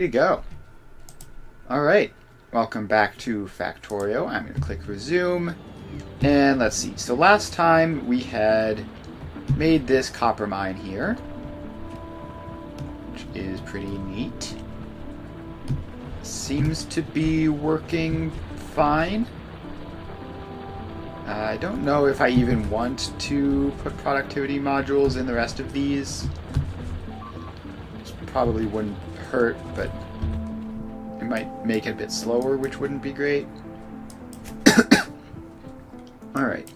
There you go. Alright, welcome back to Factorio. I'm going to click resume. And let's see. So last time we had made this copper mine here, which is pretty neat. Seems to be working fine. I don't know if I even want to put productivity modules in the rest of these. Probably wouldn't hurt, but it might make it a bit slower, which wouldn't be great. Alright.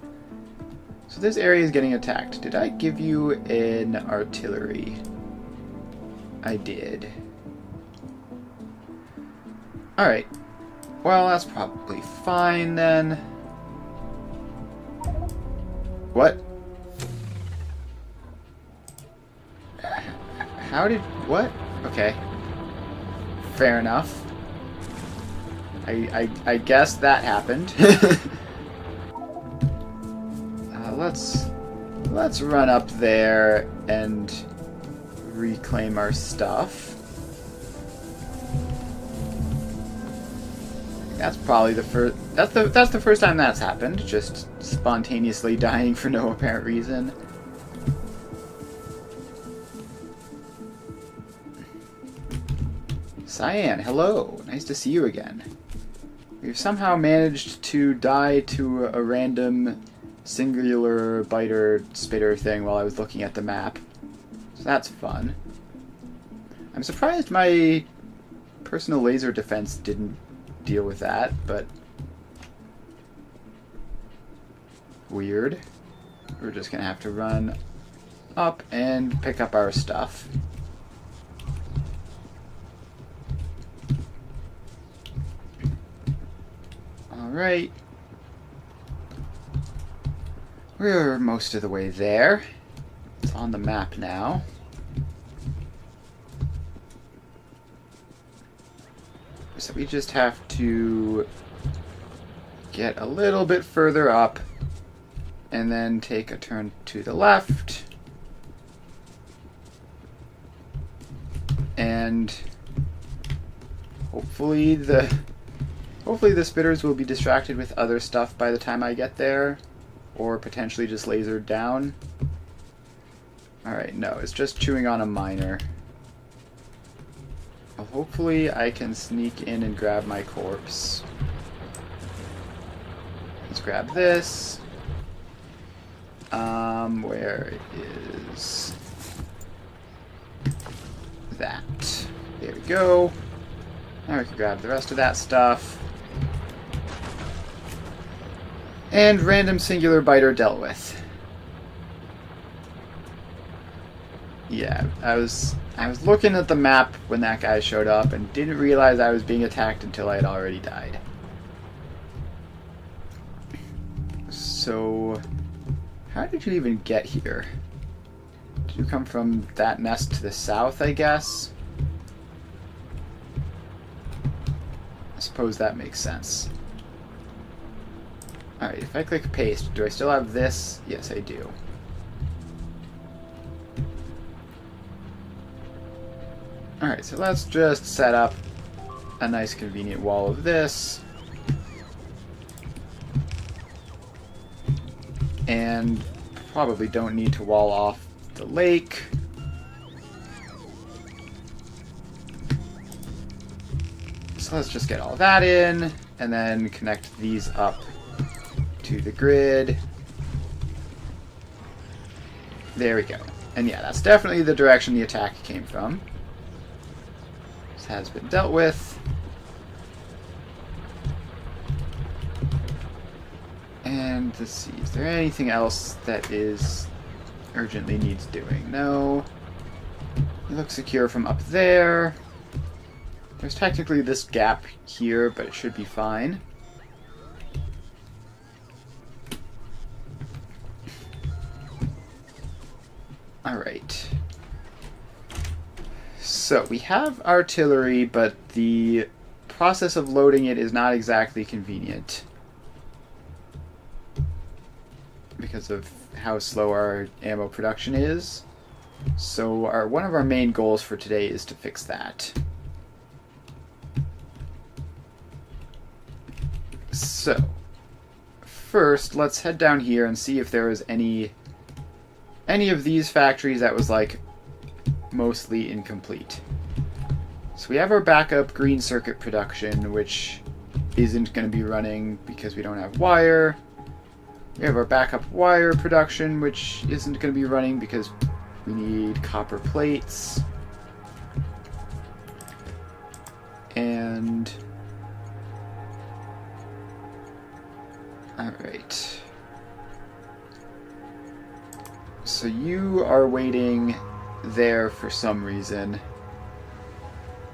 So this area is getting attacked. Did I give you an artillery? I did. Alright. Well, that's probably fine then. What? How did... what? Okay. Fair enough. I guess that happened. Let's run up there and reclaim our stuff. That's probably the first... That's the first time that's happened. Just spontaneously dying for no apparent reason. Cyan, hello. Nice to see you again. We've somehow managed to die to a random singular biter spitter thing while I was looking at the map. So that's fun. I'm surprised my personal laser defense didn't deal with that, but weird. We're just gonna have to run up and pick up our stuff. Alright. We're most of the way there. It's on the map now. So we just have to get a little bit further up and then take a turn to the left. And hopefully the spitters will be distracted with other stuff by the time I get there, or potentially just lasered down. Alright, no, it's just chewing on a miner. Well, hopefully I can sneak in and grab my corpse. Let's grab this. Where is that? There we go. Now we can grab the rest of that stuff. And random singular biter dealt with. Yeah, I was looking at the map when that guy showed up and didn't realize I was being attacked until I had already died. So, how did you even get here? Did you come from that nest to the south, I guess? I suppose that makes sense. Alright, if I click paste, do I still have this? Yes, I do. Alright, so let's just set up a nice convenient wall of this. And probably don't need to wall off the lake. So let's just get all that in, and then connect these up to the grid. There we go. And yeah, that's definitely the direction the attack came from. This has been dealt with. And let's see, is there anything else that is urgently needs doing? No. It looks secure from up there. There's technically this gap here, but it should be fine. Alright. So, we have artillery, but the process of loading it is not exactly convenient. Because of how slow our ammo production is. So one of our main goals for today is to fix that. So, first, let's head down here and see if there is any of these factories that was, like, mostly incomplete. So we have our backup green circuit production, which isn't going to be running because we don't have wire. We have our backup wire production, which isn't going to be running because we need copper plates. And... alright. So you are waiting there for some reason.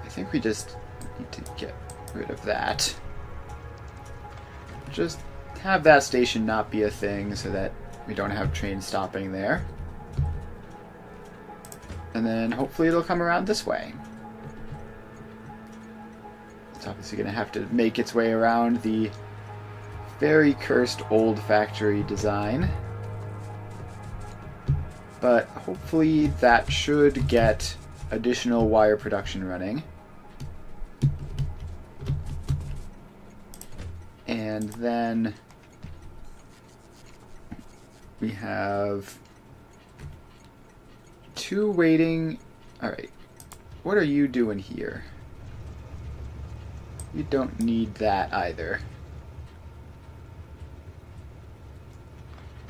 I think we just need to get rid of that. Just have that station not be a thing so that we don't have trains stopping there. And then hopefully it'll come around this way. It's obviously going to have to make its way around the very cursed old factory design. But hopefully that should get additional wire production running. And then we have 2 waiting. Alright, what are you doing here? You don't need that either.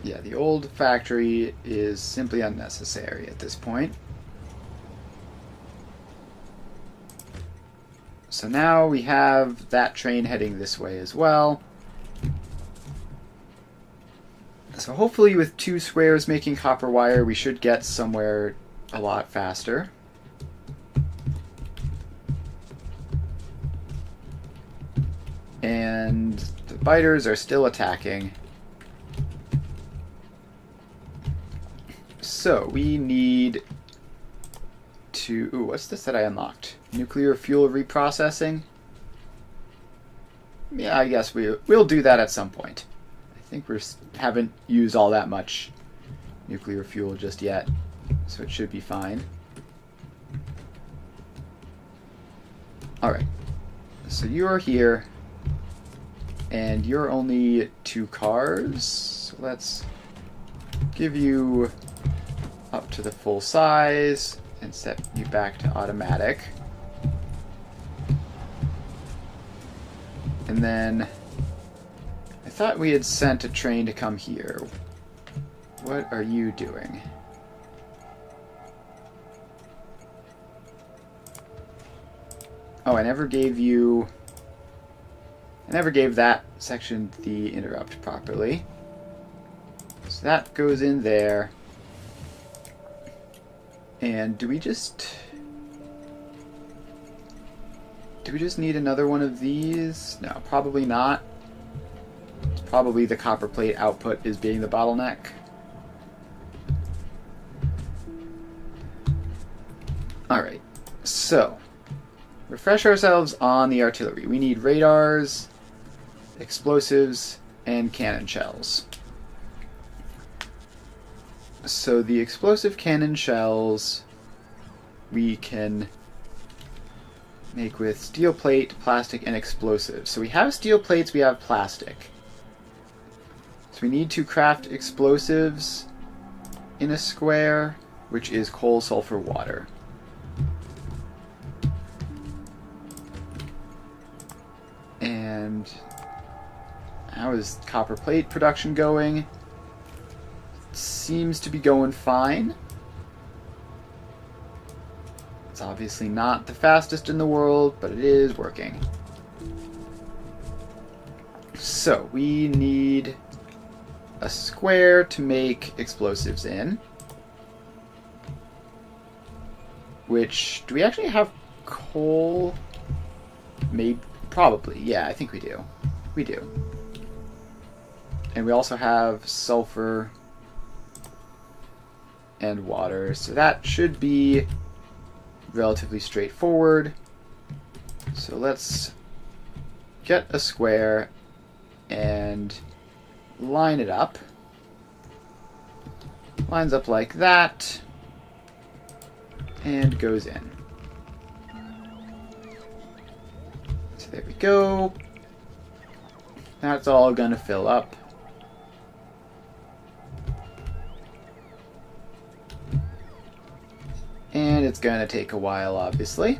Yeah, the old factory is simply unnecessary at this point. So now we have that train heading this way as well. So hopefully with 2 squares making copper wire, we should get somewhere a lot faster. And the biters are still attacking. So we need to... ooh, what's this that I unlocked? Nuclear fuel reprocessing? Yeah, I guess we'll do that at some point. I think we haven't used all that much nuclear fuel just yet, so it should be fine. Alright, so you are here, and you're only 2 cars, so let's give you up to the full size and set you back to automatic. And then I thought we had sent a train to come here. What are you doing? Oh, I never gave that section the interrupt properly. So that goes in there. And do we just need another one of these? No, probably not. It's probably the copper plate output is being the bottleneck. Alright, so refresh ourselves on the artillery. We need radars, explosives, and cannon shells. So the explosive cannon shells we can make with steel plate, plastic, and explosives. So we have steel plates, we have plastic. So we need to craft explosives in a square, which is coal, sulfur, water. And how is copper plate production going? Seems to be going fine. It's obviously not the fastest in the world, but it is working. So we need a square to make explosives in. Which, do we actually have coal? Maybe, probably. Yeah, I think we do. We do. And we also have sulfur and water, so that should be relatively straightforward. So let's get a square and line it up. Lines up like that and goes in. So there we go. That's all gonna fill up. And it's gonna take a while, obviously.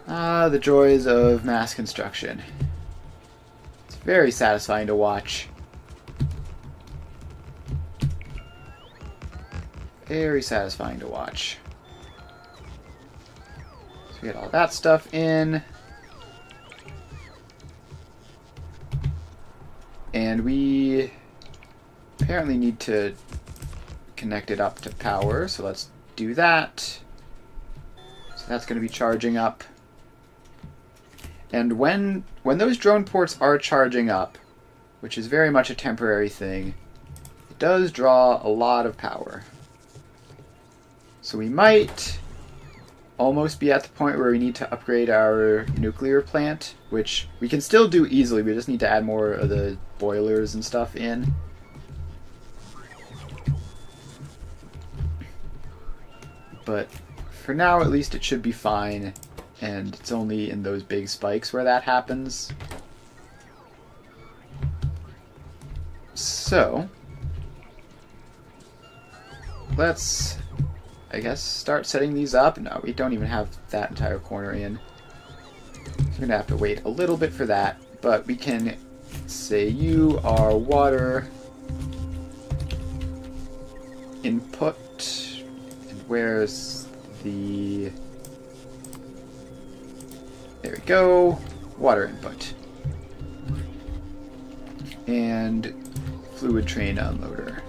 Ah, the joys of mass construction. It's very satisfying to watch. Very satisfying to watch. So we get all that stuff in. And we apparently need to connect it up to power, so let's do that. So that's going to be charging up. And when those drone ports are charging up, which is very much a temporary thing, it does draw a lot of power. So we might almost be at the point where we need to upgrade our nuclear plant, which we can still do easily. We just need to add more of the boilers and stuff in. But for now, at least, it should be fine, and it's only in those big spikes where that happens. So, let's, I guess, start setting these up. No, we don't even have that entire corner in. So we're going to have to wait a little bit for that, but we can say you are water input. Where's the... There we go. Water input. And fluid train unloader.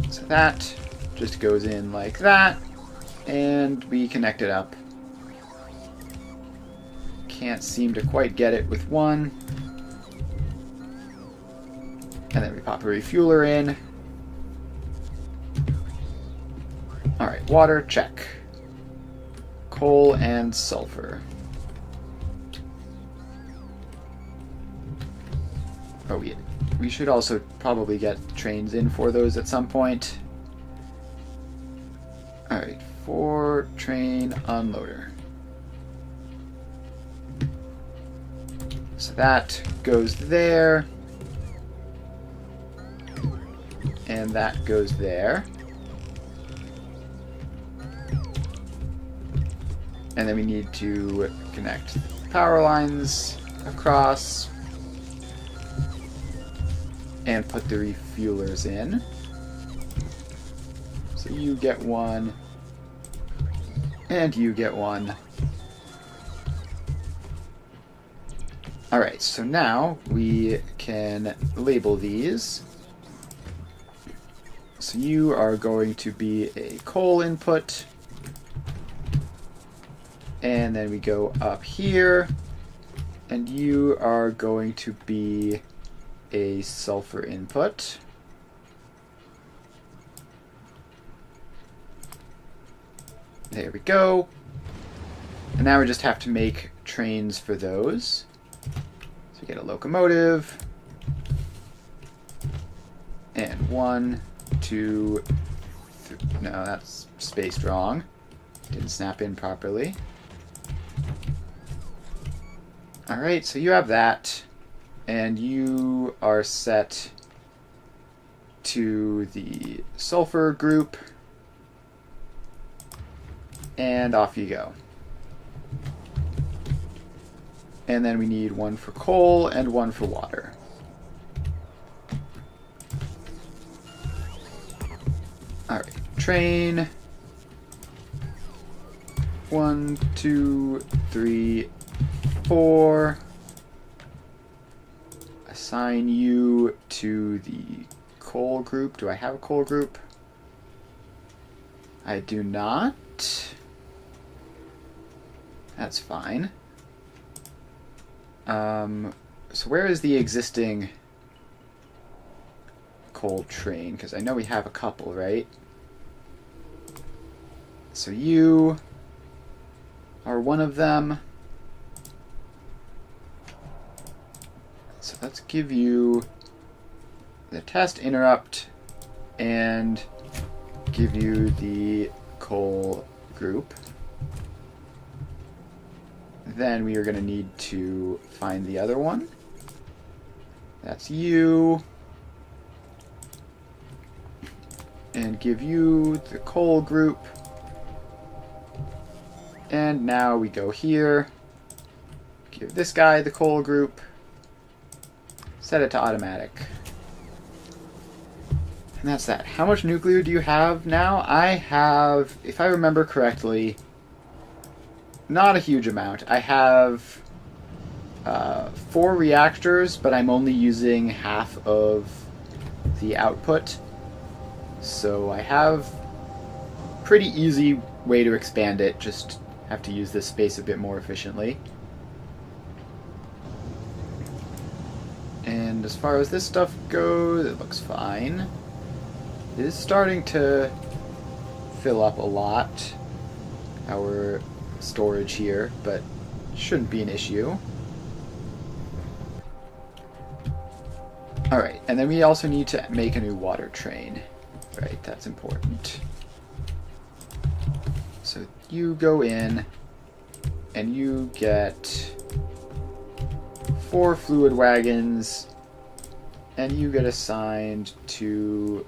So that just goes in like that. And we connect it up. Can't seem to quite get it with one. And then we pop a refueler in. Alright, water, check. Coal and sulfur. Oh, we should also probably get trains in for those at some point. Alright, 4 train unloader. So that goes there. And that goes there. And then we need to connect power lines across and put the refuelers in. So you get one, and you get one. Alright, so now we can label these. So you are going to be a coal input. And then we go up here. And you are going to be a sulfur input. There we go. And now we just have to make trains for those. So we get a locomotive. And 1, 2, 3. No, that's spaced wrong. Didn't snap in properly. Alright, so you have that. And you are set to the sulfur group. And off you go. And then we need one for coal and one for water. Alright, train. 1, 2, 3, 4. Assign you to the coal group. Do I have a coal group? I do not. That's fine. So where is the existing coal train? Because I know we have a couple, right? So you are one of them. So let's give you the test interrupt and give you the coal group. Then we are going to need to find the other one. That's you. And give you the coal group. And now we go here. Give this guy the coal group. Set it to automatic. And that's that. How much nuclear do you have now? I have, if I remember correctly, not a huge amount. I have 4 reactors, but I'm only using half of the output. So I have pretty easy way to expand it, just have to use this space a bit more efficiently. And as far as this stuff goes, it looks fine. It is starting to fill up a lot, our storage here, but shouldn't be an issue. Alright, and then we also need to make a new water train. Right, that's important. So you go in, and you get 4 fluid wagons, and you get assigned to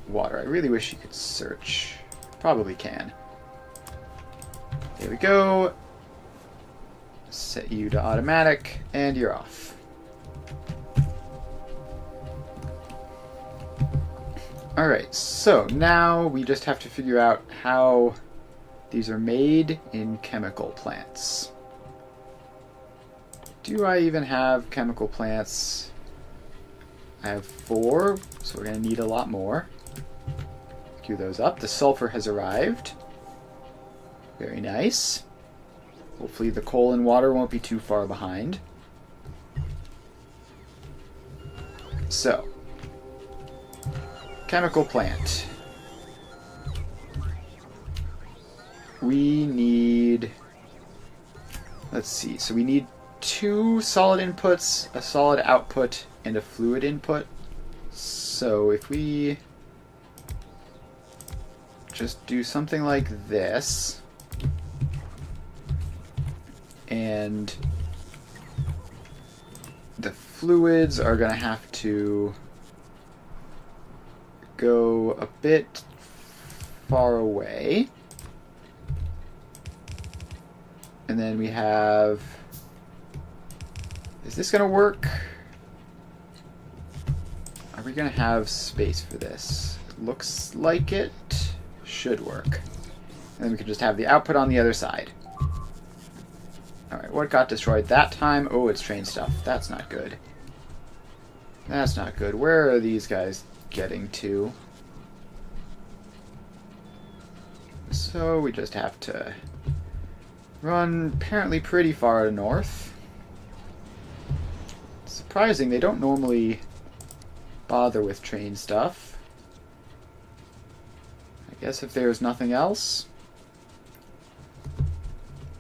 water. I really wish you could search. Probably can. There we go. Set you to automatic, and you're off. Alright, so now we just have to figure out how these are made in chemical plants. Do I even have chemical plants? I have 4, so we're going to need a lot more. Queue those up. The sulfur has arrived. Very nice. Hopefully the coal and water won't be too far behind. So, chemical plant. We need, let's see, so we need 2 solid inputs, a solid output, and a fluid input. So if we just do something like this, and the fluids are going to have to go a bit far away. And then we have, is this going to work? Are we going to have space for this? Looks like it should work. And then we can just have the output on the other side. Alright, what got destroyed that time? Oh, it's train stuff. That's not good. That's not good. Where are these guys getting to? So we just have to run apparently pretty far north. It's surprising, they don't normally bother with train stuff. I guess if there's nothing else.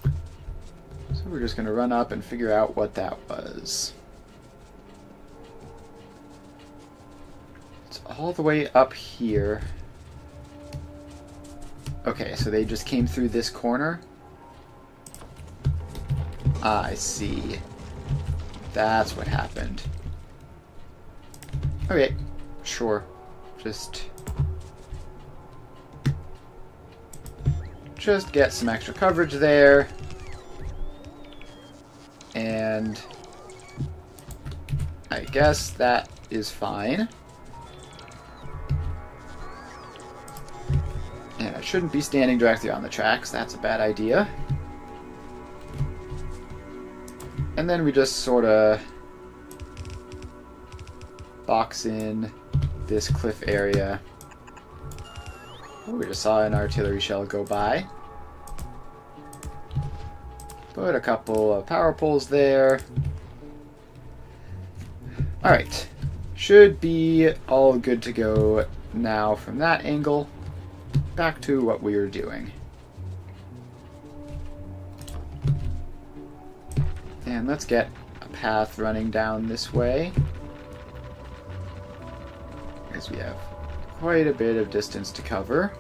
So we're just going to run up and figure out what that was. It's all the way up here. Okay, so they just came through this corner. Ah, I see. That's what happened. Okay, sure. Just get some extra coverage there. And I guess that is fine. And I shouldn't be standing directly on the tracks. That's a bad idea. And then we just sort of box in this cliff area. Oh, we just saw an artillery shell go by. Put a couple of power poles there. Alright. Should be all good to go now from that angle. Back to what we were doing. And let's get a path running down this way. Because we have quite a bit of distance to cover.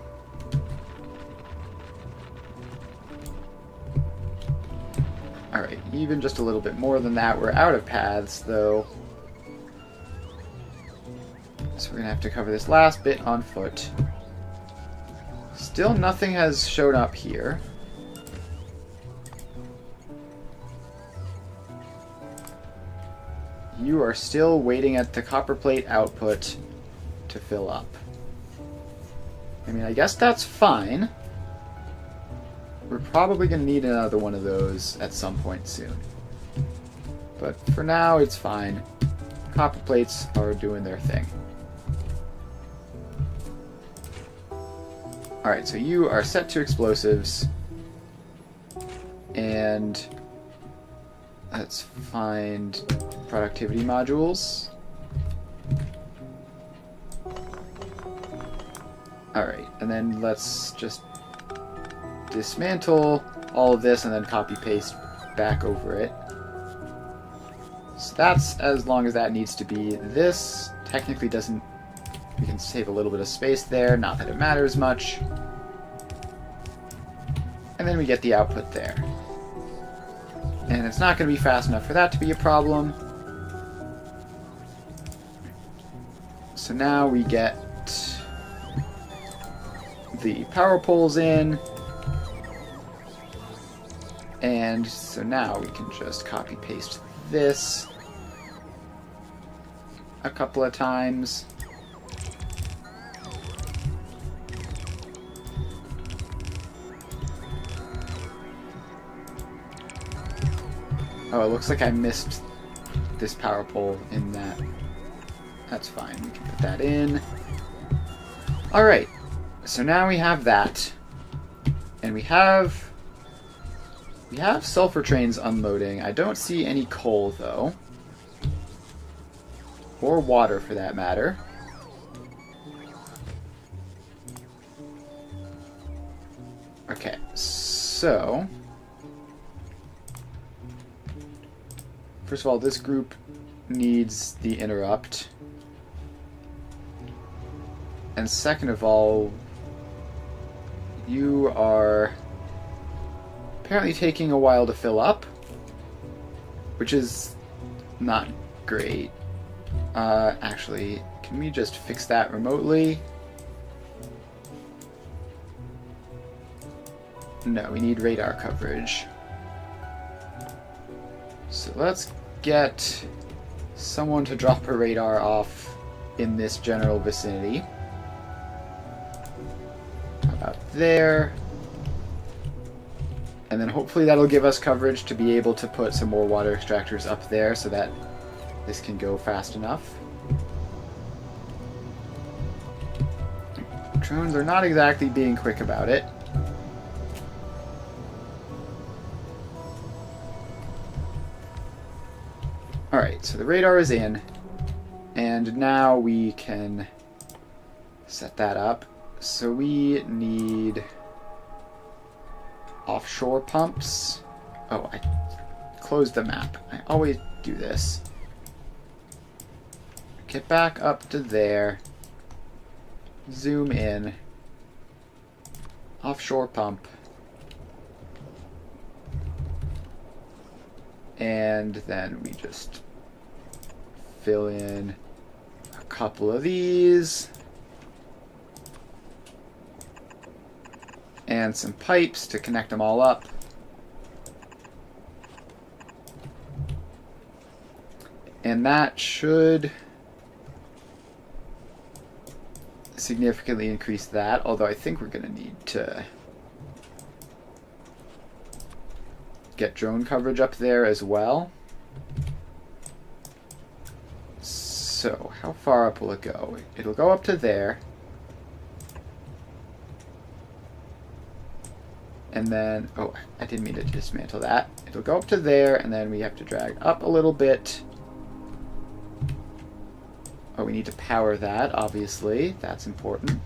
even just a little bit more than that. We're out of paths, though. So we're going to have to cover this last bit on foot. Still nothing has shown up here. You are still waiting at the copperplate output to fill up. I mean, I guess that's fine. We're probably going to need another one of those at some point soon. But for now, it's fine. Copper plates are doing their thing. Alright, so you are set to explosives. And let's find productivity modules. Alright, and then let's just dismantle all of this and then copy-paste back over it. So that's as long as that needs to be. This technically doesn't... We can save a little bit of space there, not that it matters much. And then we get the output there. And it's not going to be fast enough for that to be a problem. So now we get the power poles in. And so now we can just copy-paste this a couple of times. Oh, it looks like I missed this power pole in that. That's fine, we can put that in. Alright, so now we have that. And we have sulfur trains unloading. I don't see any coal, though. Or water, for that matter. Okay, so... First of all, this group needs the interrupt. And second of all, you are apparently taking a while to fill up, which is not great. Actually, can we just fix that remotely? No, we need radar coverage. So let's get someone to drop a radar off in this general vicinity. About there. And then hopefully that'll give us coverage to be able to put some more water extractors up there so that this can go fast enough. Drones are not exactly being quick about it. Alright, so the radar is in, and now we can set that up. So we need offshore pumps. Oh, I closed the map. I always do this. Get back up to there. Zoom in. Offshore pump. And then we just fill in a couple of these. And some pipes to connect them all up. And that should significantly increase that, although I think we're going to need to get drone coverage up there as well. So, how far up will it go? It'll go up to there. And then, oh, I didn't mean to dismantle that. It'll go up to there, and then we have to drag up a little bit. Oh, we need to power that, obviously. That's important.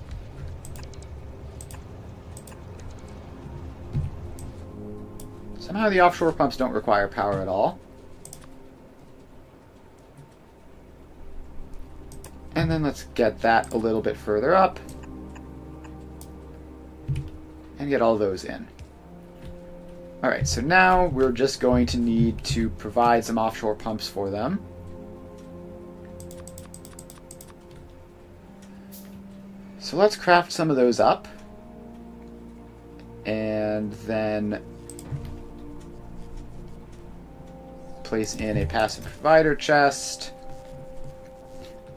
Somehow the offshore pumps don't require power at all. And then let's get that a little bit further up. And get all those in. Alright, so now we're just going to need to provide some offshore pumps for them. So let's craft some of those up. And then place in a passive provider chest.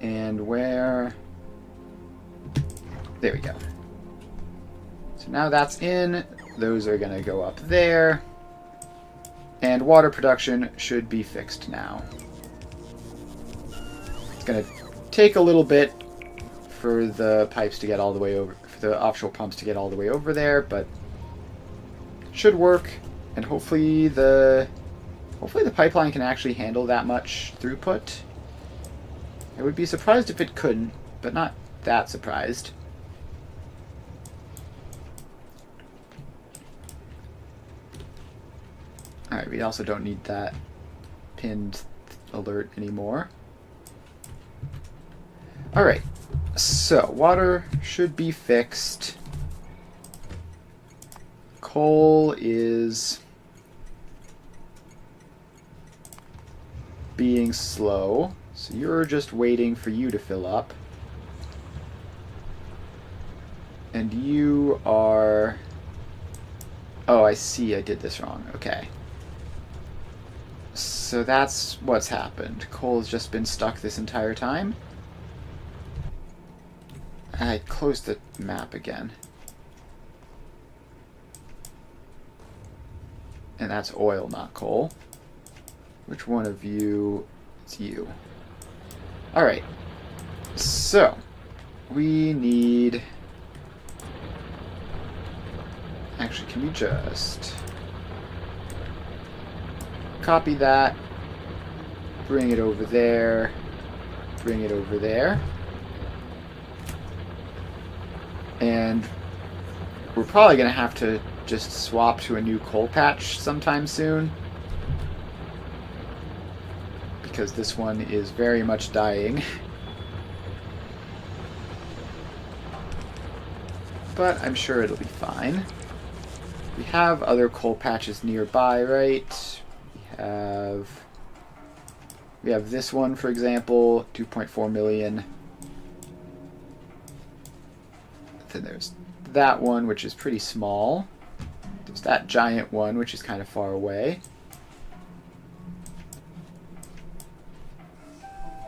And where... There we go. So now that's in. Those are going to go up there. And water production should be fixed now. It's going to take a little bit for the pipes to get all the way over, for the offshore pumps to get all the way over there, but it should work. And hopefully the pipeline can actually handle that much throughput. I would be surprised if it couldn't, but not that surprised. Alright, we also don't need that pinned alert anymore. Alright, so water should be fixed. Coal is being slow, so you're just waiting for you to fill up. And you are... Oh, I see, I did this wrong. Okay. So that's what's happened. Coal's just been stuck this entire time. I closed the map again. And that's oil, not coal. Which one of you? It's you. Alright. So, we need... Actually, can we just... copy that, bring it over there, bring it over there, and we're probably going to have to just swap to a new coal patch sometime soon, because this one is very much dying. But I'm sure it'll be fine. We have other coal patches nearby, right? We have this one, for example, 2.4 million. Then there's that one, which is pretty small. There's that giant one, which is kind of far away.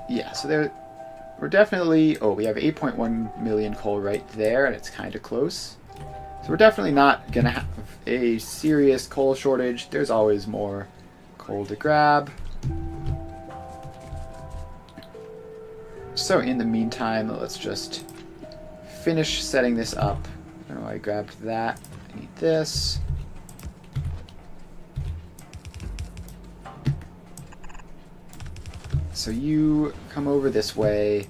Yeah, so we're definitely... Oh, we have 8.1 million coal right there, and it's kind of close. So we're definitely not going to have a serious coal shortage. There's always more coal to grab. So in the meantime, let's just finish setting this up. I don't know why I grabbed that. I need this. So you come over this way.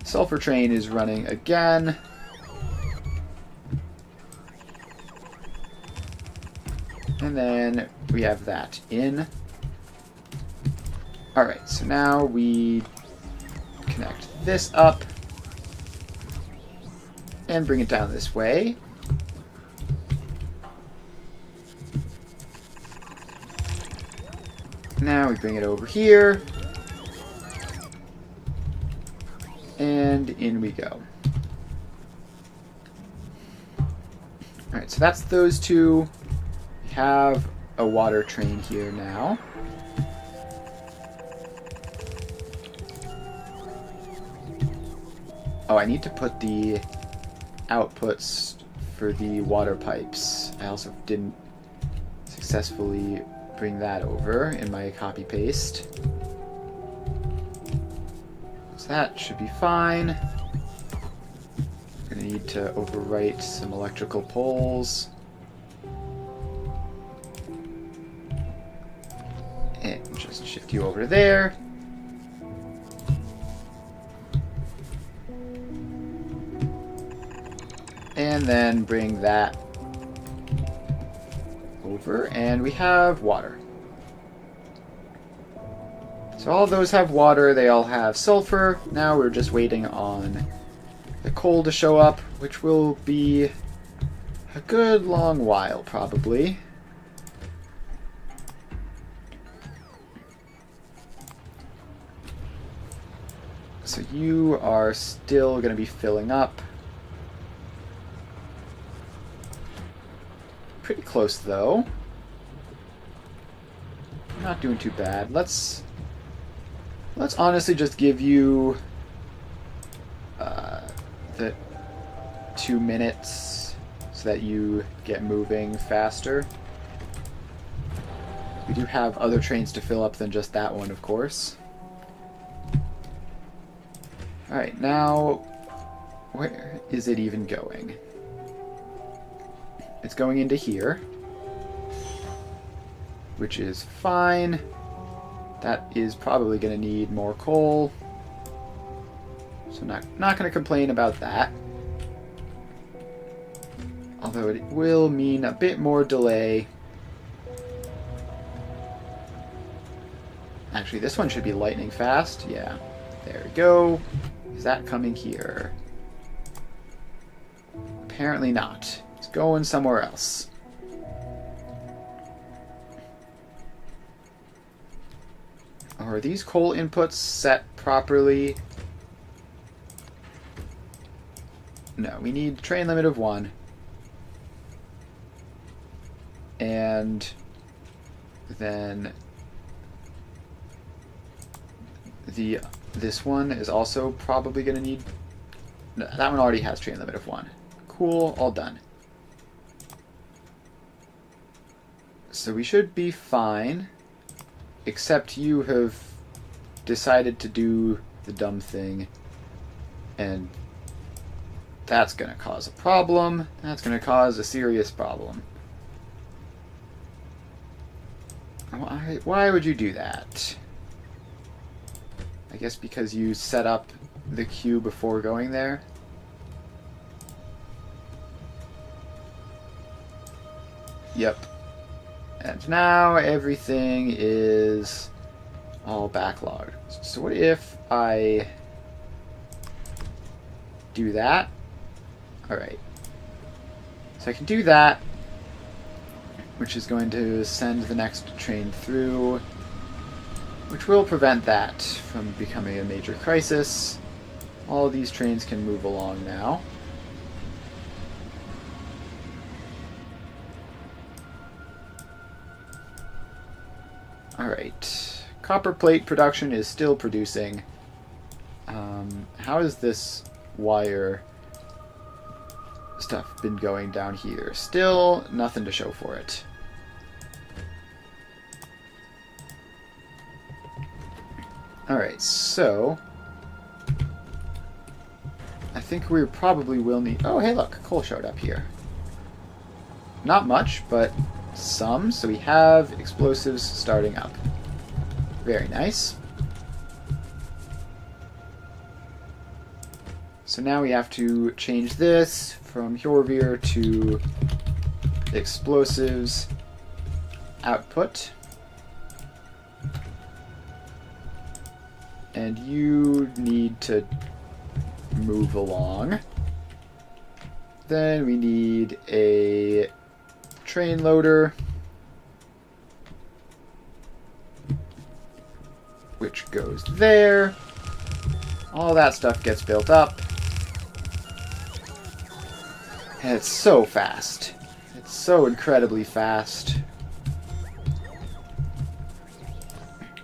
Sulfur train is running again. And then we have that in. Alright, so now we connect this up and bring it down this way. Now we bring it over here. And in we go. Alright, so that's those two. We have a water train here now. Oh, I need to put the outputs for the water pipes. I also didn't successfully bring that over in my copy-paste. So that should be fine. I'm going to need to overwrite some electrical poles. And just shift you over there. And then bring that over, and we have water. So all of those have water, they all have sulfur. Now we're just waiting on the coal to show up, which will be a good long while, probably. So you are still going to be filling up. Pretty close, though. Not doing too bad. Let's honestly just give you the 2 minutes so that you get moving faster. We do have other trains to fill up than just that one, of course. Alright, now, where is it even going? It's going into here, which is fine. That is probably going to need more coal, so not going to complain about that. Although it will mean a bit more delay. Actually, this one should be lightning fast. Yeah, there we go. Is that coming here? Apparently not. It's going somewhere else. Are these coal inputs set properly? No, we need train limit of 1. And then this one is also probably going to need... No, that one already has train limit of 1. Cool, all done. So we should be fine, except you have decided to do the dumb thing, and that's going to cause a problem. That's going to cause a serious problem. Why would you do that? I guess because you set up the queue before going there. Yep. And now everything is all backlogged. So what if I do that? Alright. So I can do that, which is going to send the next train through, which will prevent that from becoming a major crisis. All of these trains can move along now. Alright. Copper plate production is still producing. How has this wire stuff been going down here? Still nothing to show for it. Alright, so I think we probably will need... Oh, hey, look, coal showed up here. Not much, but some, so we have explosives starting up. Very nice. So now we have to change this from Hjorvir to explosives output. And you need to move along. Then we need a train loader, which goes there. All that stuff gets built up. And it's so fast. It's so incredibly fast.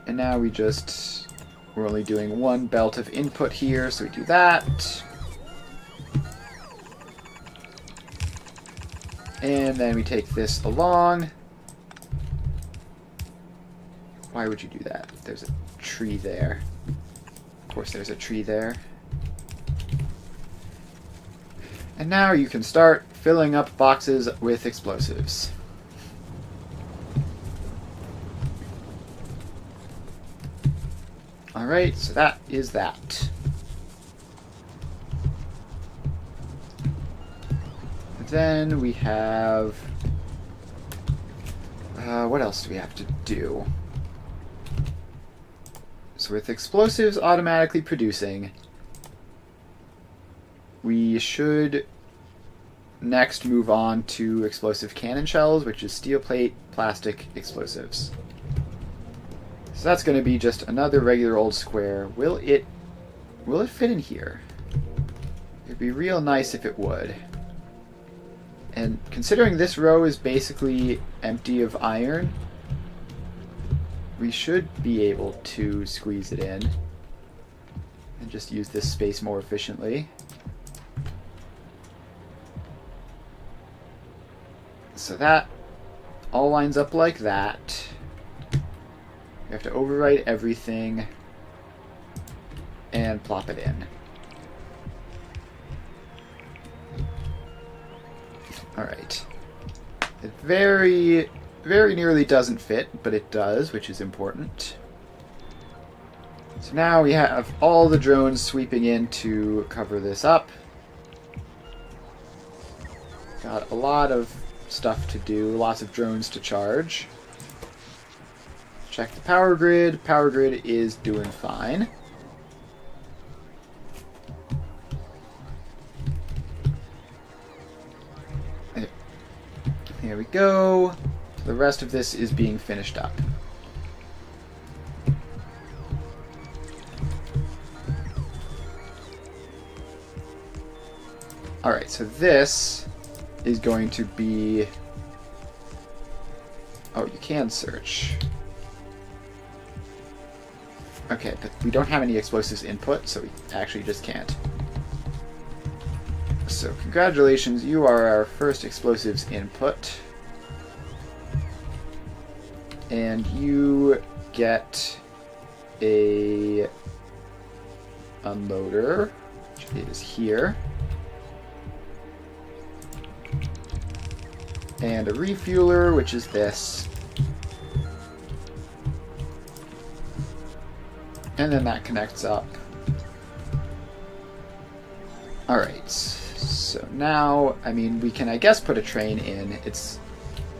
And now we're only doing one belt of input here, so we do that. And then we take this along. Why would you do that? There's a tree there. Of course there's a tree there. And now you can start filling up boxes with explosives. Alright, so that is that. Then we have... what else do we have to do? So with explosives automatically producing, we should next move on to explosive cannon shells, which is steel plate plastic explosives. So that's going to be just another regular old square. Will it will it fit in here? It'd be real nice if it would. And considering this row is basically empty of iron, we should be able to squeeze it in and just use this space more efficiently. So that all lines up like that. We have to overwrite everything and plop it in. Alright. It very nearly doesn't fit, but it does, which is important. So now we have all the drones sweeping in to cover this up. Got a lot of stuff to do, lots of drones to charge. Check the power grid. Power grid is doing fine. Here we go. The rest of this is being finished up. Alright, so this is going to be... Oh, you can search. Okay, but we don't have any explosives input, so we actually just can't. So, congratulations, you are our first explosives input. And you get a unloader, which is here. And a refueler, which is this. And then that connects up. Alright, so now, I mean, we can, I guess, put a train in. It's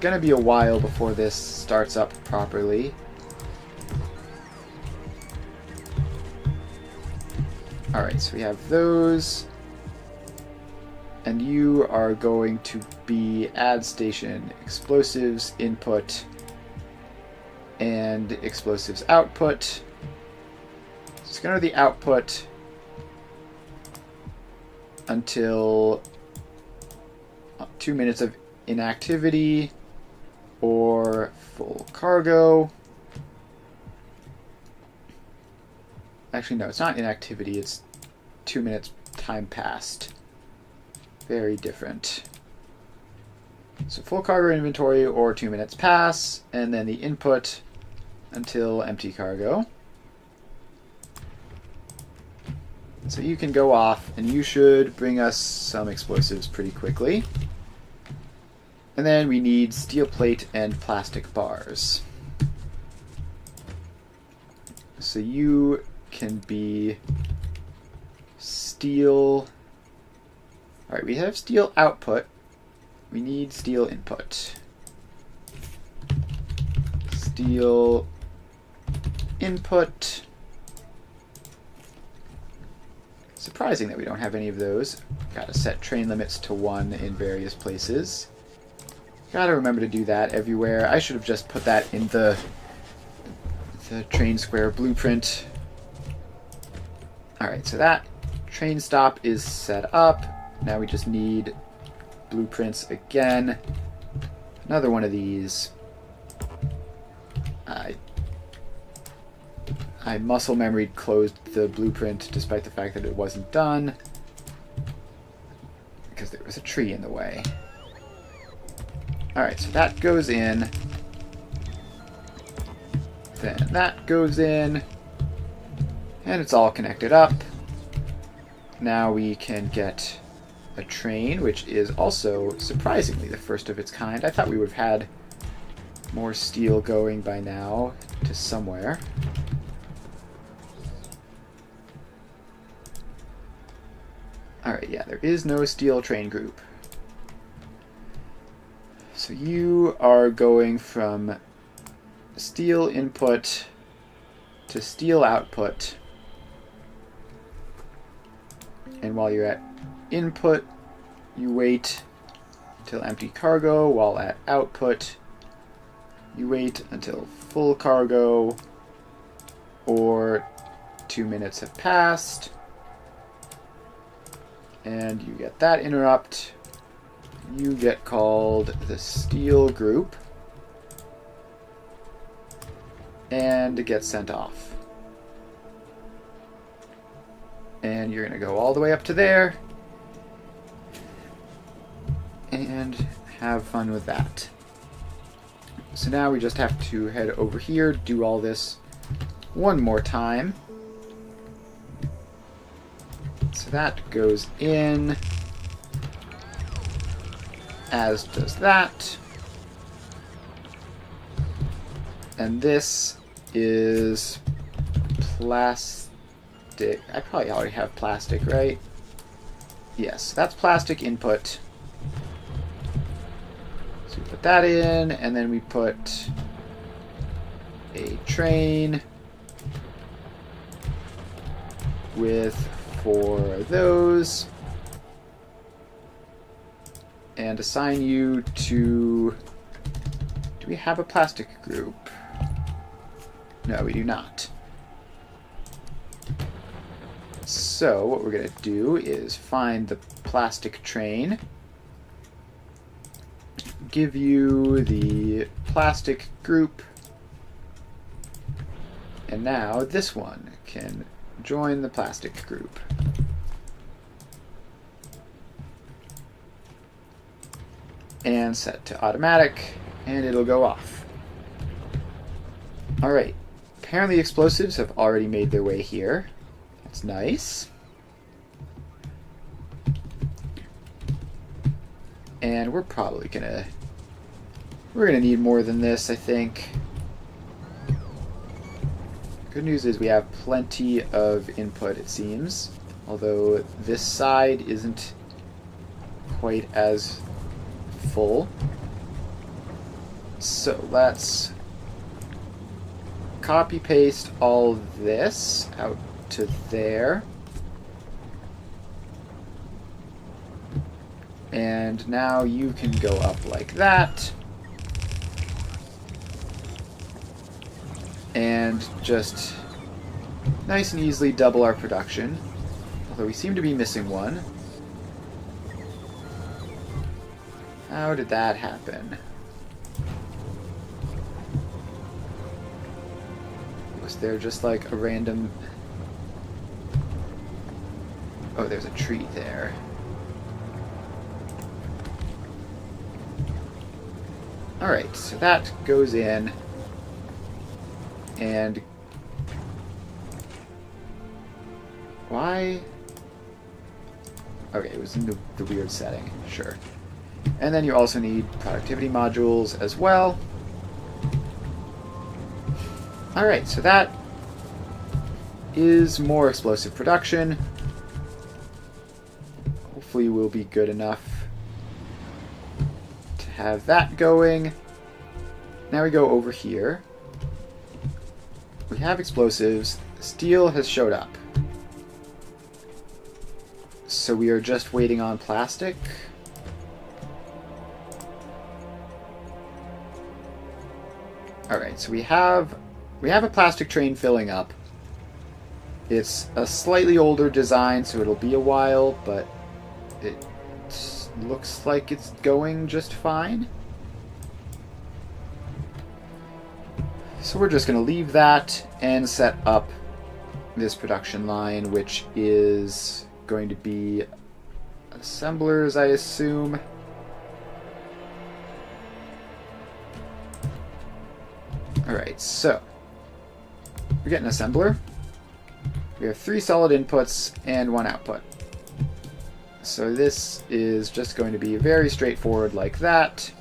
gonna be a while before this starts up properly. Alright, so we have those. And you are going to be add station explosives input and explosives output. It's going to be the output until 2 minutes of inactivity or full cargo. Actually, no, it's not inactivity, it's 2 minutes time passed. Very different. So full cargo inventory or 2 minutes pass, and then the input until empty cargo. So you can go off, and you should bring us some explosives pretty quickly. And then we need steel plate and plastic bars. So you can be steel... Alright, we have steel output. We need steel input. Steel input. Surprising that we don't have any of those. Gotta set train limits to 1 in various places. Gotta remember to do that everywhere. I should have just put that in the train square blueprint. Alright, so that train stop is set up. Now we just need blueprints again. Another one of these. I muscle memory closed the blueprint despite the fact that it wasn't done because there was a tree in the way. Alright, so that goes in. Then that goes in. And it's all connected up. Now we can get a train, which is also surprisingly the first of its kind. I thought we would have had more steel going by now to somewhere. Alright, yeah, there is no steel train group. So you are going from steel input to steel output. And while you're at input, you wait until empty cargo, while at output, you wait until full cargo or 2 minutes have passed. And you get that interrupt. You get called the steel group. And get sent off. And you're going to go all the way up to there. And have fun with that. So now we just have to head over here, do all this one more time. So that goes in, as does that. And this is plastic. I probably already have plastic, right? Yes, that's plastic input. So we put that in, and then we put a train with 4 of those, and assign you to... Do we have a plastic group? No, we do not. So what we're going to do is find the plastic train, give you the plastic group, and now this one can join the plastic group. And set to automatic, and it'll go off. Alright, apparently explosives have already made their way here. That's nice. And we're probably gonna need more than this, I think. Good news is we have plenty of input, it seems. Although this side isn't quite as full. So let's copy paste all this out to there. And now you can go up like that. And just nice and easily double our production. Although we seem to be missing one. How did that happen? Was there just like a random... Oh, there's a tree there. Alright, so that goes in. And... Why? Okay, it was in the weird setting. Sure. And then you also need productivity modules as well. Alright, so that is more explosive production. Hopefully we'll be good enough to have that going. Now we go over here. We have explosives. Steel has showed up. So we are just waiting on plastic. Alright, so we have a plastic train filling up. It's a slightly older design, so it'll be a while, but it looks like it's going just fine. So we're just going to leave that and set up this production line, which is going to be assemblers, I assume. Alright, so we get an assembler. We have 3 solid inputs and 1 output. So this is just going to be very straightforward like that.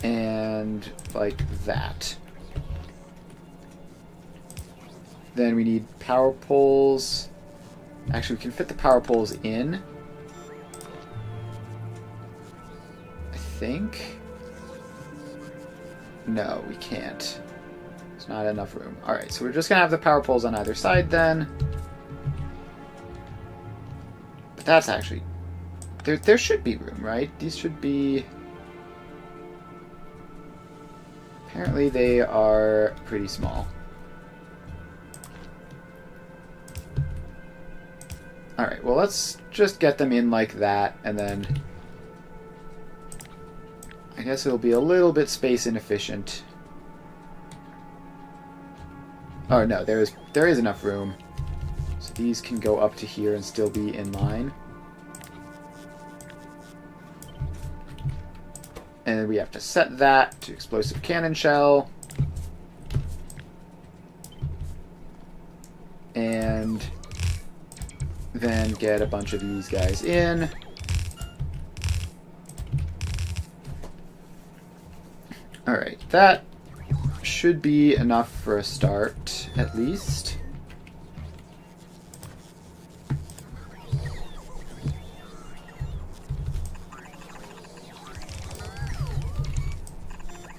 And like that. Then we need power poles. Actually, we can fit the power poles in, I think. No, we can't. There's not enough room. Alright, so we're just going to have the power poles on either side then. But that's actually... There should be room, right? These should be... Apparently they are pretty small. Alright, well, let's just get them in like that, and then I guess it'll be a little bit space inefficient. Oh, no, there is enough room. So these can go up to here and still be in line. And then we have to set that to explosive cannon shell. And then get a bunch of these guys in. Alright, that should be enough for a start, at least.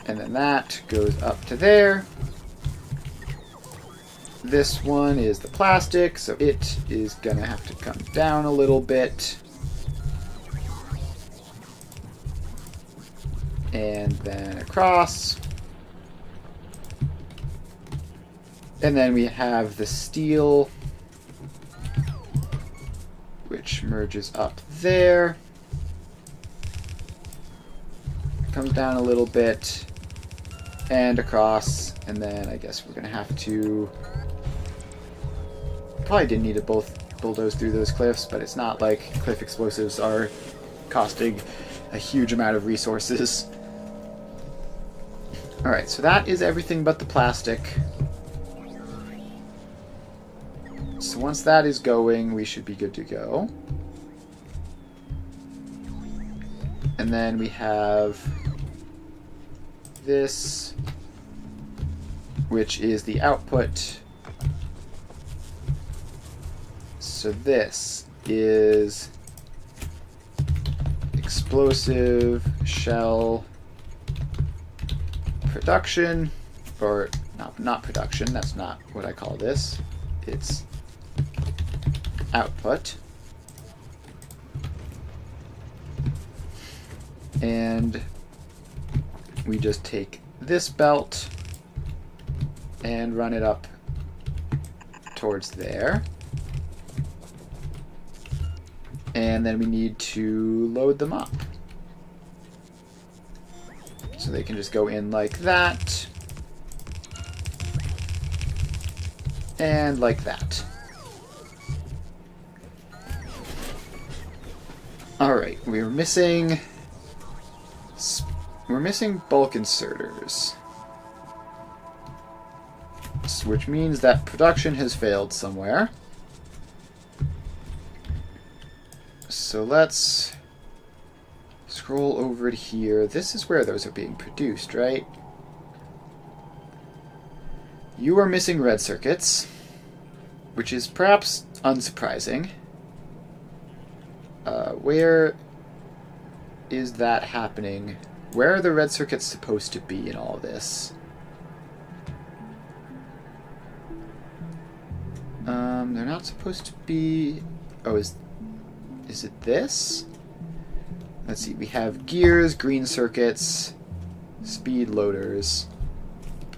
And then that goes up to there. This one is the plastic, so it is going to have to come down a little bit. And then across. And then we have the steel, which merges up there. Comes down a little bit. And across. And then I guess we're going to have to... Probably didn't need to both bulldoze through those cliffs, but it's not like cliff explosives are costing a huge amount of resources. Alright, so that is everything but the plastic. So once that is going, we should be good to go. And then we have this, which is the output. So this is explosive shell production, or not production, that's not what I call this. It's output. And we just take this belt and run it up towards there. And then we need to load them up. So they can just go in like that. And like that. Alright, we're missing bulk inserters. Which means that production has failed somewhere. So let's scroll over to here. This is where those are being produced, right? You are missing red circuits, which is perhaps unsurprising. Where is that happening? Where are the red circuits supposed to be in all this? They're not supposed to be... Oh, is it this? Let's see, we have gears, green circuits, speed loaders.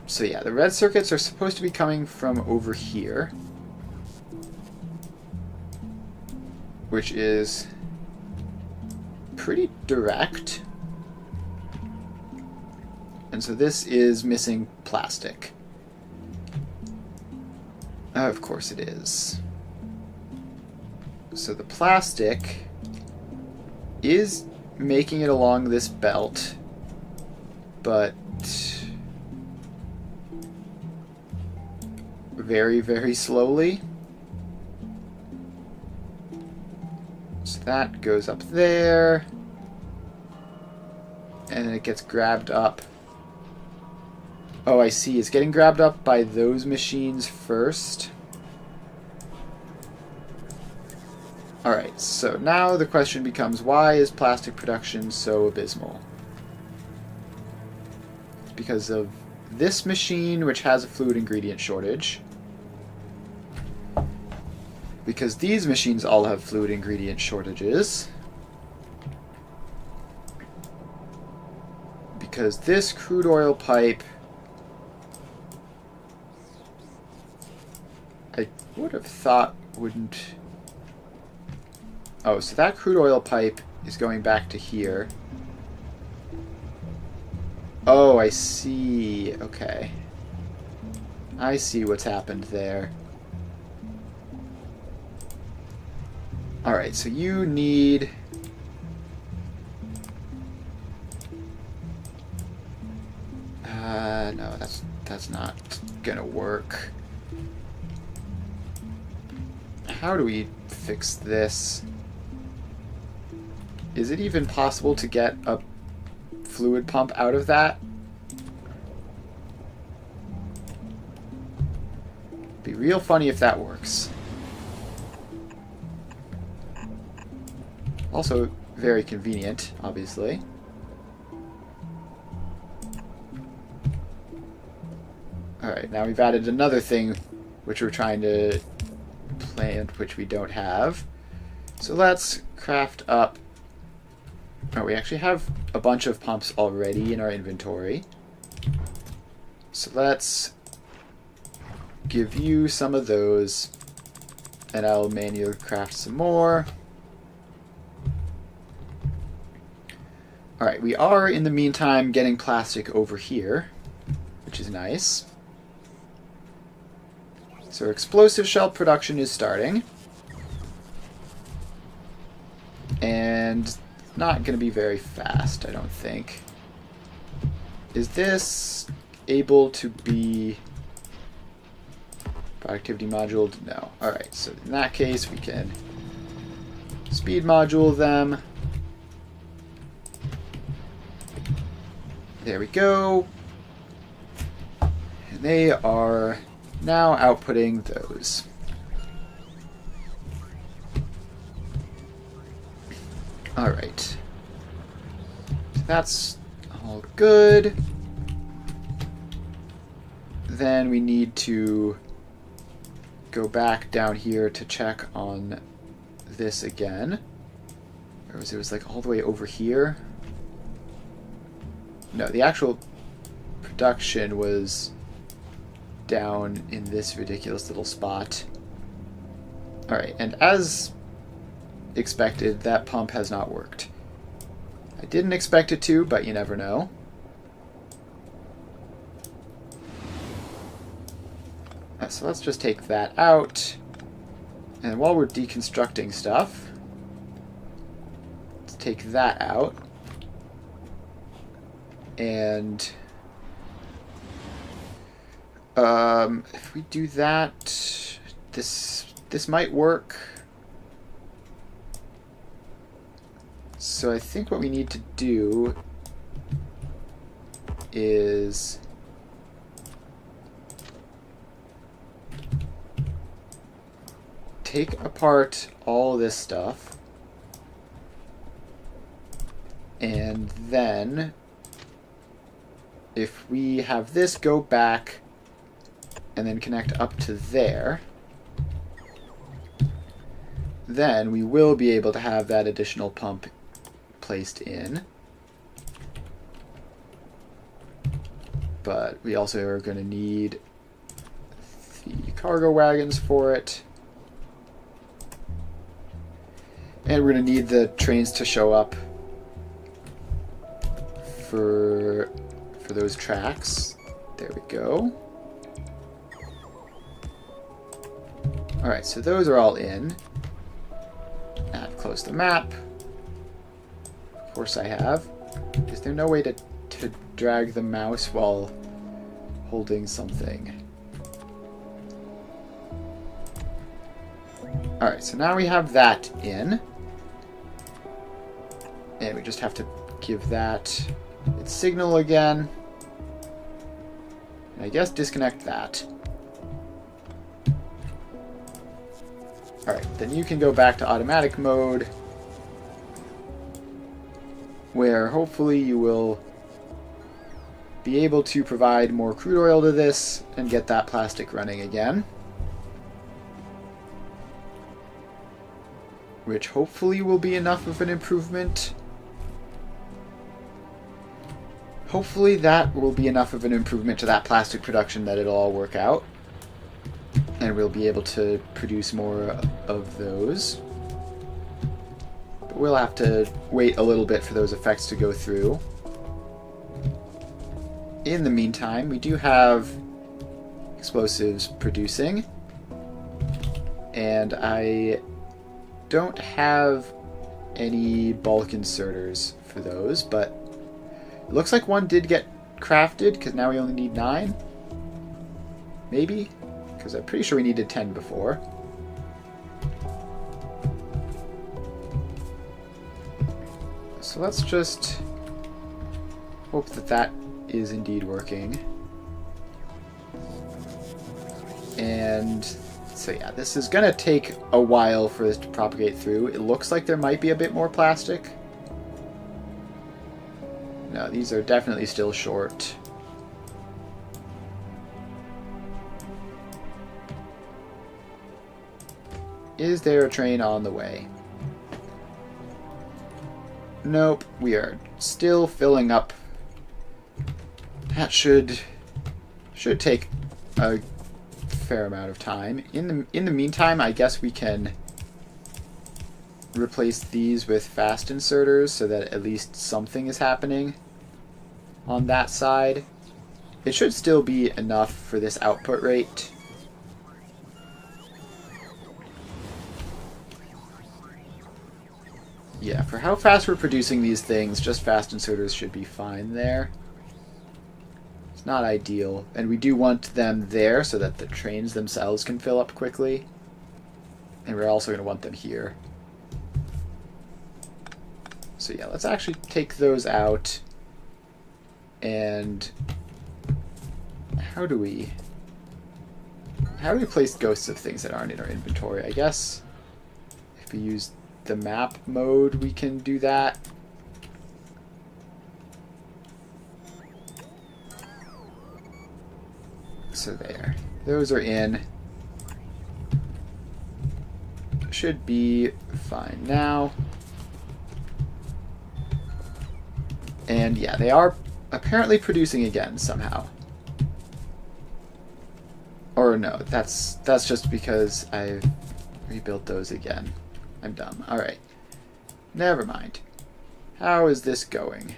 So yeah, the red circuits are supposed to be coming from over here, which is pretty direct. And so this is missing plastic. Of course it is. So the plastic is making it along this belt, but very, very slowly. So that goes up there, and then it gets grabbed up. Oh, I see. It's getting grabbed up by those machines first. Alright, so now the question becomes, why is plastic production so abysmal? Because of this machine, which has a fluid ingredient shortage. Because these machines all have fluid ingredient shortages. Because this crude oil pipe, I would have thought wouldn't Oh, so that crude oil pipe is going back to here. Oh, I see. Okay. I see what's happened there. Alright, so you need... no, that's not gonna work. How do we fix this? Is it even possible to get a fluid pump out of that? Be real funny if that works. Also very convenient, obviously. Alright, now we've added another thing which we're trying to plant, which we don't have. So let's craft up... Oh, we actually have a bunch of pumps already in our inventory. So let's give you some of those, and I'll manually craft some more. Alright, we are in the meantime getting plastic over here, which is nice. So our explosive shell production is starting. And not going to be very fast, I don't think. Is this able to be productivity moduled? No. Alright, so in that case we can speed module them. There we go. And they are now outputting those. Alright. So that's all good. Then we need to go back down here to check on this again. Or was it like all the way over here? No, the actual production was down in this ridiculous little spot. Alright, and as expected, that pump has not worked. I didn't expect it to, but you never know. So let's just take that out. And while we're deconstructing stuff, let's take that out. And if we do that, this might work. So I think what we need to do is take apart all this stuff, and then if we have this go back and then connect up to there, then we will be able to have that additional pump placed in. But we also are going to need the cargo wagons for it. And we're going to need the trains to show up for those tracks. There we go. Alright, so those are all in. I've closed the map. Of course I have. Is there no way to drag the mouse while holding something? Alright, so now we have that in. And we just have to give that its signal again. And I guess disconnect that. Alright, then you can go back to automatic mode, where hopefully you will be able to provide more crude oil to this and get that plastic running again. Which hopefully will be enough of an improvement. Hopefully that will be enough of an improvement to that plastic production that it'll all work out. And we'll be able to produce more of those. we'll have to wait a little bit for those effects to go through. In the meantime, we do have explosives producing, and I don't have any bulk inserters for those, but it looks like one did get crafted, because now we only need 9. Maybe? Because I'm pretty sure we needed 10 before. So let's just hope that that is indeed working. And so yeah, this is going to take a while for this to propagate through. It looks like there might be a bit more plastic. No, these are definitely still short. Is there a train on the way? Nope, we are still filling up. That should take a fair amount of time. In the meantime, I guess we can replace these with fast inserters so that at least something is happening on that side. It should still be enough for this output rate. Yeah, for how fast we're producing these things, just fast inserters should be fine there. It's not ideal, and we do want them there so that the trains themselves can fill up quickly. And we're also going to want them here. So yeah, let's actually take those out. And how do we place ghosts of things that aren't in our inventory? I guess if we use the map mode, we can do that. So there. Those are in. Should be fine now. And yeah, they are apparently producing again somehow. Or no, that's just because I've rebuilt those again. I'm dumb. Alright. Never mind. How is this going?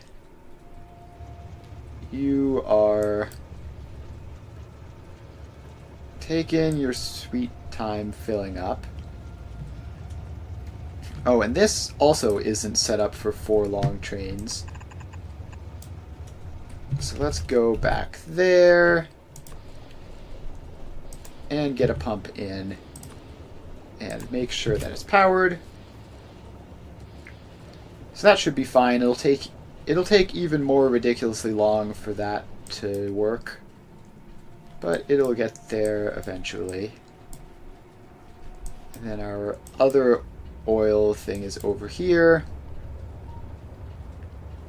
You are taking your sweet time filling up. Oh, and this also isn't set up for 4 long trains. So let's go back there and get a pump in and make sure that it's powered. So that should be fine. It'll take even more ridiculously long for that to work, but it'll get there eventually. And then our other oil thing is over here.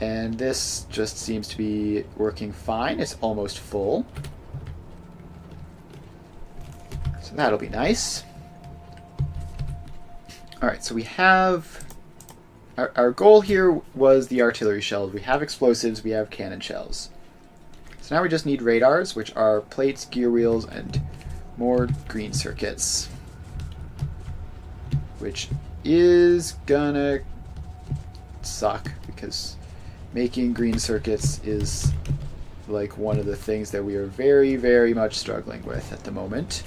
And this just seems to be working fine. It's almost full. So that'll be nice. Alright, so we have... Our goal here was the artillery shells. We have explosives, we have cannon shells. So now we just need radars, which are plates, gear wheels, and more green circuits. Which is gonna suck, because making green circuits is like one of the things that we are very, very much struggling with at the moment.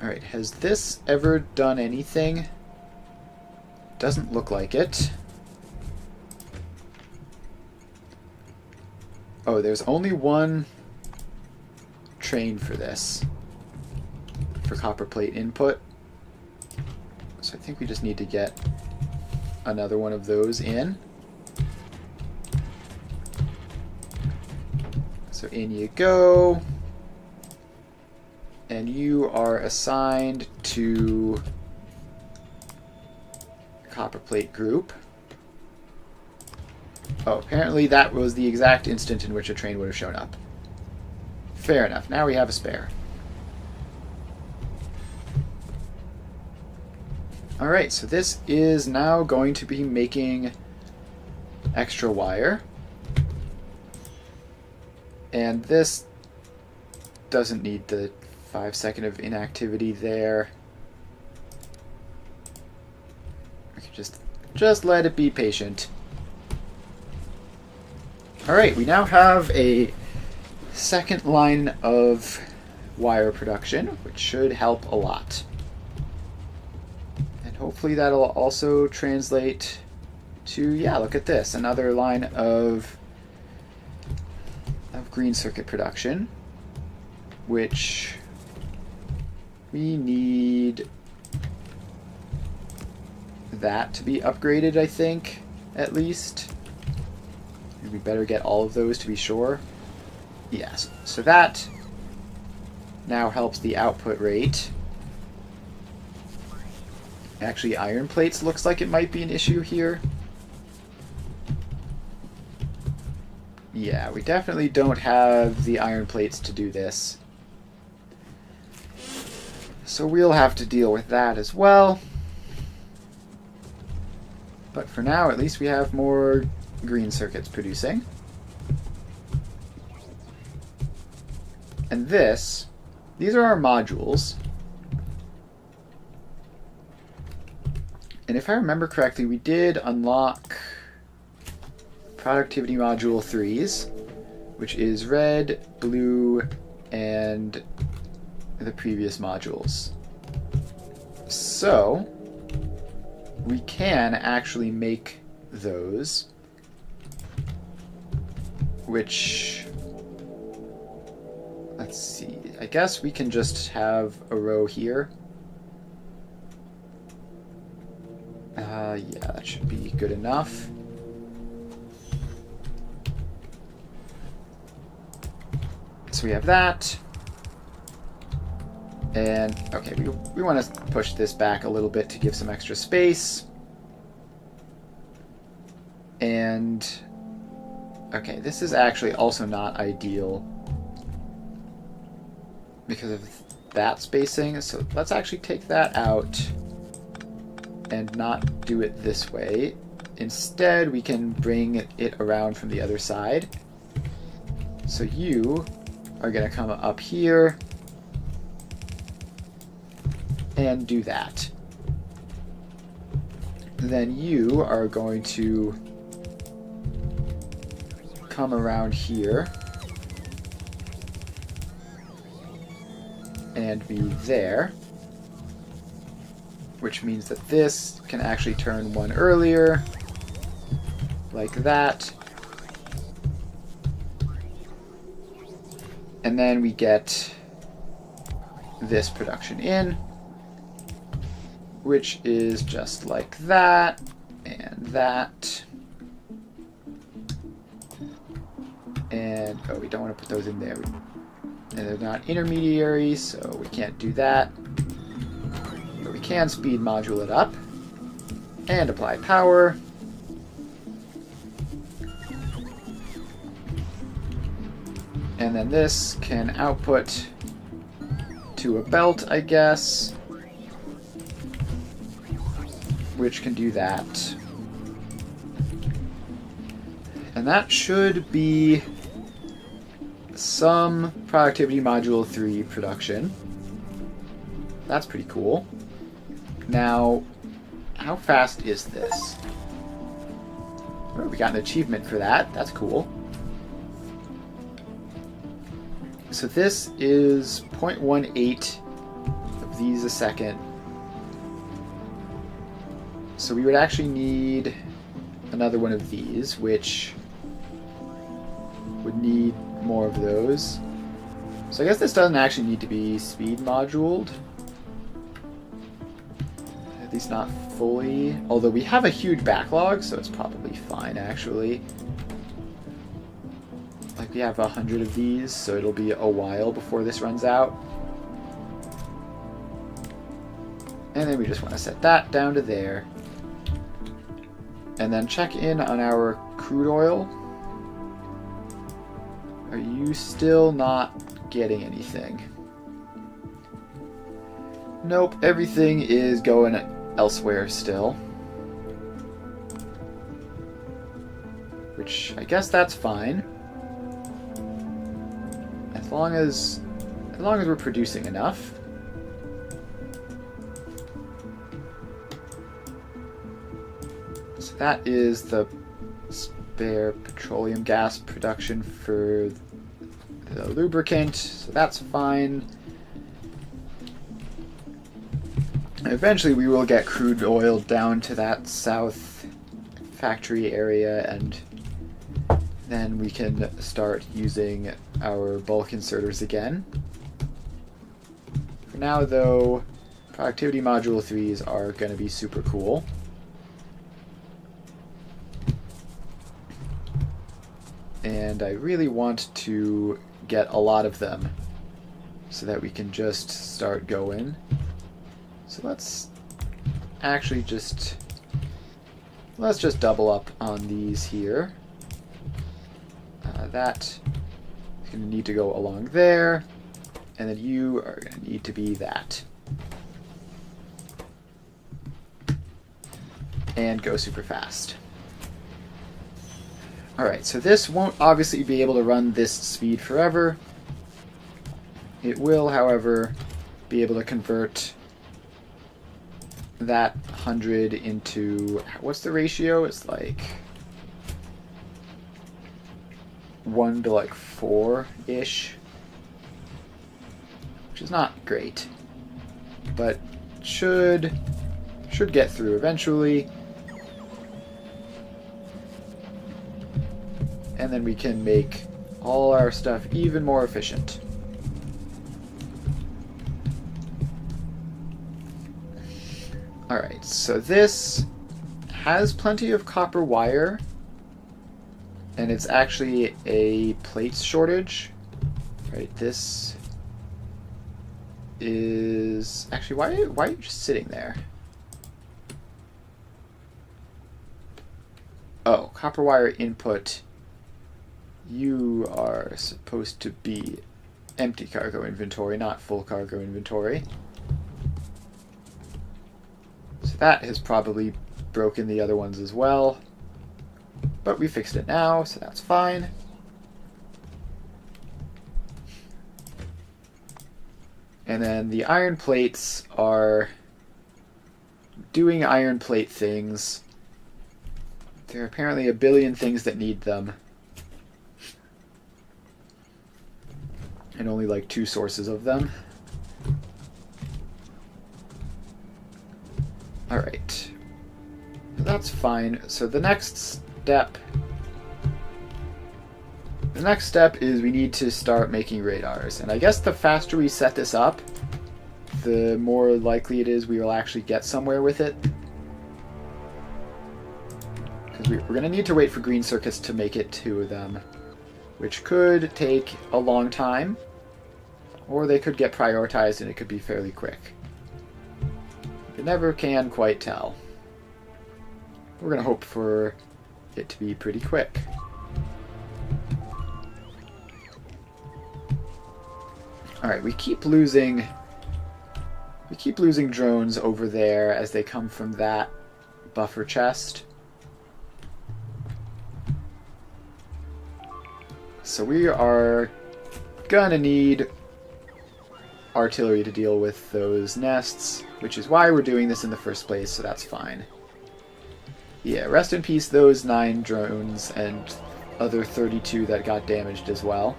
Alright, has this ever done anything? Doesn't look like it. Oh, there's only one train for this. For copper plate input. So I think we just need to get another one of those in. So in you go. And you are assigned to copper plate group. Oh, apparently that was the exact instant in which a train would have shown up. Fair enough. Now we have a spare. Alright, so this is now going to be making extra wire. And this doesn't need the 5 second of inactivity there. Just let it be patient. Alright, we now have a second line of wire production, which should help a lot. And hopefully that'll also translate to, yeah, look at this, another line of green circuit production, which we need that to be upgraded, I think, at least. We better get all of those to be sure. Yes, so that now helps the output rate. Actually, iron plates looks like it might be an issue here. Yeah, we definitely don't have the iron plates to do this. So we'll have to deal with that as well. But for now, at least we have more green circuits producing. And these are our modules. And if I remember correctly, we did unlock productivity module 3s, which is red, blue, and the previous modules. So we can actually make those, which, let's see, I guess we can just have a row here. Yeah, that should be good enough. So we have that. And, okay, we want to push this back a little bit to give some extra space. And, okay, this is actually also not ideal because of that spacing. So let's actually take that out and not do it this way. Instead, we can bring it around from the other side. So you are going to come up here and do that. Then you are going to come around here and be there, which means that this can actually turn one earlier, like that. And then we get this production in, which is just like that, and that. And, oh, we don't want to put those in there. And they're not intermediaries, so we can't do that. But we can speed module it up and apply power. And then this can output to a belt, I guess, which can do that. And that should be some productivity module 3 production. That's pretty cool. Now, how fast is this? Oh, we got an achievement for that. That's cool. So this is 0.18 of these a second. So we would actually need another one of these, which would need more of those. So I guess this doesn't actually need to be speed moduled. At least not fully. Although we have a huge backlog, so it's probably fine actually. Like we have 100 of these, so it'll be a while before this runs out. And then we just want to set that down to there. And then check in on our crude oil. Are you still not getting anything? Nope, everything is going elsewhere still. Which, I guess that's fine. As long as we're producing enough. So that is the spare petroleum gas production for the lubricant, so that's fine. Eventually we will get crude oil down to that south factory area, and then we can start using our bulk inserters again. For now, though, productivity module 3s are going to be super cool. And I really want to get a lot of them so that we can just start going. So let's actually let's just double up on these here. That is going to need to go along there, and then you are going to need to be that. And go super fast. Alright, so this won't obviously be able to run this speed forever. It will, however, be able to convert that 100 into... What's the ratio? It's like 1 to like 4-ish. Which is not great. But should get through eventually. And then we can make all our stuff even more efficient. Alright, so this has plenty of copper wire, and it's actually a plate shortage. Right, this is... Actually, why are you just sitting there? Oh, copper wire input. You are supposed to be empty cargo inventory, not full cargo inventory. So that has probably broken the other ones as well. But we fixed it now, so that's fine. And then the iron plates are doing iron plate things. There are apparently a billion things that need them. And only like 2 sources of them. Alright. That's fine. So the next step is we need to start making radars. And I guess the faster we set this up, the more likely it is we will actually get somewhere with it. Because we're going to need to wait for green circuits to make it to them, which could take a long time, or they could get prioritized and it could be fairly quick. You never can quite tell. We're going to hope for it to be pretty quick. Alright, we keep losing drones over there as they come from that buffer chest. So we are gonna need artillery to deal with those nests, which is why we're doing this in the first place, so that's fine. Yeah, rest in peace those 9 drones and other 32 that got damaged as well.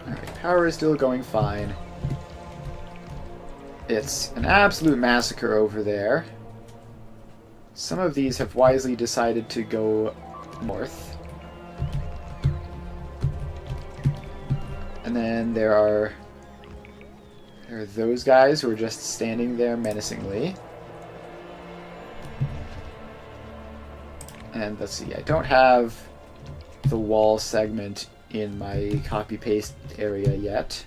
Alright, power is still going fine. It's an absolute massacre over there. Some of these have wisely decided to go north. And then there are those guys who are just standing there menacingly. And let's see, I don't have the wall segment in my copy-paste area yet.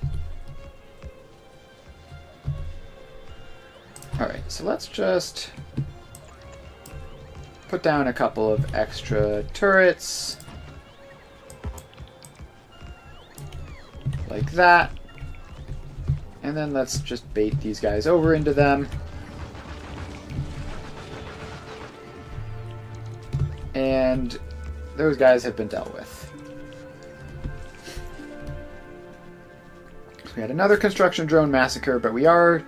Alright, so let's just put down a couple of extra turrets. Like that. And then let's just bait these guys over into them. And those guys have been dealt with. So we had another construction drone massacre, but we are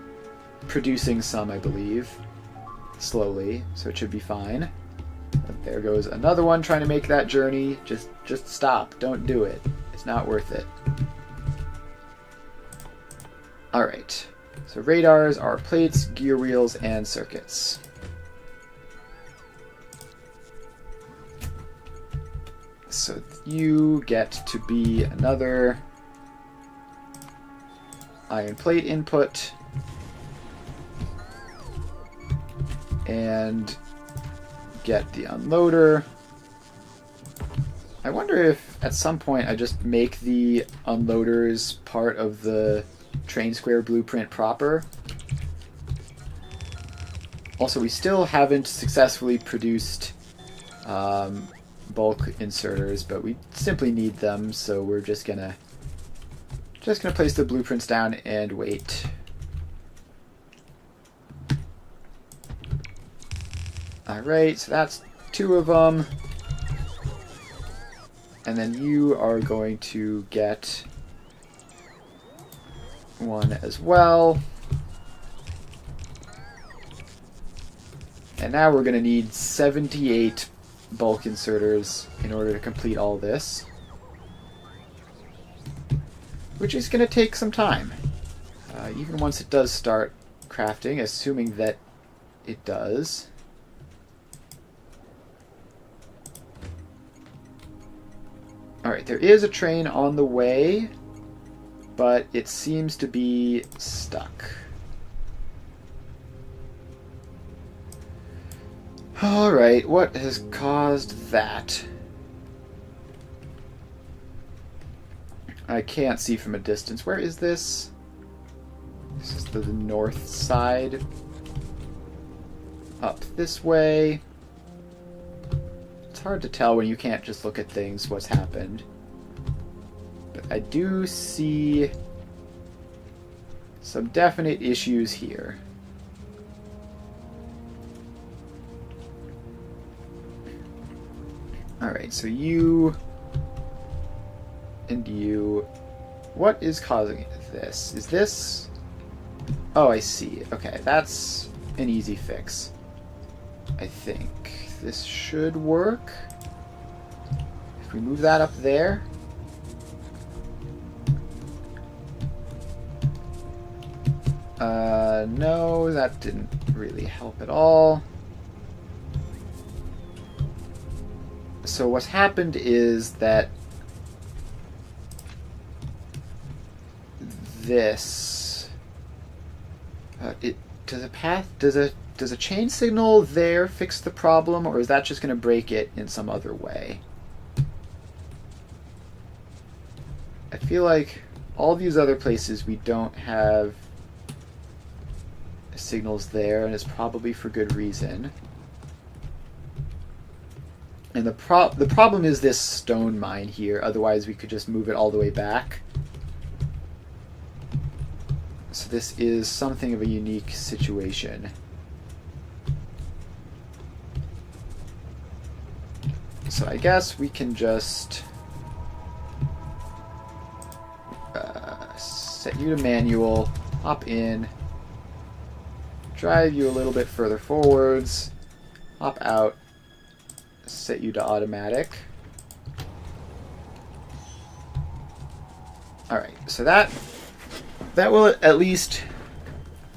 producing some, I believe, slowly, so it should be fine. But there goes another one trying to make that journey. Just stop. Don't do it. It's not worth it. Alright. So radars are plates, gear wheels, and circuits. So you get to be another iron plate input. And get the unloader. I wonder if at some point I just make the unloaders part of the train square blueprint proper. Also, we still haven't successfully produced bulk inserters, but we simply need them, so we're just gonna place the blueprints down and wait. Alright, so that's 2 of them. And then you are going to get 1 as well. And now we're going to need 78 bulk inserters in order to complete all this, which is going to take some time. Even once it does start crafting, assuming that it does. Alright, there is a train on the way, but it seems to be stuck. Alright, what has caused that? I can't see from a distance. Where is this? This is the north side. Up this way. It's hard to tell when you can't just look at things what's happened. But I do see some definite issues here. Alright, so you and you. What is causing this? Is this... Oh, I see. Okay, that's an easy fix. I think this should work. If we move that up there. No, that didn't really help at all. So what's happened is that this does a chain signal there fix the problem, or is that just going to break it in some other way? I feel like all these other places we don't have signals there, and it's probably for good reason. And the problem is this stone mine here, otherwise we could just move it all the way back. So this is something of a unique situation. So I guess we can just set you to manual, hop in, drive you a little bit further forwards, hop out, set you to automatic. Alright, so that will at least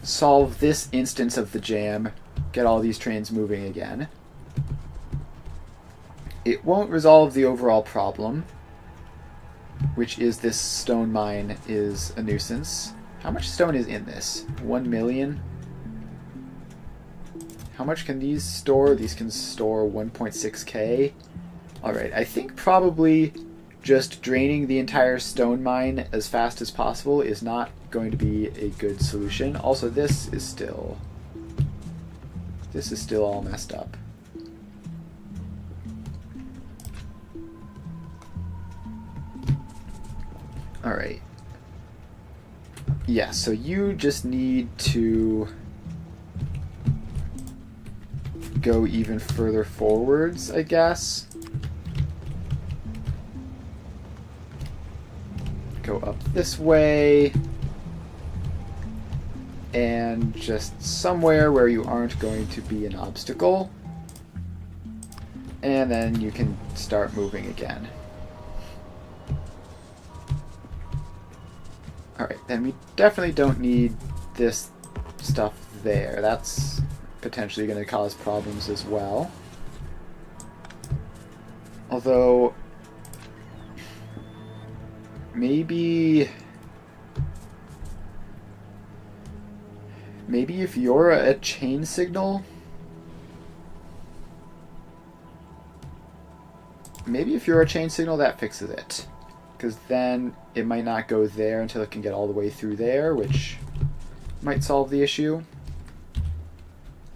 solve this instance of the jam, get all these trains moving again. It won't resolve the overall problem, which is this stone mine is a nuisance. How much stone is in this? 1 million? How much can these store? These can store 1.6k. Alright, I think probably just draining the entire stone mine as fast as possible is not going to be a good solution. Also, this is still all messed up. Alright. Yeah, so you just need to go even further forwards, I guess. Go up this way. and just somewhere where you aren't going to be an obstacle. And then you can start moving again. Alright, then we definitely don't need this stuff there. That's potentially going to cause problems as well. Although, maybe if you're a chain signal, that fixes it. Because then it might not go there until it can get all the way through there, which might solve the issue.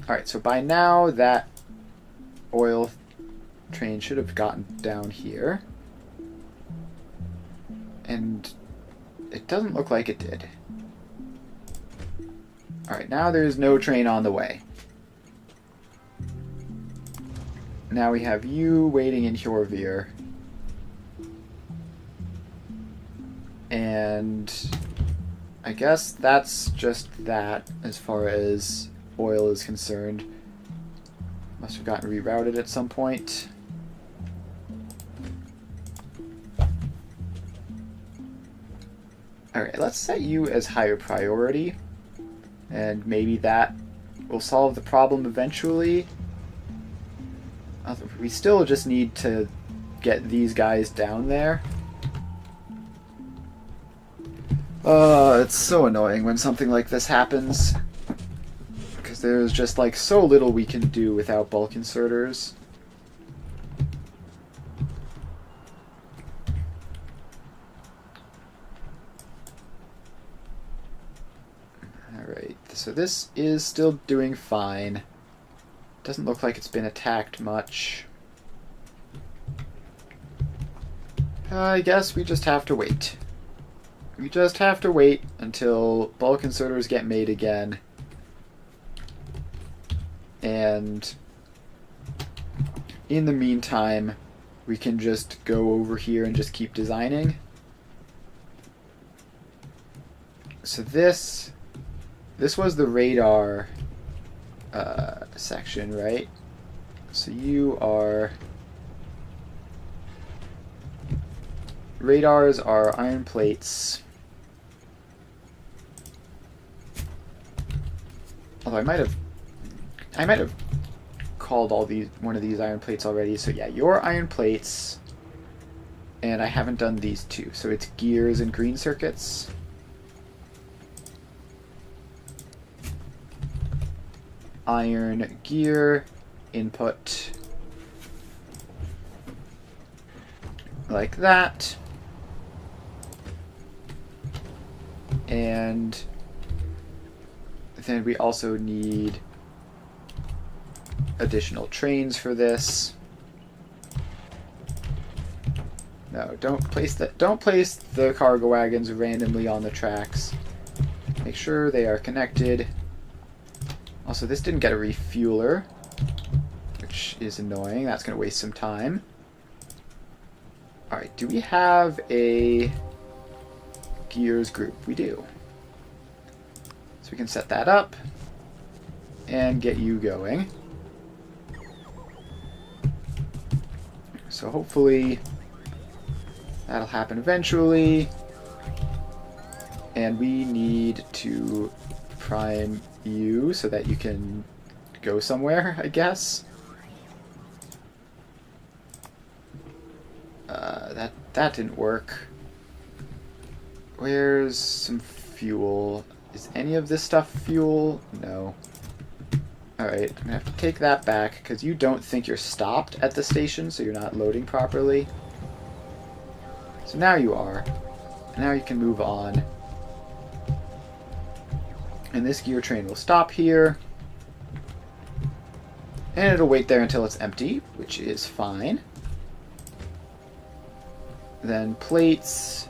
Alright, so by now that oil train should have gotten down here. And it doesn't look like it did. Alright, now there's no train on the way. Now we have you waiting in Hjorvir. And I guess that's just that as far as oil is concerned. Must have gotten rerouted at some point. Alright, let's set you as higher priority. And maybe that will solve the problem eventually. We still just need to get these guys down there. It's so annoying when something like this happens. Because there's just like so little we can do without bulk inserters. Alright, so this is still doing fine. Doesn't look like it's been attacked much. I guess we just have to wait. We just have to wait until bulk inserters get made again. And in the meantime, we can just go over here and just keep designing. So this was the radar section, right? So you are... Radars are iron plates. Although I might have called one of these iron plates already. So yeah, your iron plates, and I haven't done these two. So it's gears and green circuits. Iron gear input like that. And then we also need additional trains for this. No, don't place the cargo wagons randomly on the tracks. Make sure they are connected. Also, this didn't get a refueler, which is annoying. That's going to waste some time. Alright, do we have a gears group? We do. So we can set that up and get you going. So hopefully that'll happen eventually. And we need to prime you so that you can go somewhere, I guess. That didn't work. Where's some fuel? Is any of this stuff fuel? No. Alright, I'm gonna have to take that back because you don't think you're stopped at the station, so you're not loading properly. So now you are. Now you can move on. And this gear train will stop here. And it'll wait there until it's empty, which is fine. Then plates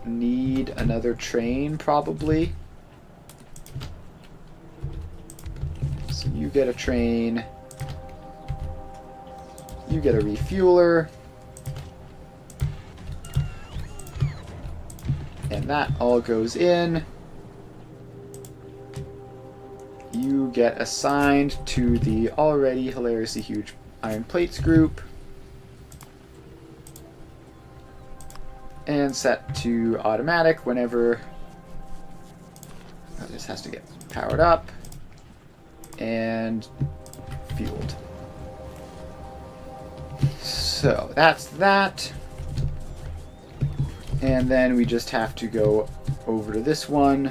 need another train, probably. So you get a train. You get a refueler. And that all goes in. get assigned to the already hilariously huge iron plates group. And set to automatic whenever... Oh, this has to get powered up and fueled. So that's that. And then we just have to go over to this one,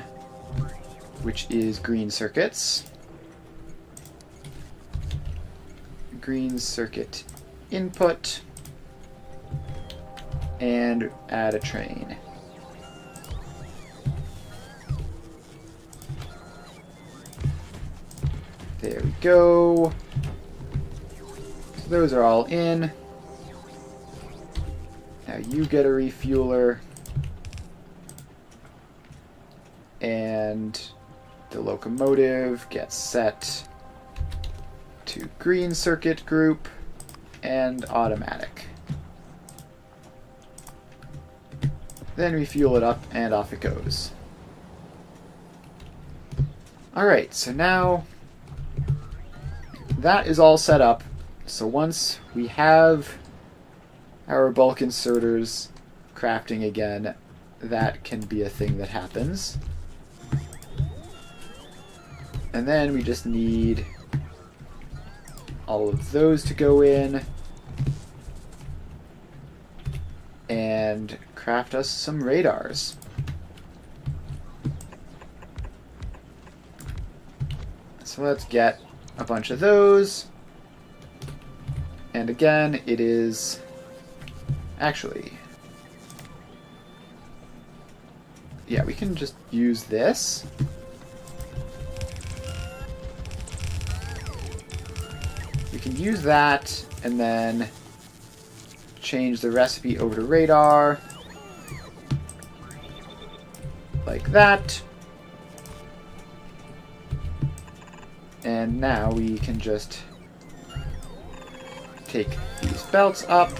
which is green circuits. Green circuit input. And add a train. There we go. So those are all in. Now you get a refueler. And the locomotive gets set to green circuit group and automatic. Then refuel it up and off it goes. Alright, so now that is all set up. So once we have our bulk inserters crafting again, that can be a thing that happens. And then we just need all of those to go in and craft us some radars. So let's get a bunch of those. And again, it is actually... Yeah, we can just use this. We can use that and then change the recipe over to radar. Like that. And now we can just take these belts up,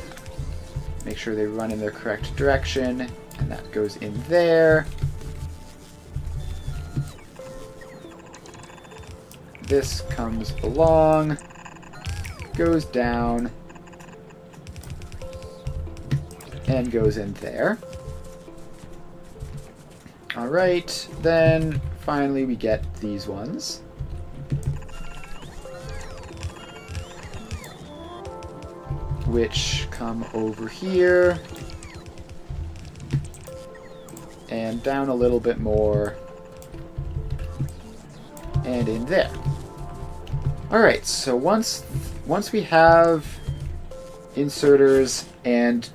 make sure they run in the correct direction, and that goes in there. This comes along, goes down, and goes in there. Alright, then finally we get these ones. Which come over here. And down a little bit more. And in there. Alright, so once we have inserters and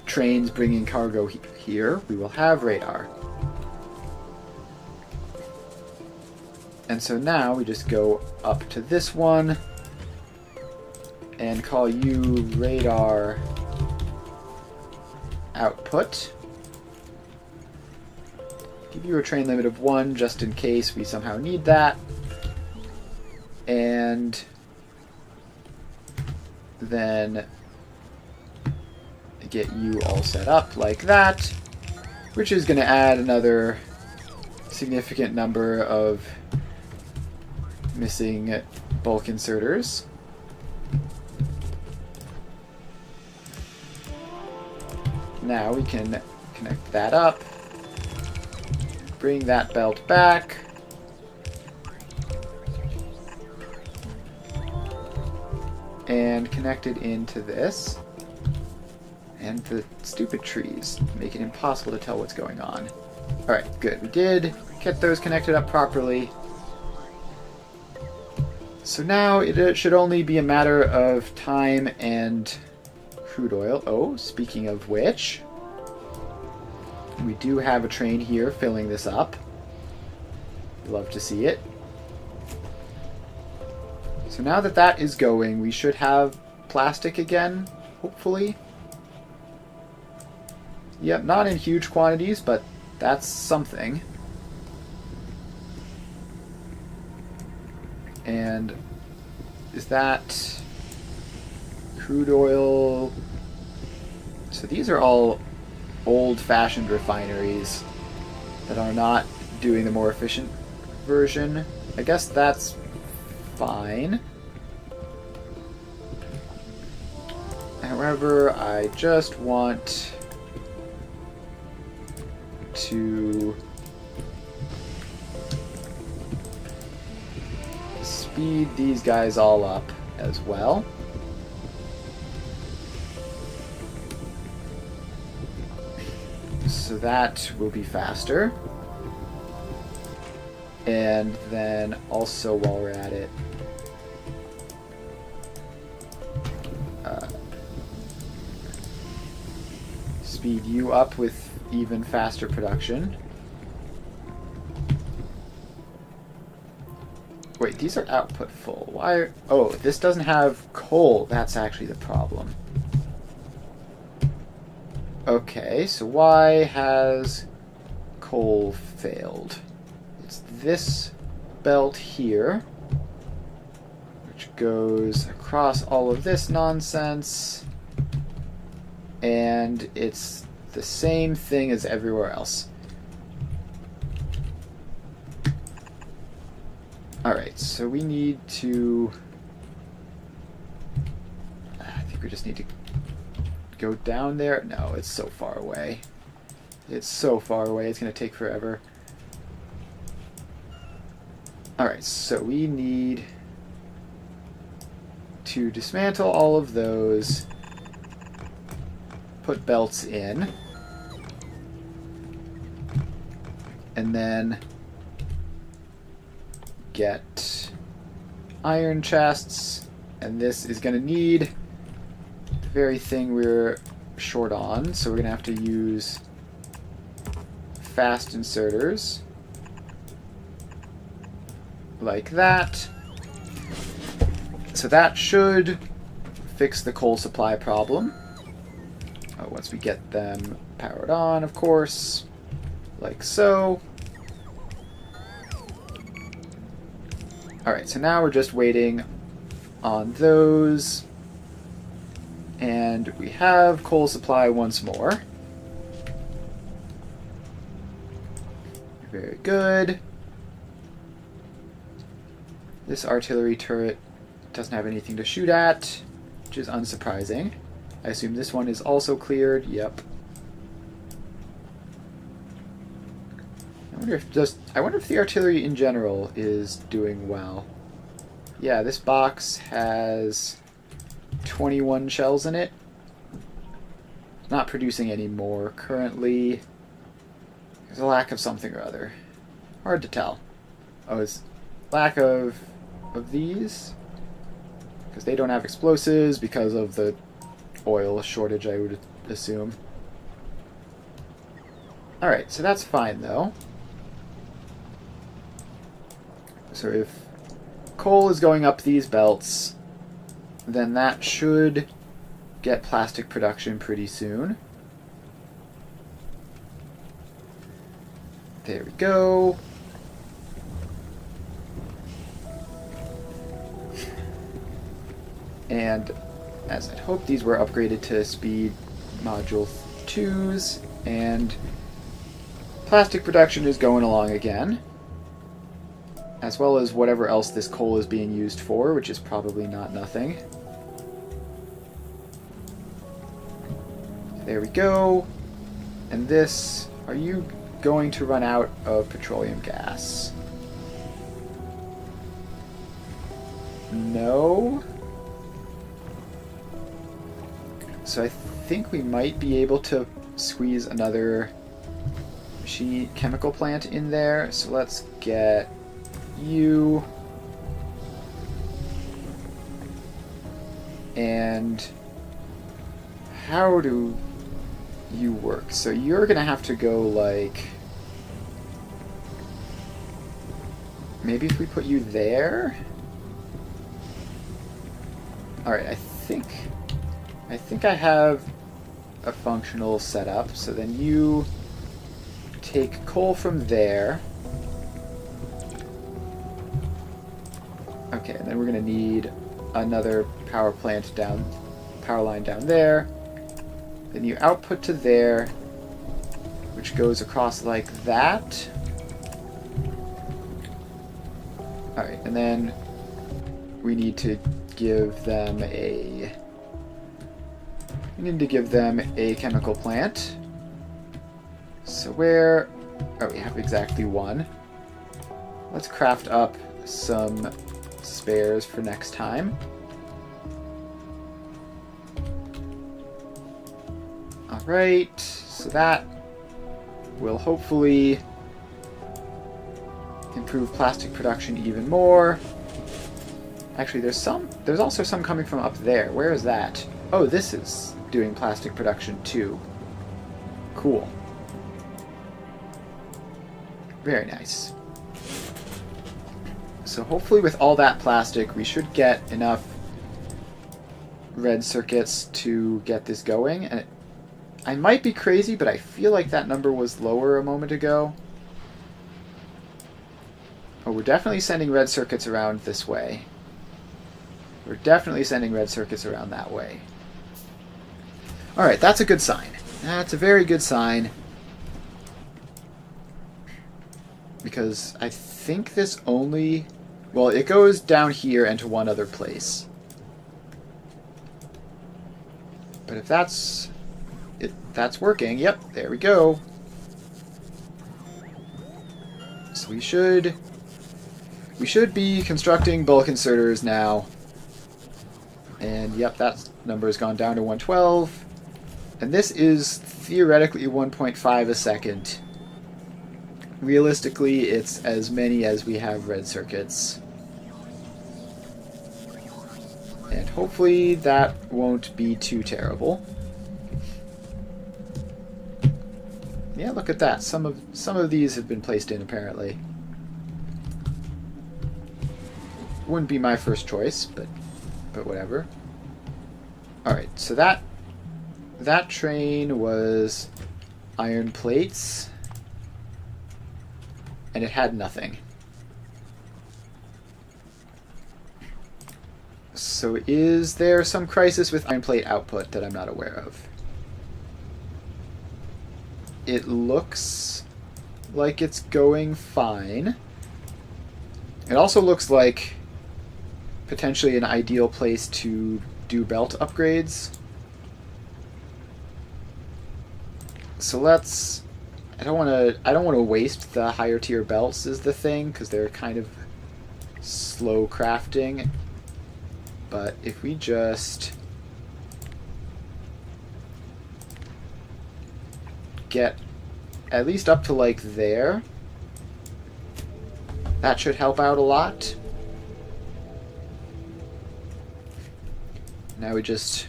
trains bringing cargo here, we will have radar. And so now we just go up to this one and call you radar output. Give you a train limit of 1 just in case we somehow need that. And then get you all set up like that, which is going to add another significant number of missing bulk inserters. Now we can connect that up, bring that belt back, and connect it into this. And the stupid trees make it impossible to tell what's going on. Alright, good. We did get those connected up properly. So now it should only be a matter of time and crude oil. Oh, speaking of which, we do have a train here filling this up. Love to see it. So now that that is going, we should have plastic again, hopefully. Yep, not in huge quantities, but that's something. And is that crude oil? So these are all old-fashioned refineries that are not doing the more efficient version. I guess that's fine. However, I just want to speed these guys all up as well. So that will be faster. And then also while we're at it, speed you up with even faster production. Wait, these are output full. Why? Oh, this doesn't have coal. That's actually the problem. Okay, so why has coal failed? It's this belt here, which goes across all of this nonsense, and it's the same thing as everywhere else. Alright, so we need to... I think we just need to go down there. No, it's so far away. It's so far away, it's going to take forever. Alright, so we need to dismantle all of those, put belts in, and then get iron chests, and this is going to need the very thing we're short on, so we're going to have to use fast inserters like that. So that should fix the coal supply problem. Once we get them powered on, of course, like so. Alright, so now we're just waiting on those, and we have coal supply once more. Very good. This artillery turret doesn't have anything to shoot at, which is unsurprising. I assume this one is also cleared. Yep. I wonder if the artillery in general is doing well. Yeah, this box has 21 shells in it. Not producing any more currently. There's a lack of something or other. Hard to tell. Oh, it's lack of these? Because they don't have explosives because of the oil shortage, I would assume. Alright, so that's fine though. So if coal is going up these belts, then that should get plastic production pretty soon. There we go. And as I'd hoped, these were upgraded to speed module 2s, and plastic production is going along again, as well as whatever else this coal is being used for, which is probably not nothing. There we go. And this, are you going to run out of petroleum gas? No? So I think we might be able to squeeze another chemical plant in there. So let's get you. And how do you work? So you're gonna have to go like, maybe if we put you there? Alright, I think I have a functional setup. So then you take coal from there. Okay, and then we're gonna need another power line down there. Then you output to there, which goes across like that. Alright, and then we need to give them a chemical plant. So where... Oh, we have exactly one. Let's craft up some spares for next time. Alright, so that will hopefully improve plastic production even more. Actually, there's also some coming from up there. Where is that? Oh, this is doing plastic production too. Cool. Very nice. So hopefully with all that plastic, we should get enough red circuits to get this going. And I might be crazy, but I feel like that number was lower a moment ago. Oh, we're definitely sending red circuits around this way. We're definitely sending red circuits around that way. Alright, that's a good sign. That's a very good sign. Because I think this only... Well, it goes down here and to one other place. But if that's... that's working. Yep, there we go. So we should be constructing bulk inserters now. And yep, that number has gone down to 112. And this is theoretically 1.5 a second. Realistically, it's as many as we have red circuits. And hopefully that won't be too terrible. Yeah, look at that. Some of these have been placed in, apparently. Wouldn't be my first choice, but whatever. Alright, so that train was iron plates, and it had nothing. So is there some crisis with iron plate output that I'm not aware of? It looks like it's going fine. It also looks like potentially an ideal place to do belt upgrades. So let's... I don't want to waste the higher tier belts is the thing, because they're kind of slow crafting. But if we just get at least up to like there, that should help out a lot. Now we just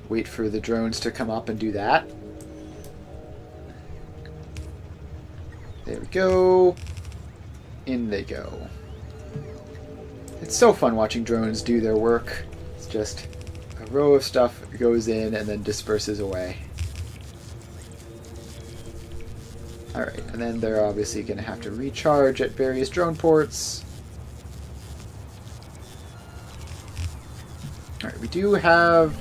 wait for the drones to come up and do that. There we go. In they go. It's so fun watching drones do their work. It's just a row of stuff goes in and then disperses away. Alright, and then they're obviously going to have to recharge at various drone ports. Alright, we do have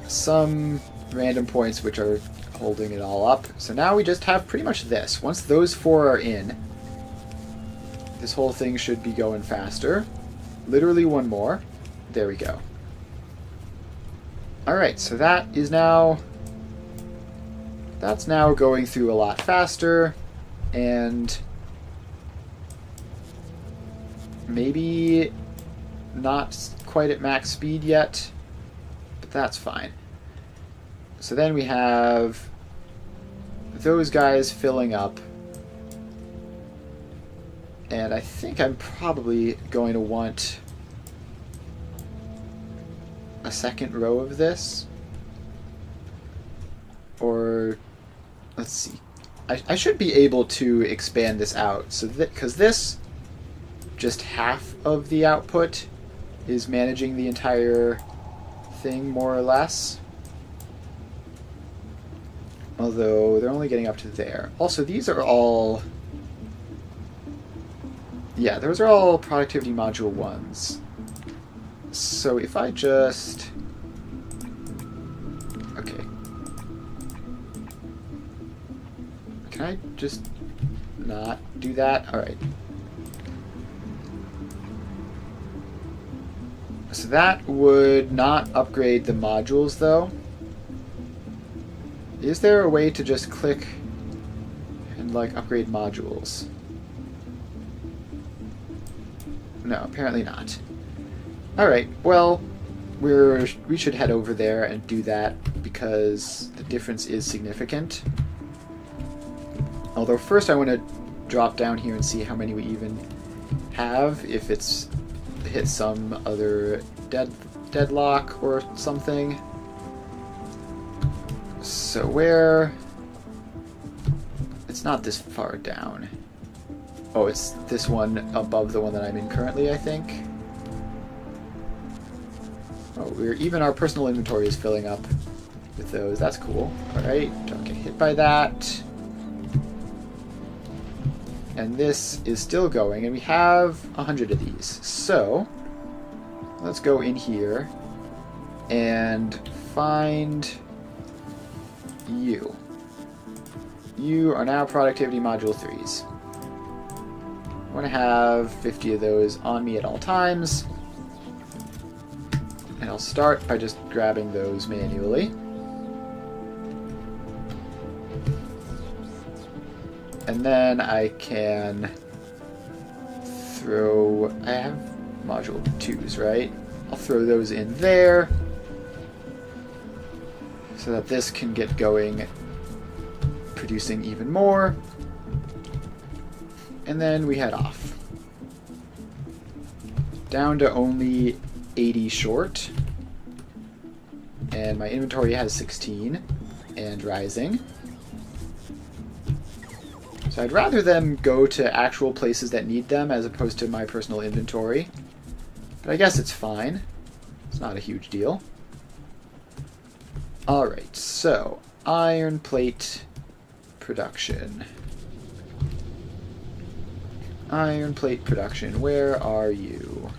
some random points which are holding it all up. So now we just have pretty much this. Once those four are in, this whole thing should be going faster. Literally one more. There we go. Alright, so that is now... that's now going through a lot faster, and maybe not quite at max speed yet, but that's fine. So then we have those guys filling up, and I think I'm probably going to want a second row of this, or let's see. I should be able to expand this out, so that because this just half of the output is managing the entire thing more or less. Although they're only getting up to there. Also, these are all... yeah, those are all productivity module 1s. So if I just... okay. Can I just not do that? Alright. So that would not upgrade the modules, though. Is there a way to just click and, like, upgrade modules? No, apparently not. Alright, well, we should head over there and do that because the difference is significant. Although first I want to drop down here and see how many we even have, if it's hit some other deadlock or something. So where... It's not this far down. Oh, it's this one above the one that I'm in currently, I think. Oh, even our personal inventory is filling up with those. That's cool. Alright, don't get hit by that. And this is still going, and we have 100 of these. So, let's go in here and find you. You are now productivity module 3s. I want to have 50 of those on me at all times. And I'll start by just grabbing those manually. And then I can throw... I have module 2s, right? I'll throw those in there so that this can get going, producing even more. And then we head off. Down to only 80 short. And my inventory has 16 and rising. So I'd rather them go to actual places that need them as opposed to my personal inventory. But I guess it's fine. It's not a huge deal. Alright, so iron plate production. Iron plate production, where are you?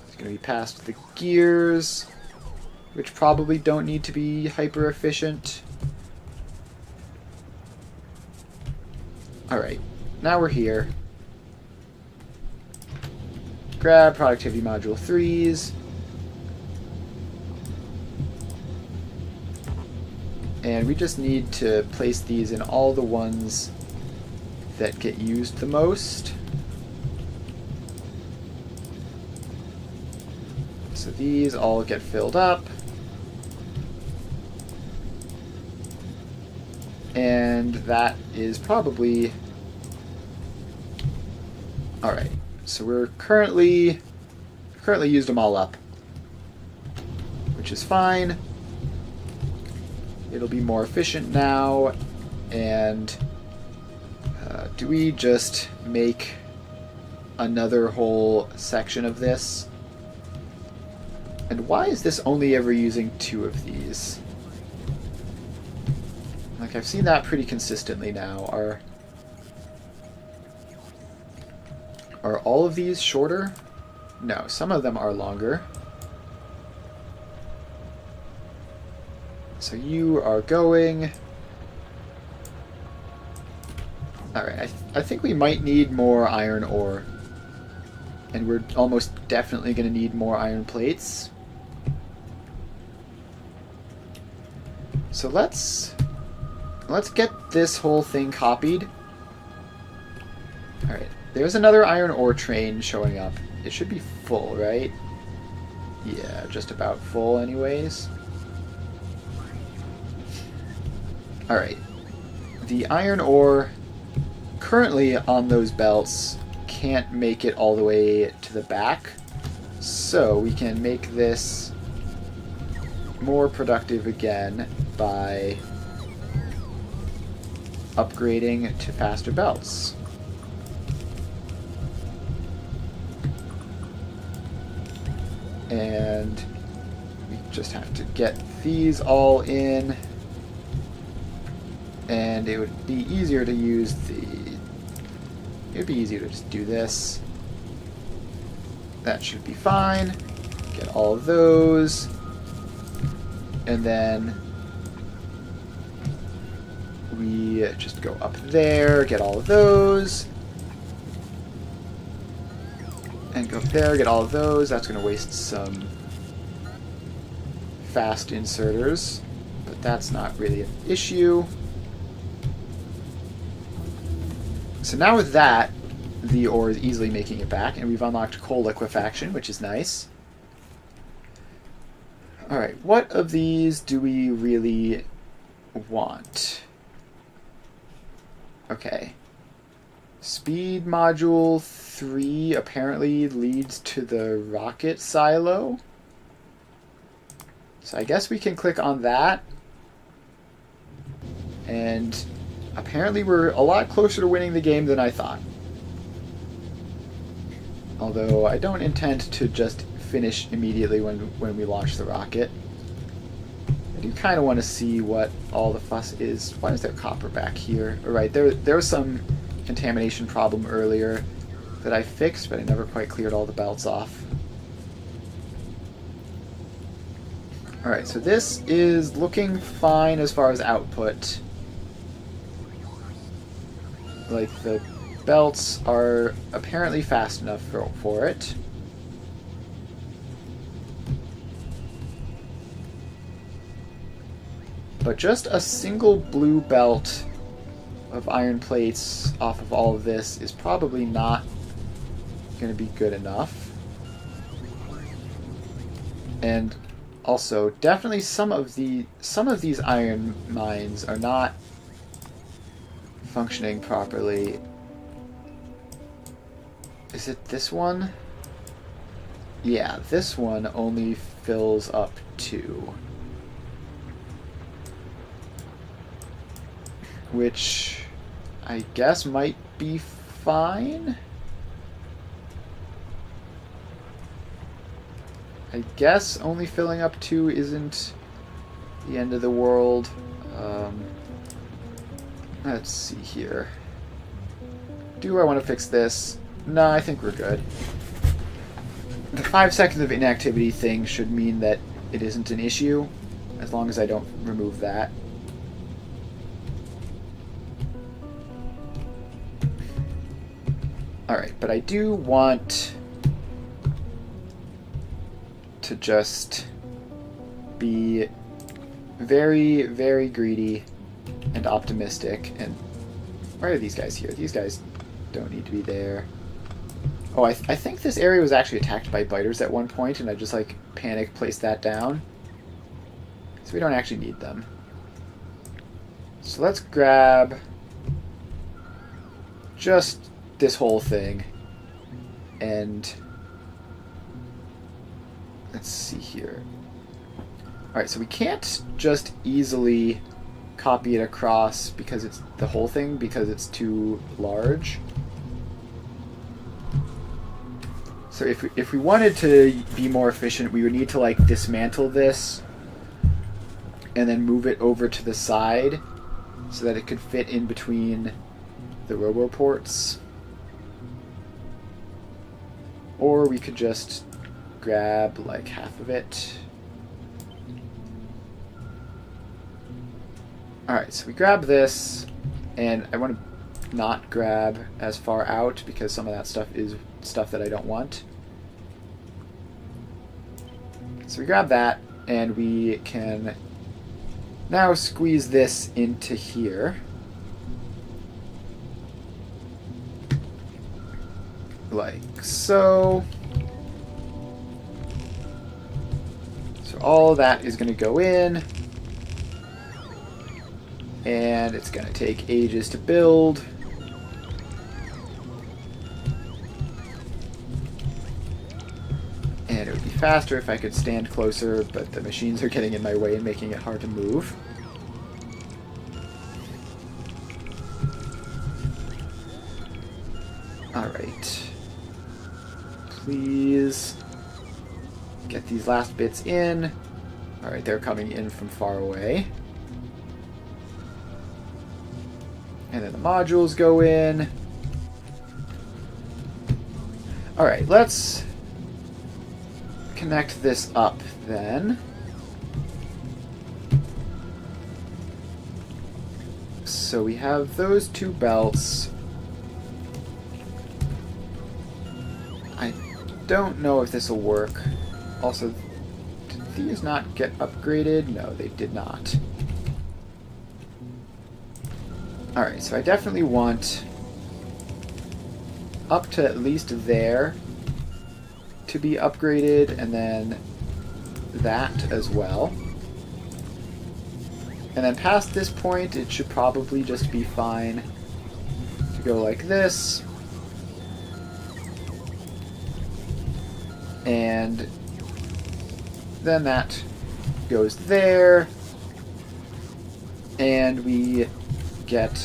It's going to be past the gears, which probably don't need to be hyper efficient. Alright, now we're here. Grab productivity module 3s. And we just need to place these in all the ones that get used the most. So these all get filled up. And that is probably... Alright, so we're currently used them all up, which is fine. It'll be more efficient now, and do we just make another whole section of this? And why is this only ever using 2 of these? Like, I've seen that pretty consistently now. Are all of these shorter? No, some of them are longer. So you are going... Alright, I think we might need more iron ore. And we're almost definitely going to need more iron plates. So let's get this whole thing copied. Alright, there's another iron ore train showing up. It should be full, right? Yeah, just about full anyways. Alright. The iron ore currently on those belts can't make it all the way to the back. So we can make this more productive again by upgrading to faster belts. And we just have to get these all in, and it would be easier to use it would be easier to just do this. That should be fine. Get all of those, and then we just go up there, get all of those, And go up there, get all of those. That's going to waste some fast inserters, but that's not really an issue. So now with that, the ore is easily making it back, and we've unlocked coal liquefaction, which is nice. Alright, what of these do we really want? Okay. Speed module 3 apparently leads to the rocket silo. So I guess we can click on that. And apparently we're a lot closer to winning the game than I thought. Although I don't intend to just finish immediately when we launch the rocket. I do kind of want to see what all the fuss is. Why is there copper back here? Alright, there was some contamination problem earlier that I fixed, but I never quite cleared all the belts off. Alright, so this is looking fine as far as output. Like, the belts are apparently fast enough for it. But just a single blue belt of iron plates off of all of this is probably not going to be good enough. And also, definitely some of these iron mines are not functioning properly. Is it this one? Yeah, this one only fills up 2. Which I guess might be fine. I guess only filling up 2 isn't the end of the world. Let's see here. Do I want to fix this? No, I think we're good. The 5 seconds of inactivity thing should mean that it isn't an issue, as long as I don't remove that. Alright, but I do want to just be very, very greedy and optimistic. And why are these guys here? These guys don't need to be there. Oh, I think this area was actually attacked by biters at one point, and I just, like, panic placed that down. So we don't actually need them. So let's grab just this whole thing. And let's see here. Alright, so we can't just easily copy it across because it's the whole thing, because it's too large. So if we wanted to be more efficient, we would need to, like, dismantle this and then move it over to the side so that it could fit in between the roboports. Or we could just grab, like, half of it. Alright, so we grab this, and I want to not grab as far out because some of that stuff is stuff that I don't want. So we grab that, and we can now squeeze this into here. Like so. So all that is going to go in. And it's going to take ages to build. And it would be faster if I could stand closer, but the machines are getting in my way and making it hard to move. Alright. Please get these last bits in. Alright, they're coming in from far away. And then the modules go in. Alright, let's connect this up then. So we have those 2 belts. I don't know if this will work. Also, did these not get upgraded? No, they did not. Alright, so I definitely want up to at least there to be upgraded, and then that as well. And then past this point, it should probably just be fine to go like this. And then that goes there. And we get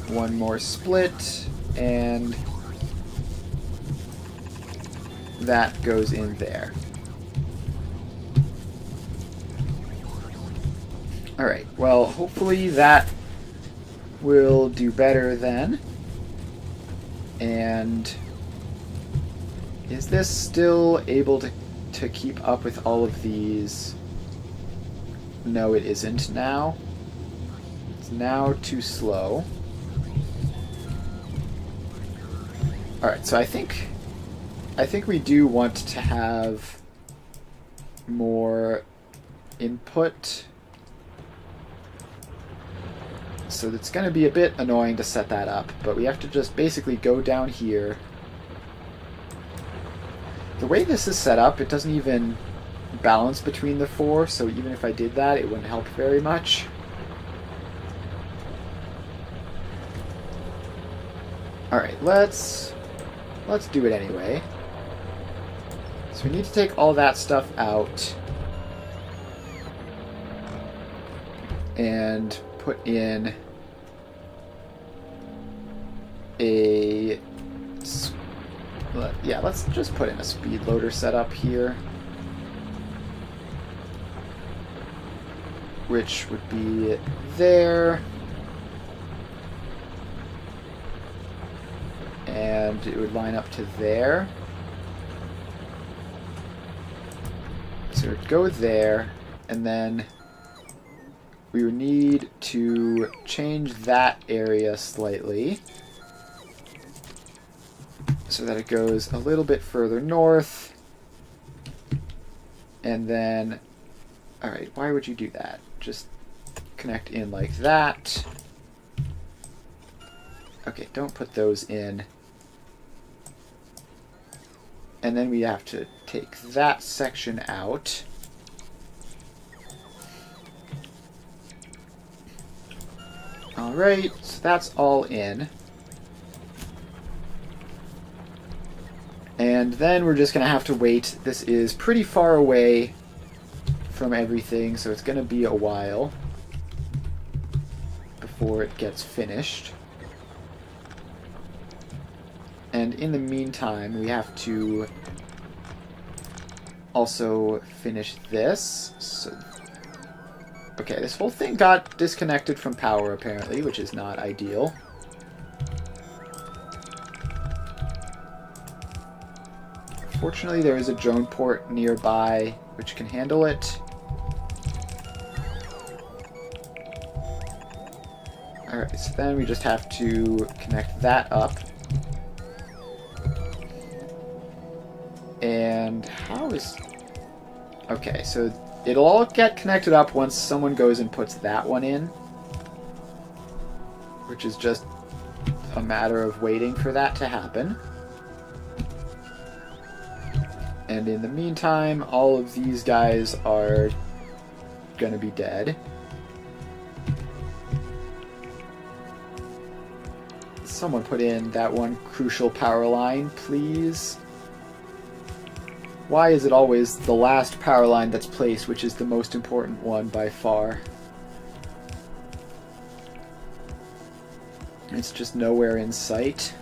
one more split, and that goes in there. Alright, well, hopefully that will do better then. And is this still able to keep up with all of these? No, it isn't now. It's now too slow. Alright, so I think we do want to have more input. So it's going to be a bit annoying to set that up, but we have to just basically go down here. The way this is set up, it doesn't even balance between the four, so even if I did that, it wouldn't help very much. Alright, let's do it anyway. So we need to take all that stuff out and put in a... yeah, let's just put in a speed loader setup here, which would be there, and it would line up to there. So it would go there, and then we would need to change that area slightly so that it goes a little bit further north. And then, alright, why would you do that? Just connect in like that. Okay, don't put those in. And then we have to take that section out. Alright, so that's all in. And then we're just going to have to wait. This is pretty far away from everything, so it's going to be a while before it gets finished. And in the meantime, we have to also finish this. So, okay, this whole thing got disconnected from power, apparently, which is not ideal. Fortunately, there is a drone port nearby which can handle it. Alright, so then we just have to connect that up. And how is... okay, so it'll all get connected up once someone goes and puts that one in, which is just a matter of waiting for that to happen. And in the meantime, all of these guys are gonna be dead. Someone put in that one crucial power line, please. Why is it always the last power line that's placed, which is the most important one by far? It's just nowhere in sight.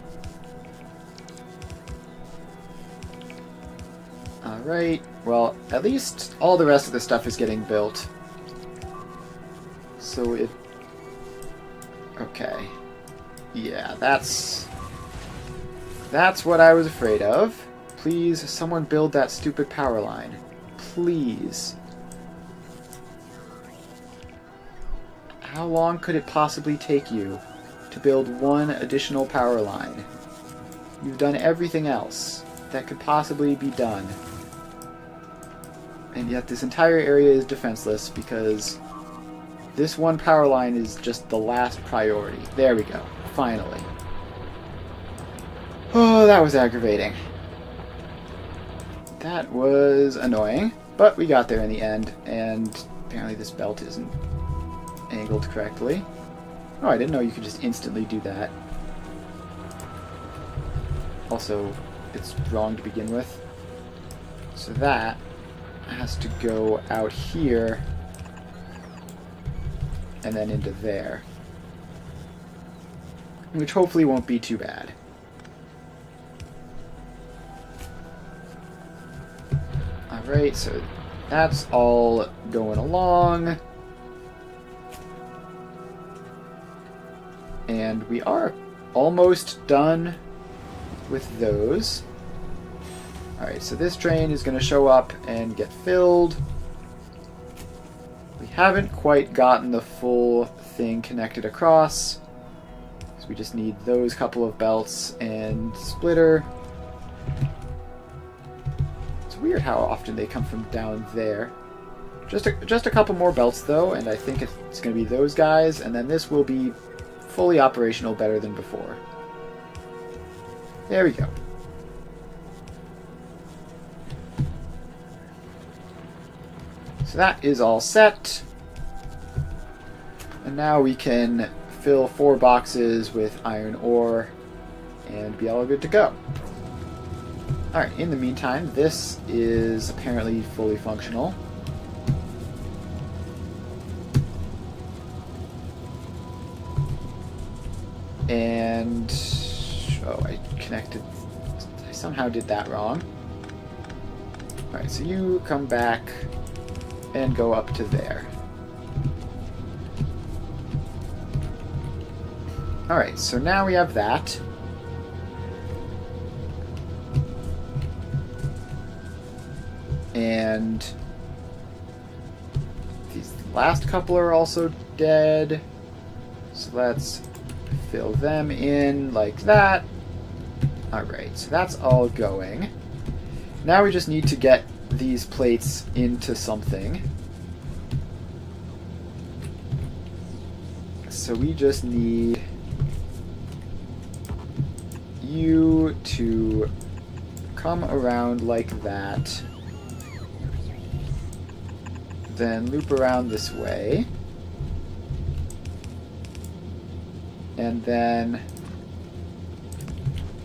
Alright, well, at least all the rest of the stuff is getting built. So it... okay. Yeah, that's what I was afraid of. Please, someone build that stupid power line. Please. How long could it possibly take you to build one additional power line? You've done everything else. that could possibly be done. And yet this entire area is defenseless because this one power line is just the last priority. There we go. Finally. Oh, that was aggravating. That was annoying, but we got there in the end, and apparently this belt isn't angled correctly. Oh, I didn't know you could just instantly do that. Also, it's wrong to begin with. So that has to go out here and then into there, which hopefully won't be too bad. Alright, so that's all going along. And we are almost done with those. Alright, so this train is going to show up and get filled. We haven't quite gotten the full thing connected across, so we just need those couple of belts and splitter. It's weird how often they come from down there. Just a couple more belts though, and I think it's going to be those guys, and then this will be fully operational, better than before. There we go. So that is all set. And now we can fill 4 boxes with iron ore and be all good to go. Alright, in the meantime, this is apparently fully functional. And... oh, I somehow did that wrong. Alright, so you come back and go up to there. Alright, so now we have that. And these last couple are also dead. So let's fill them in like that. Alright, so that's all going. Now we just need to get these plates into something. So we just need you to come around like that. Then loop around this way. And then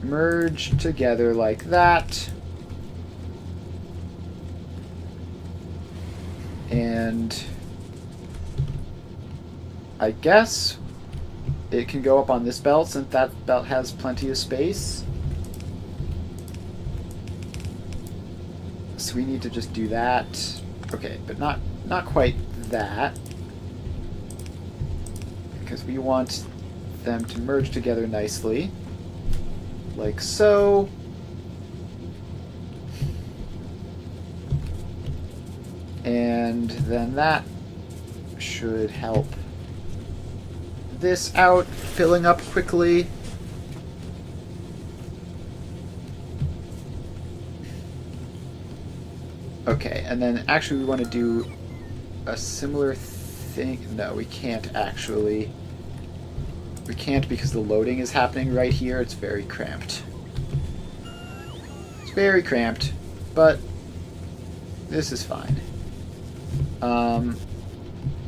merge together like that. And I guess it can go up on this belt since that belt has plenty of space. So we need to just do that. Okay, but not quite that. Because we want them to merge together nicely. Like so. And then that should help this out, filling up quickly. Okay, and then actually we want to do a similar thing. No, we can't actually. We can't because the loading is happening right here. It's very cramped. It's very cramped, but this is fine.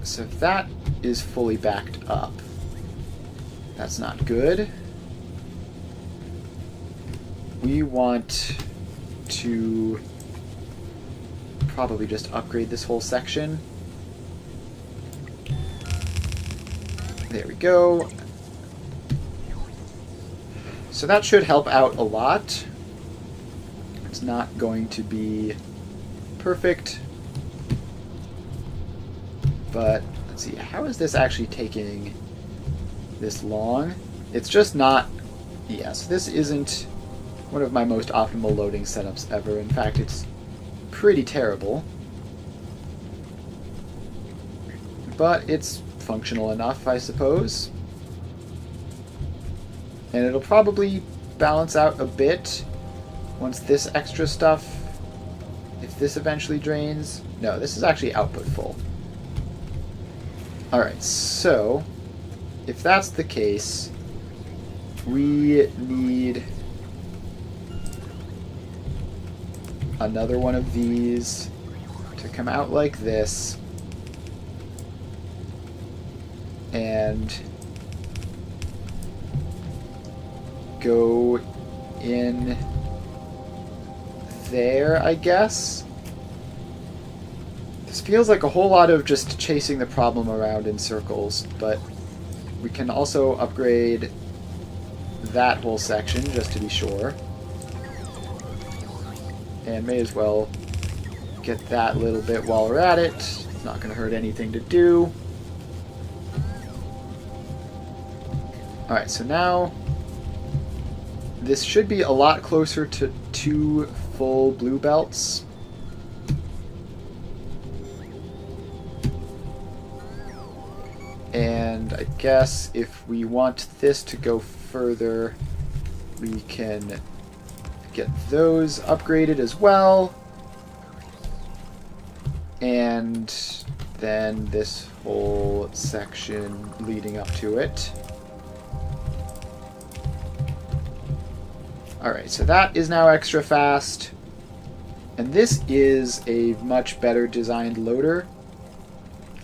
So that is fully backed up. That's not good. We want to probably just upgrade this whole section. There we go. So that should help out a lot. It's not going to be perfect. But let's see, how is this actually taking this long? It's just not... yes, this isn't one of my most optimal loading setups ever. In fact, it's pretty terrible. But it's functional enough, I suppose. And it'll probably balance out a bit once this extra stuff, if this eventually drains. No, this is actually output full. Alright, so if that's the case, we need another one of these to come out like this, and go in there, I guess. This feels like a whole lot of just chasing the problem around in circles, but we can also upgrade that whole section just to be sure. And may as well get that little bit while we're at it. It's not going to hurt anything to do. Alright, so now this should be a lot closer to 2 full blue belts. And I guess if we want this to go further, we can get those upgraded as well. And then this whole section leading up to it. Alright, so that is now extra fast. And this is a much better designed loader.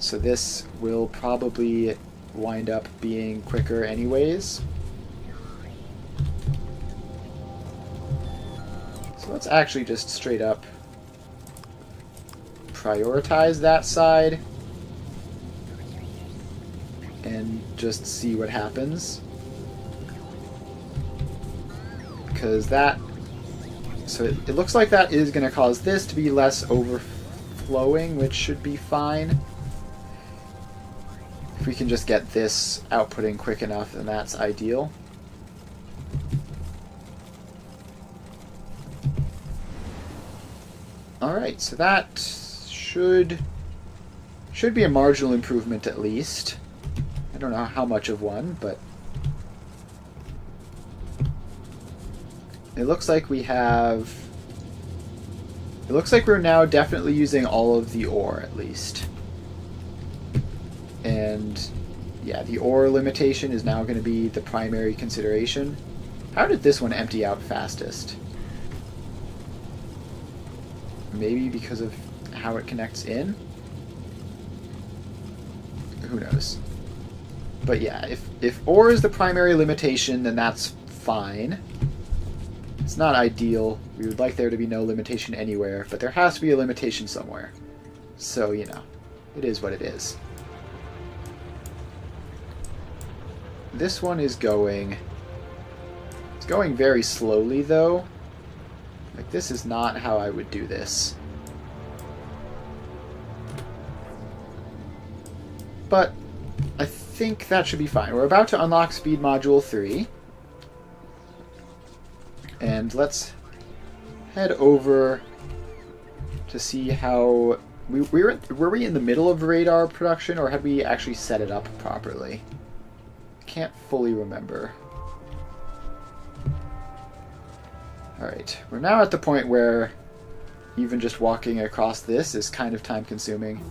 So this will probably wind up being quicker anyways. So let's actually just straight up prioritize that side and just see what happens. Because that... So it looks like that is going to cause this to be less overflowing, which should be fine. If we can just get this outputting quick enough, then that's ideal. Alright, so that should be a marginal improvement at least. I don't know how much of one, but it looks like we have... It looks like we're now definitely using all of the ore, at least. And yeah, the ore limitation is now going to be the primary consideration. How did this one empty out fastest? Maybe because of how it connects in? Who knows? But yeah, if ore is the primary limitation, then that's fine. It's not ideal. We would like there to be no limitation anywhere, but there has to be a limitation somewhere. So, you know, it is what it is. This one is going... It's going very slowly, though. Like, this is not how I would do this. But I think that should be fine. We're about to unlock Speed Module 3. And let's head over to see how... Were we in the middle of radar production, or had we actually set it up properly? Can't fully remember. Alright, we're now at the point where even just walking across this is kind of time consuming.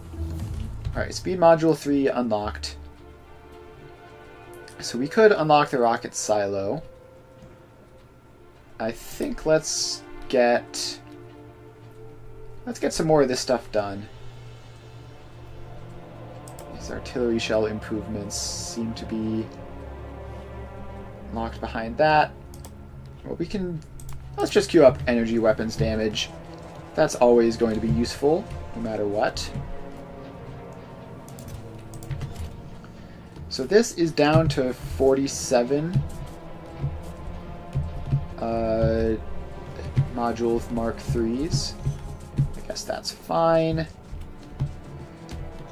Alright, Speed Module 3 unlocked. So we could unlock the rocket silo. I think let's get some more of this stuff done. These artillery shell improvements seem to be locked behind that. Well, we can... Let's just queue up energy weapons damage. That's always going to be useful, no matter what. So this is down to 47 module Mark IIIs. I guess that's fine.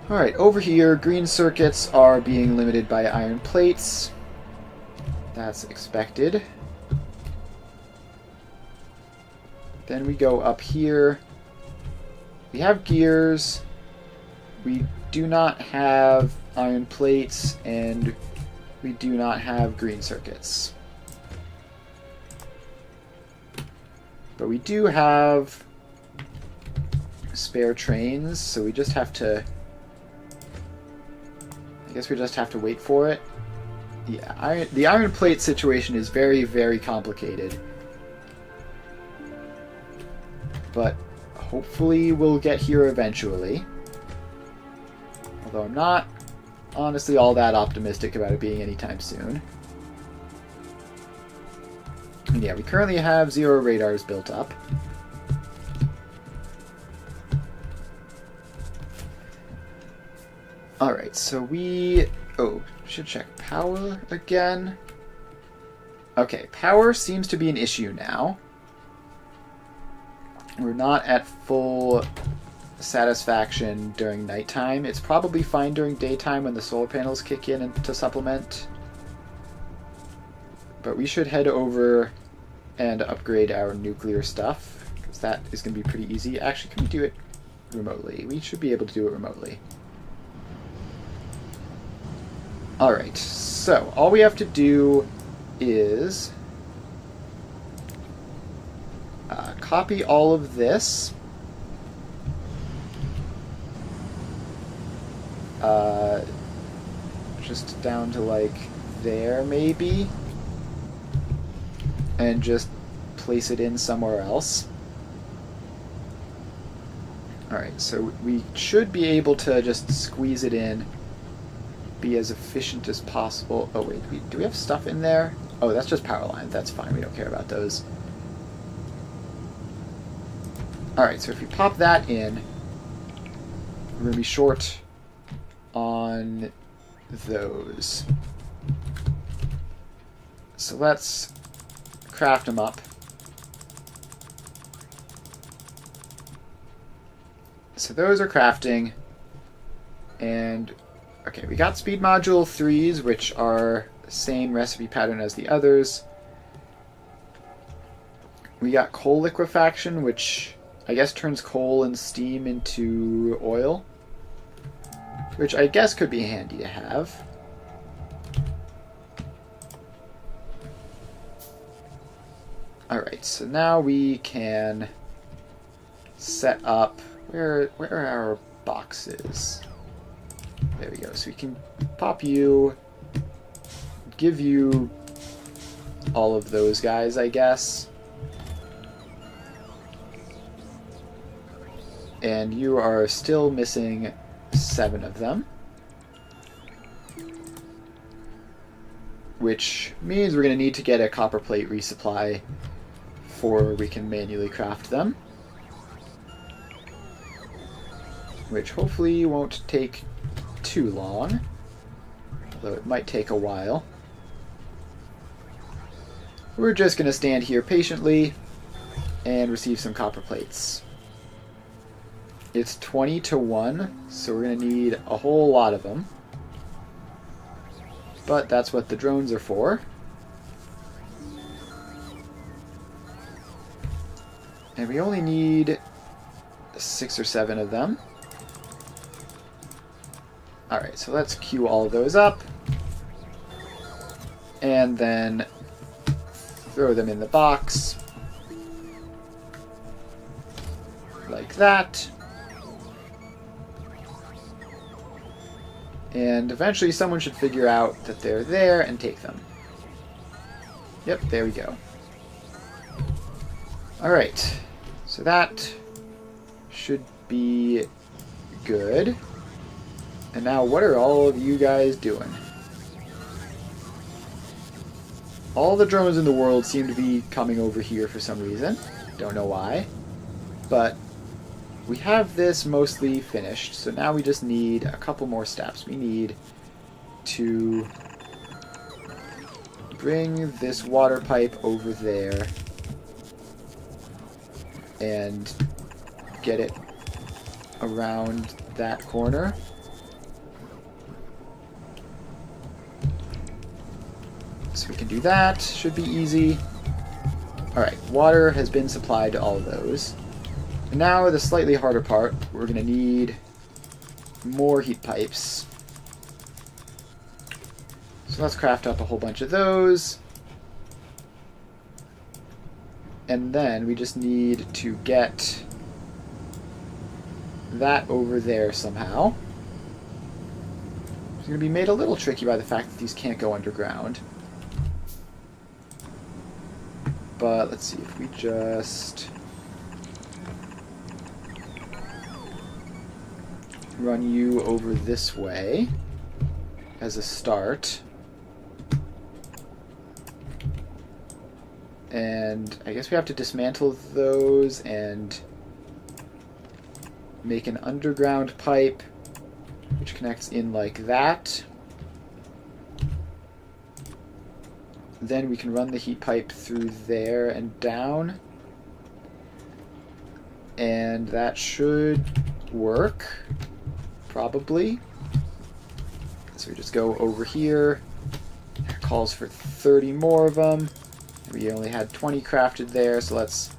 Alright, over here, green circuits are being limited by iron plates. That's expected. Then we go up here. We have gears. We do not have iron plates, and we do not have green circuits. But we do have spare trains, so we just have to... I guess we just have to wait for it. Yeah, the iron plate situation is very, very complicated. But hopefully we'll get here eventually. Although I'm not honestly all that optimistic about it being anytime soon. And yeah, we currently have 0 radars built up. Alright, so we... Oh, should check power again. Okay, power seems to be an issue now. We're not at full satisfaction during nighttime. It's probably fine during daytime when the solar panels kick in and to supplement. But we should head over and upgrade our nuclear stuff, because that is going to be pretty easy. Actually, can we do it remotely? We should be able to do it remotely. Alright, so all we have to do is copy all of this. Just down to like there maybe. And just place it in somewhere else. Alright, so we should be able to just squeeze it in, be as efficient as possible. Oh wait, do we have stuff in there? Oh, that's just power lines. That's fine, we don't care about those. Alright, so if we pop that in, we're going to be short on those. So let's craft them up. So those are crafting. And, okay, we got speed module 3s, which are the same recipe pattern as the others. We got coal liquefaction, which I guess turns coal and steam into oil, which I guess could be handy to have. Alright, so now we can set up... Where are our boxes? There we go. So we can pop you, give you all of those guys, I guess. And you are still missing 7 of them. Which means we're going to need to get a copper plate resupply before we can manually craft them. Which hopefully won't take too long, although it might take a while. We're just going to stand here patiently and receive some copper plates. It's 20 to 1, so we're going to need a whole lot of them. But that's what the drones are for. And we only need 6 or 7 of them. Alright, so let's queue all of those up. And then throw them in the box. Like that. And eventually someone should figure out that they're there and take them. Yep, there we go. Alright, so that should be good. And now what are all of you guys doing? All the drones in the world seem to be coming over here for some reason. Don't know why. But we have this mostly finished, so now we just need a couple more steps. We need to bring this water pipe over there and get it around that corner. So we can do that. Should be easy. Alright, water has been supplied to all of those. And now the slightly harder part, we're going to need more heat pipes. So let's craft up a whole bunch of those. And then we just need to get that over there somehow. It's going to be made a little tricky by the fact that these can't go underground. But let's see if we just run you over this way as a start. And I guess we have to dismantle those and make an underground pipe which connects in like that. Then we can run the heat pipe through there and down. And that should work, probably. So we just go over here. It calls for 30 more of them. We only had 20 crafted there, so let's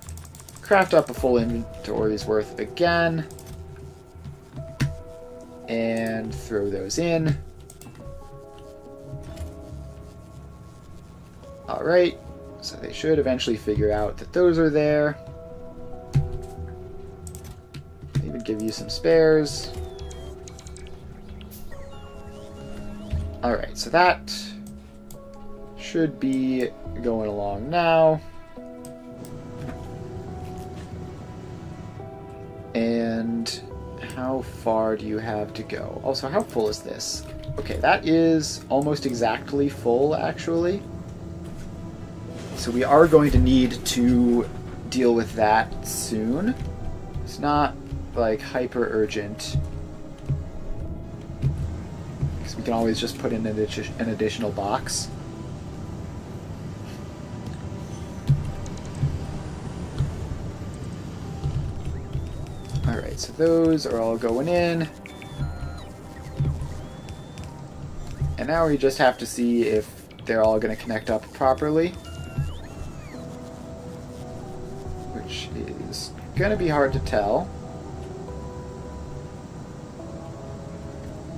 craft up a full inventory's worth again. And throw those in. Alright, so they should eventually figure out that those are there. Even give you some spares. Alright, so that should be going along now. And how far do you have to go? Also, how full is this? Okay, that is almost exactly full, actually. So we are going to need to deal with that soon. It's not, like, hyper urgent. Because we can always just put in an additional box. Alright, so those are all going in. And now we just have to see if they're all going to connect up properly. Which is going to be hard to tell.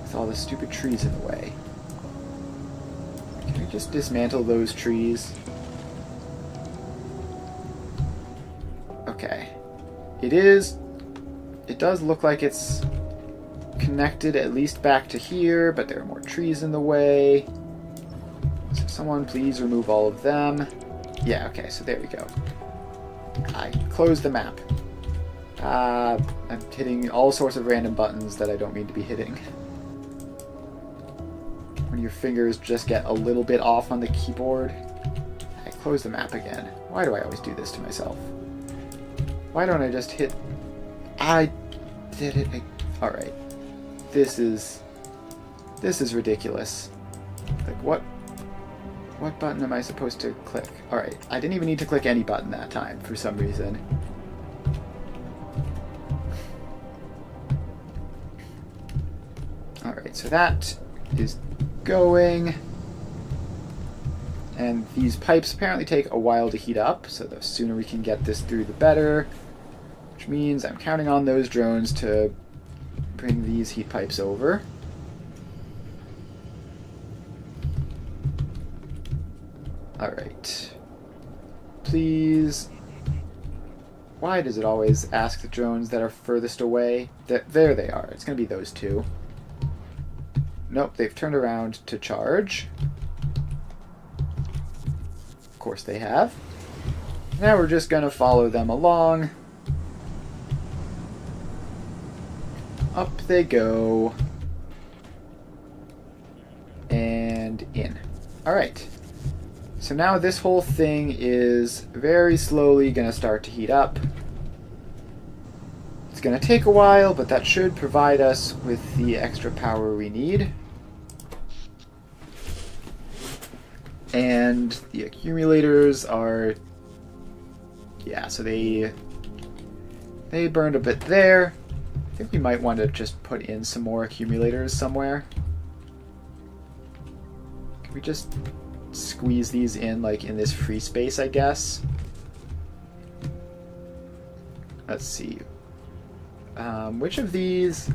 With all the stupid trees in the way. Can we just dismantle those trees? Okay. It does look like it's connected at least back to here, but there are more trees in the way. So someone please remove all of them. Yeah, okay, so there we go. I closed the map. I'm hitting all sorts of random buttons that I don't mean to be hitting. When your fingers just get a little bit off on the keyboard. I close the map again. Why do I always do this to myself? Why don't I just hit... I did it. Alright. This is ridiculous. Like, what button am I supposed to click? Alright, I didn't even need to click any button that time for some reason. Alright, so that is going. And these pipes apparently take a while to heat up, so the sooner we can get this through, the better. Which means I'm counting on those drones to bring these heat pipes over. Alright. Please. Why does it always ask the drones that are furthest away? There they are. It's going to be those two. Nope, they've turned around to charge. Of course they have. Now we're just going to follow them along. Up they go. And in. Alright. So now this whole thing is very slowly going to start to heat up. It's going to take a while, but that should provide us with the extra power we need. And the accumulators are... yeah, so they burned a bit there. I think we might want to just put in some more accumulators somewhere. Can we just squeeze these in, like, in this free space, I guess? Let's see. Which of these...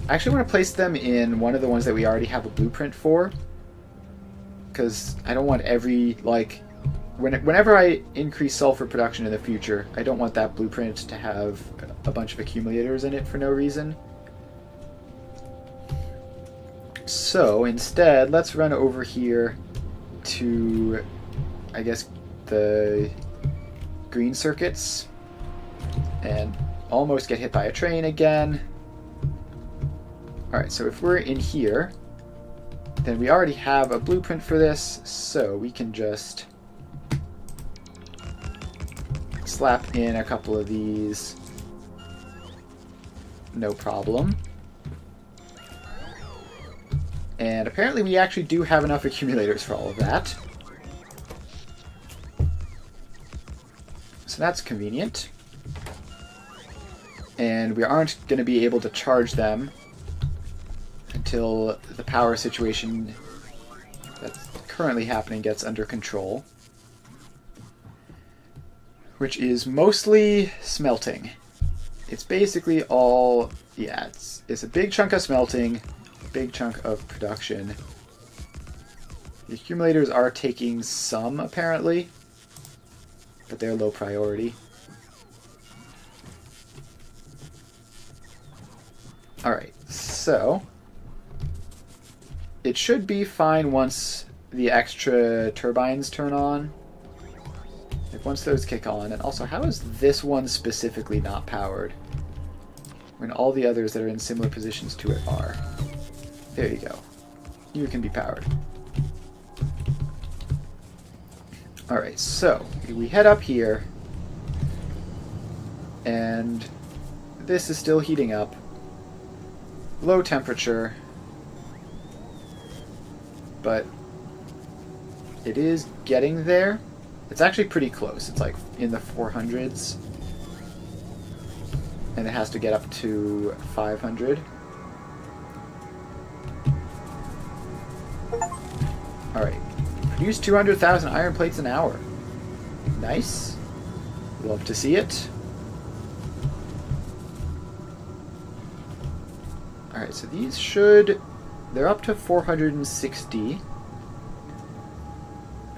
I actually want to place them in one of the ones that we already have a blueprint for. Because I don't want every, like, whenever I increase sulfur production in the future, I don't want that blueprint to have a bunch of accumulators in it for no reason. So instead, let's run over here to, I guess, the green circuits and almost get hit by a train again. Alright, so if we're in here, then we already have a blueprint for this, so we can just slap in a couple of these, no problem. And apparently we actually do have enough accumulators for all of that. So that's convenient. And we aren't going to be able to charge them until the power situation that's currently happening gets under control. Which is mostly smelting. It's basically all... yeah, it's a big chunk of smelting, a big chunk of production. The accumulators are taking some, apparently, but they're low priority. Alright, so it should be fine once the extra turbines turn on. Like once those kick on. And also, how is this one specifically not powered when all the others that are in similar positions to it are? There you go. You can be powered. Alright, so we head up here, and this is still heating up. Low temperature, but it is getting there. It's actually pretty close. It's like in the 400s, and it has to get up to 500. Alright. Produce 200,000 iron plates an hour. Nice. Love to see it. Alright, so these should... they're up to 460.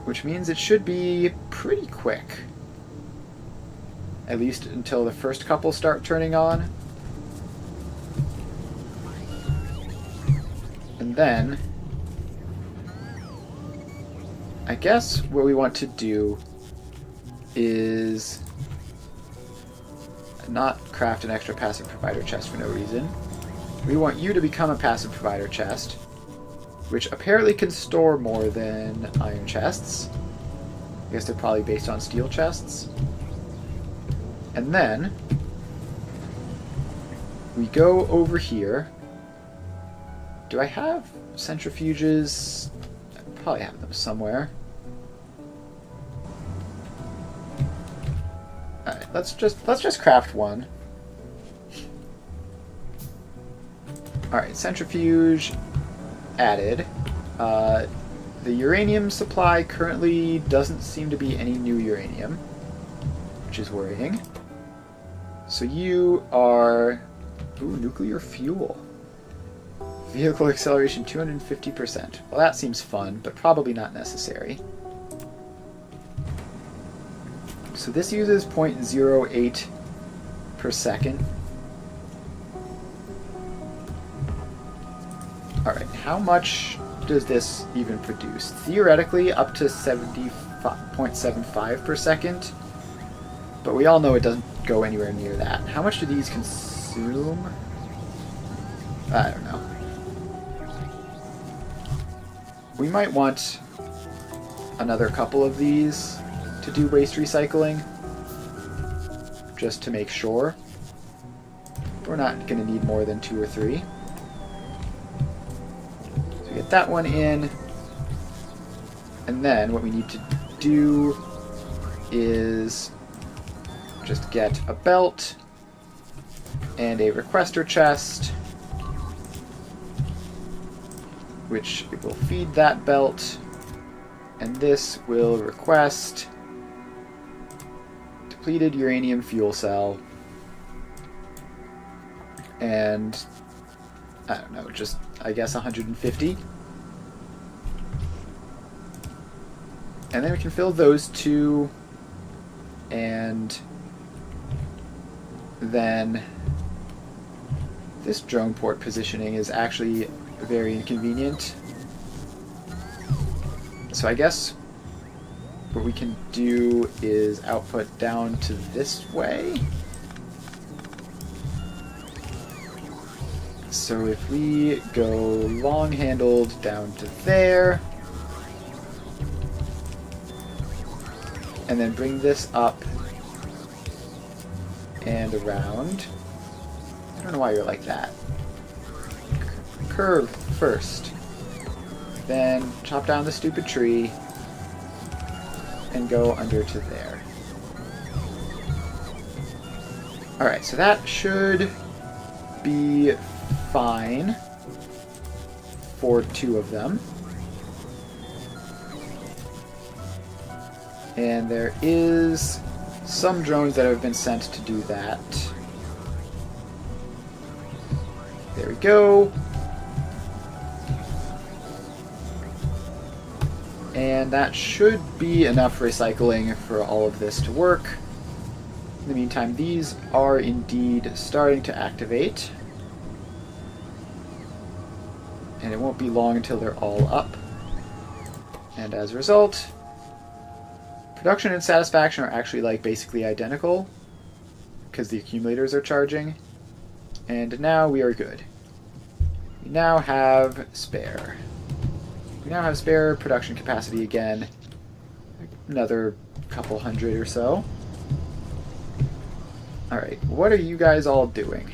Which means it should be pretty quick. At least until the first couple start turning on. And then... I guess what we want to do is not craft an extra passive provider chest for no reason. We want you to become a passive provider chest, which apparently can store more than iron chests. I guess they're probably based on steel chests. And then we go over here. Do I have centrifuges? I probably have them somewhere. Alright, let's just craft one. Alright, centrifuge added. The uranium supply currently doesn't seem to be any new uranium, which is worrying. So you are... ooh, nuclear fuel. Vehicle acceleration 250%. Well, that seems fun, but probably not necessary. So this uses 0.08 per second. Alright, how much does this even produce? Theoretically, up to 70.75 per second. But we all know it doesn't go anywhere near that. How much do these consume? I don't know. We might want another couple of these to do waste recycling, just to make sure. We're not going to need more than 2 or 3. So get that one in, and then what we need to do is just get a belt and a requester chest, which it will feed that belt, and this will request depleted uranium fuel cell, and I don't know, just I guess 150. And then we can fill those two, and then this drone port positioning is actually very inconvenient. So I guess what we can do is output down to this way. So if we go long-handled down to there, and then bring this up and around. I don't know why you're like that. Curve first. Then chop down the stupid tree and go under to there. Alright, so that should be fine for two of them. And there is some drones that have been sent to do that. There we go. And that should be enough recycling for all of this to work. In the meantime, these are indeed starting to activate. And it won't be long until they're all up. And as a result, production and satisfaction are actually like basically identical because the accumulators are charging. And now we are good. We now have spare. We now have spare production capacity again. Another couple hundred or so. Alright, what are you guys all doing?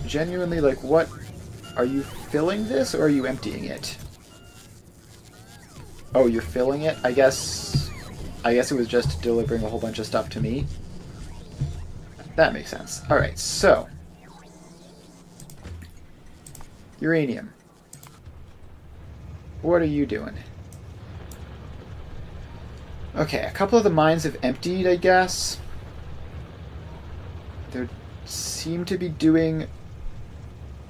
Genuinely, like, what? Are you filling this or are you emptying it? Oh, you're filling it? I guess it was just delivering a whole bunch of stuff to me. That makes sense. Alright, so. Uranium. What are you doing? Okay, a couple of the mines have emptied, I guess. They seem to be doing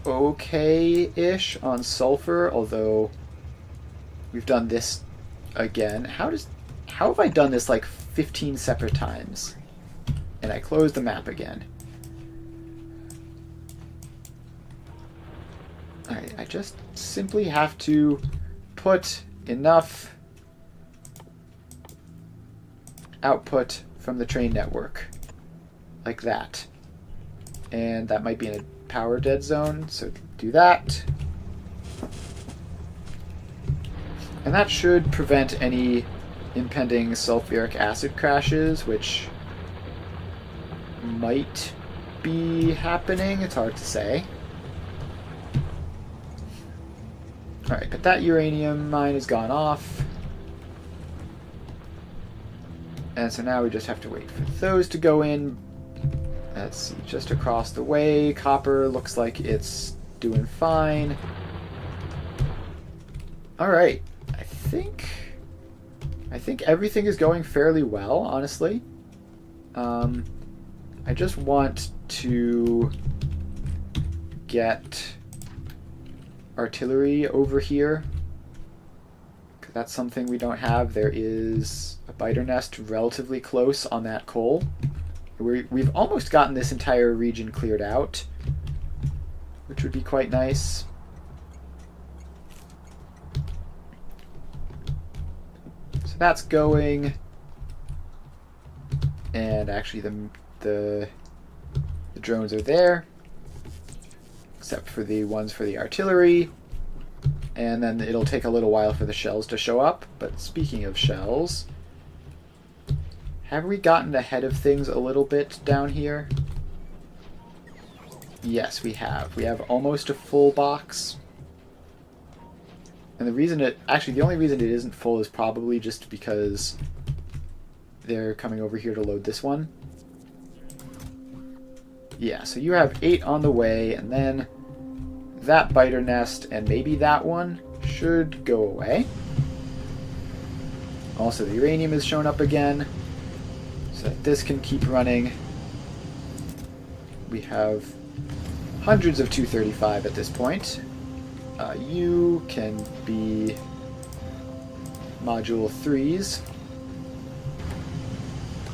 okay-ish on sulfur, although we've done this again. How have I done this like 15 separate times? And I closed the map again. Alright, I just simply have to put enough output from the train network. Like that. And that might be in a power dead zone, so do that. And that should prevent any impending sulfuric acid crashes, which might be happening. It's hard to say. Alright, but that uranium mine has gone off. And so now we just have to wait for those to go in. Let's see, just across the way, copper looks like it's doing fine. Alright, I think everything is going fairly well, honestly. I just want to get artillery over here. That's something we don't have. There is a biter nest relatively close on that coal. We've almost gotten this entire region cleared out, which would be quite nice. So that's going, and actually the drones are there, except for the ones for the artillery. And then it'll take a little while for the shells to show up. But speaking of shells, have we gotten ahead of things a little bit down here? Yes, we have. We have almost a full box. And the only reason it isn't full is probably just because they're coming over here to load this one. Yeah, so you have 8 on the way, and then that biter nest and maybe that one should go away. Also, the uranium has shown up again, so that this can keep running. We have hundreds of 235 at this point. You can be module 3s.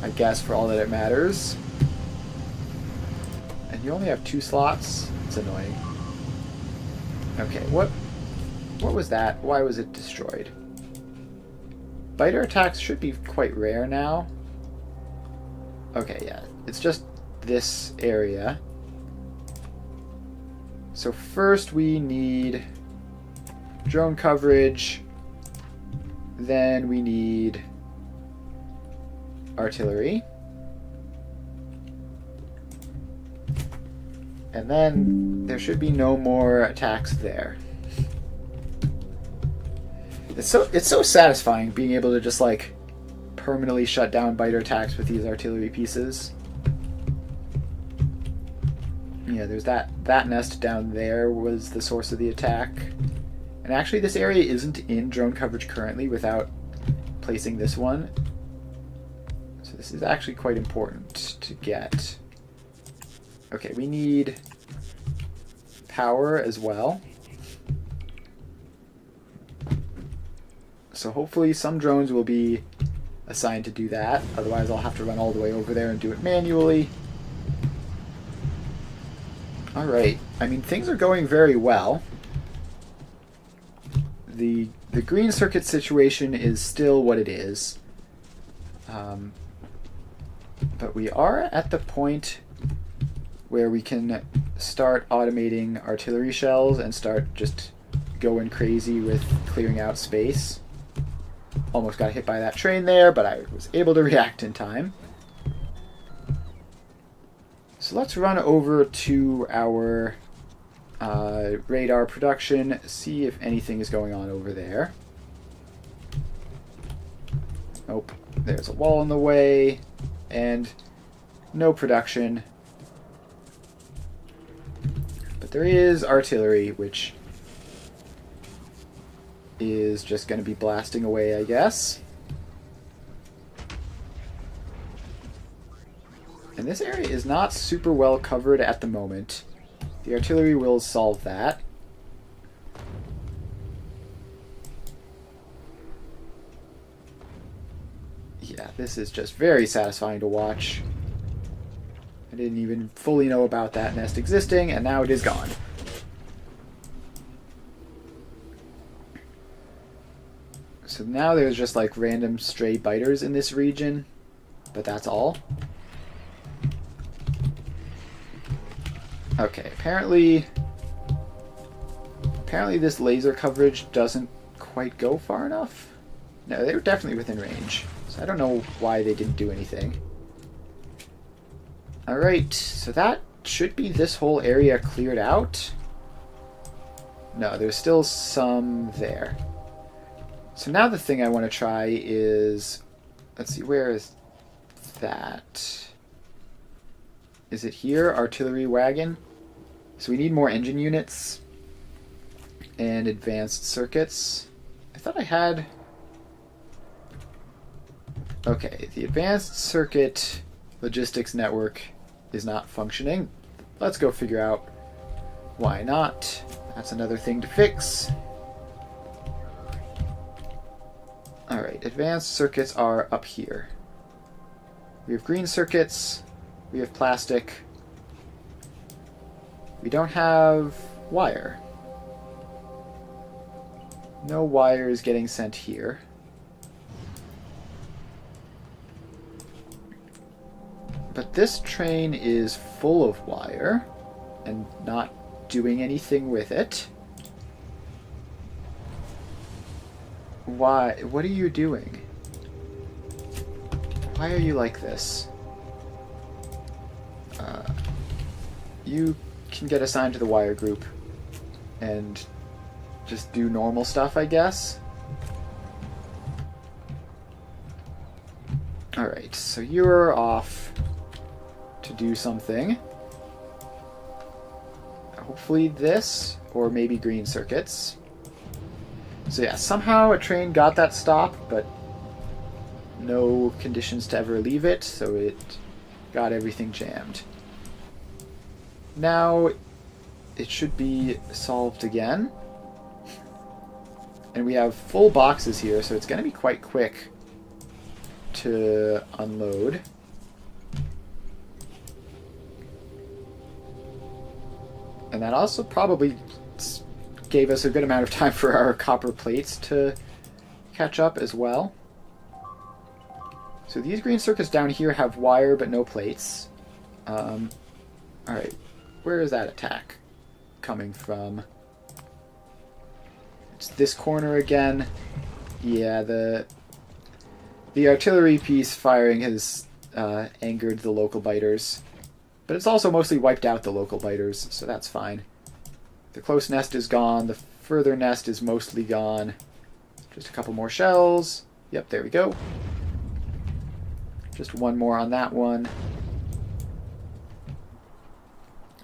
I guess for all that it matters. And you only have 2 slots? It's annoying. Okay, what was that? Why was it destroyed? Biter attacks should be quite rare now. Okay, yeah. It's just this area. So first we need drone coverage. Then we need artillery. And then there should be no more attacks there. It's so satisfying being able to just like permanently shut down biter attacks with these artillery pieces. Yeah, there's that nest down there was the source of the attack. And actually this area isn't in drone coverage currently without placing this one. So this is actually quite important to get. Okay, we need power as well. So hopefully some drones will be assigned to do that. Otherwise I'll have to run all the way over there and do it manually. Alright, I mean things are going very well. The green circuit situation is still what it is. But we are at the point where we can start automating artillery shells and start just going crazy with clearing out space. Almost got hit by that train there, but I was able to react in time. So let's run over to our radar production, see if anything is going on over there. Nope, there's a wall in the way, and no production. But there is artillery, which is just going to be blasting away, I guess. And this area is not super well covered at the moment. The artillery will solve that. Yeah, this is just very satisfying to watch. I didn't even fully know about that nest existing, and now it is gone. So now there's just like random stray biters in this region, but that's all. Okay, apparently this laser coverage doesn't quite go far enough. No, they were definitely within range, so I don't know why they didn't do anything. Alright, so that should be this whole area cleared out. No, there's still some there. So now the thing I want to try is, let's see, where is that? Is it here? Artillery wagon? So we need more engine units and advanced circuits. I thought I had... Okay, the advanced circuit logistics network is not functioning. Let's go figure out why not. That's another thing to fix. Alright, advanced circuits are up here. We have green circuits, we have plastic. We don't have wire. No wire is getting sent here. But this train is full of wire and not doing anything with it. Why? What are you doing? Why are you like this? You can get assigned to the wire group and just do normal stuff, I guess. Alright, so you're off to do something. Hopefully this, or maybe green circuits. So yeah, somehow a train got that stop, but no conditions to ever leave it, so it got everything jammed. Now it should be solved again. And we have full boxes here, so it's going to be quite quick to unload. And that also probably gave us a good amount of time for our copper plates to catch up as well. So these green circuits down here have wire but no plates. Alright, where is that attack coming from? It's this corner again. Yeah, the artillery piece firing has angered the local biters. But it's also mostly wiped out the local biters, so that's fine. The close nest is gone. The further nest is mostly gone. Just a couple more shells. Yep, there we go. Just one more on that one.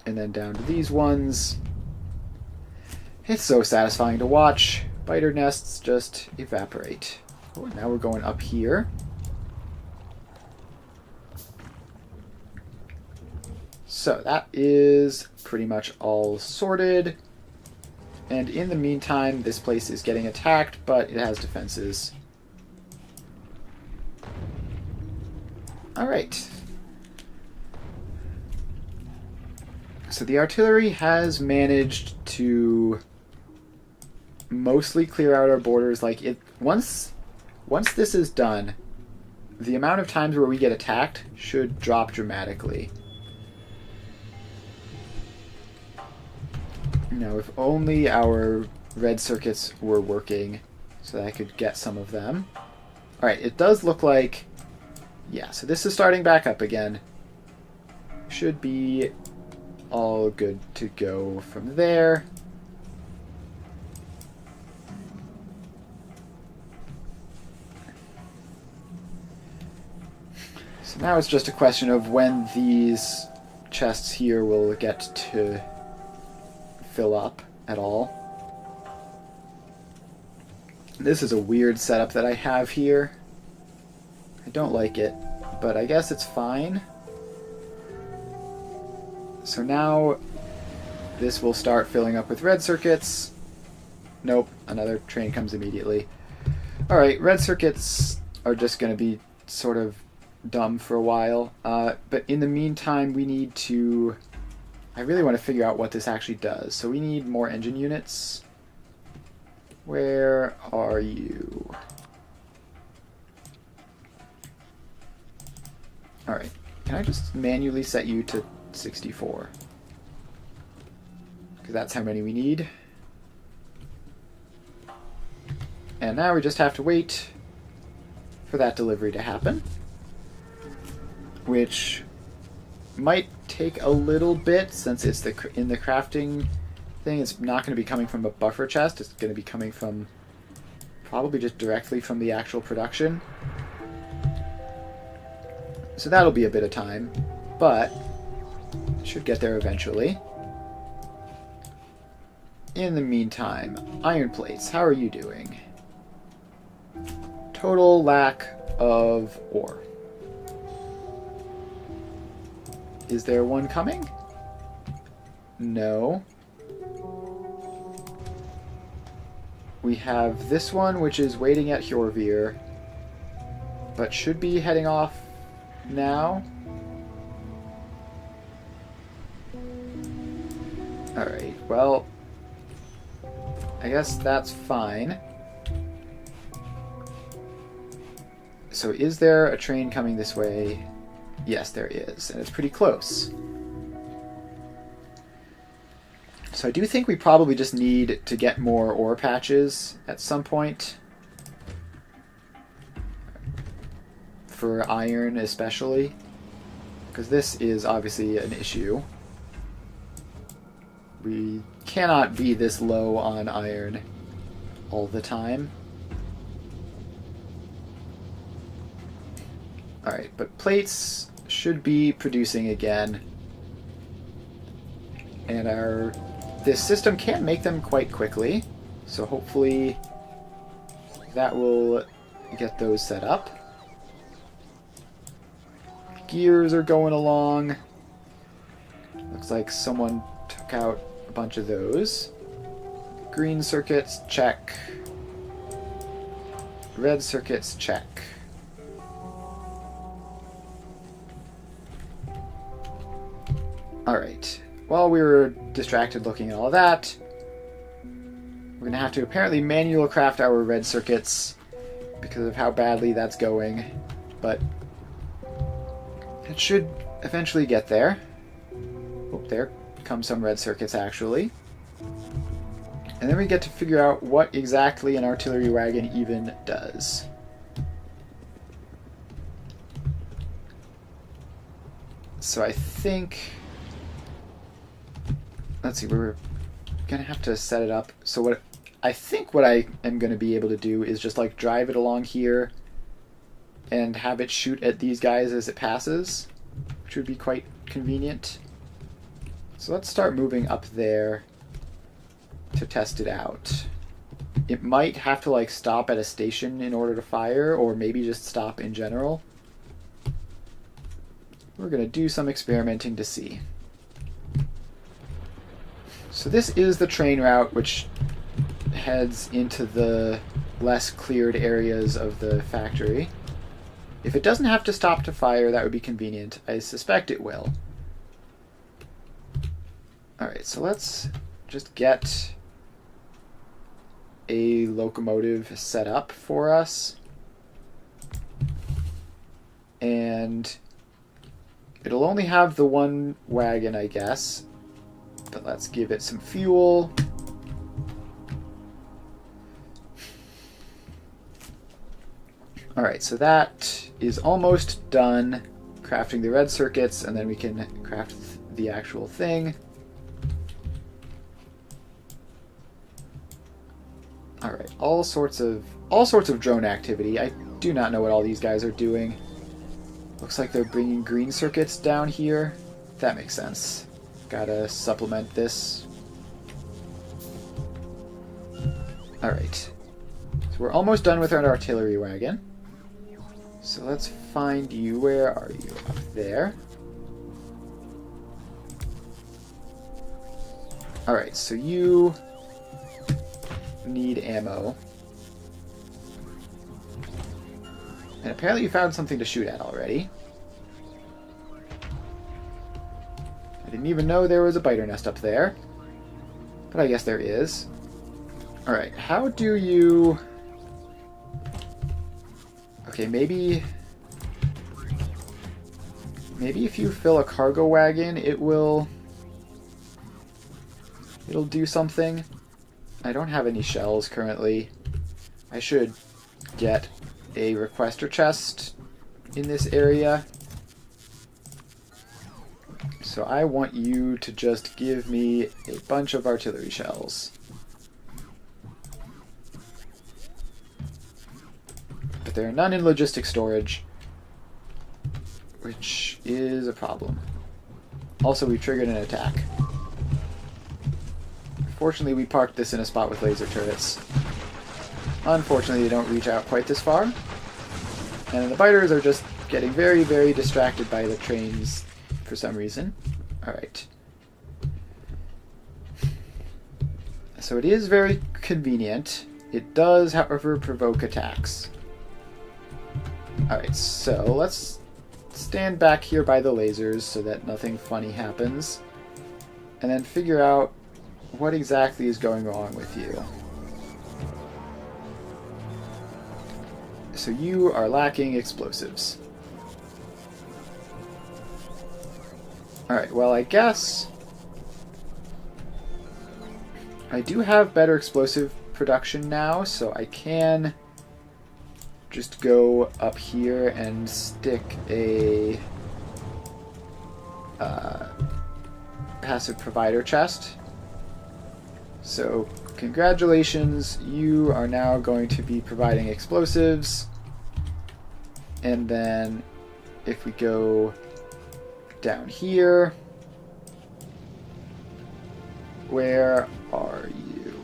And then down to these ones. It's so satisfying to watch. Biter nests just evaporate. Oh, now we're going up here. So that is pretty much all sorted. And in the meantime, this place is getting attacked, but it has defenses. Alright. So the artillery has managed to mostly clear out our borders. Like it once this is done, the amount of times where we get attacked should drop dramatically. Now, if only our red circuits were working so that I could get some of them. Alright, it does look like... Yeah, so this is starting back up again. Should be all good to go from there. So now it's just a question of when these chests here will get to fill up at all. This is a weird setup that I have here. I don't like it, but I guess it's fine. So now this will start filling up with red circuits. Nope, another train comes immediately. Alright, red circuits are just going to be sort of dumb for a while. But in the meantime, we need to... I really want to figure out what this actually does. So we need more engine units. Where are you? Alright, can I just manually set you to 64? Because that's how many we need. And now we just have to wait for that delivery to happen. Which might take a little bit, since it's in the crafting thing. It's not going to be coming from a buffer chest. It's going to be coming from probably just directly from the actual production. So that'll be a bit of time, but should get there eventually. In the meantime, iron plates, how are you doing? Total lack of ore. Is there one coming? No. We have this one, which is waiting at Hjorvir, but should be heading off now. Alright, well, I guess that's fine. So is there a train coming this way? Yes, there is, and it's pretty close. So I do think we probably just need to get more ore patches at some point. For iron especially. Because this is obviously an issue. We cannot be this low on iron all the time. Alright, but plates should be producing again. And this system can make them quite quickly, so hopefully that will get those set up. Gears are going along. Looks like someone took out a bunch of those. Green circuits, check. red circuits, check. Alright. While we were distracted looking at all that, we're going to have to apparently manual craft our red circuits because of how badly that's going. But it should eventually get there. Oh, there come some red circuits, actually. And then we get to figure out what exactly an artillery wagon even does. So I think... Let's see, we're going to have to set it up. So what I think what I am going to be able to do is just like drive it along here and have it shoot at these guys as it passes, which would be quite convenient. So let's start moving up there to test it out. It might have to like stop at a station in order to fire, or maybe just stop in general. We're going to do some experimenting to see. So this is the train route which heads into the less cleared areas of the factory. If it doesn't have to stop to fire, that would be convenient. I suspect it will. Alright, so let's just get a locomotive set up for us. And it'll only have the one wagon, I guess. But let's give it some fuel. Alright, so that is almost done crafting the red circuits, and then we can craft the actual thing. Alright, all sorts of drone activity. I do not know what all these guys are doing. Looks like they're bringing green circuits down here. That makes sense. Gotta supplement this. Alright. So we're almost done with our artillery wagon. So let's find you. Where are you? Up there. Alright, so you need ammo. And apparently you found something to shoot at already. I didn't even know there was a biter nest up there. But I guess there is. Alright, how do you... Okay, maybe if you fill a cargo wagon, it'll do something. I don't have any shells currently. I should get a requester chest in this area. So I want you to just give me a bunch of artillery shells. But there are none in logistic storage, which is a problem. Also, we triggered an attack. Fortunately, we parked this in a spot with laser turrets. Unfortunately, they don't reach out quite this far. And the biters are just getting very, very distracted by the trains for some reason. Alright. So it is very convenient. It does, however, provoke attacks. Alright, so let's stand back here by the lasers so that nothing funny happens. And then figure out what exactly is going wrong with you. So you are lacking explosives. Alright, well I guess I do have better explosive production now, so I can just go up here and stick a passive provider chest. So congratulations, you are now going to be providing explosives. And then if we go down here, where are you?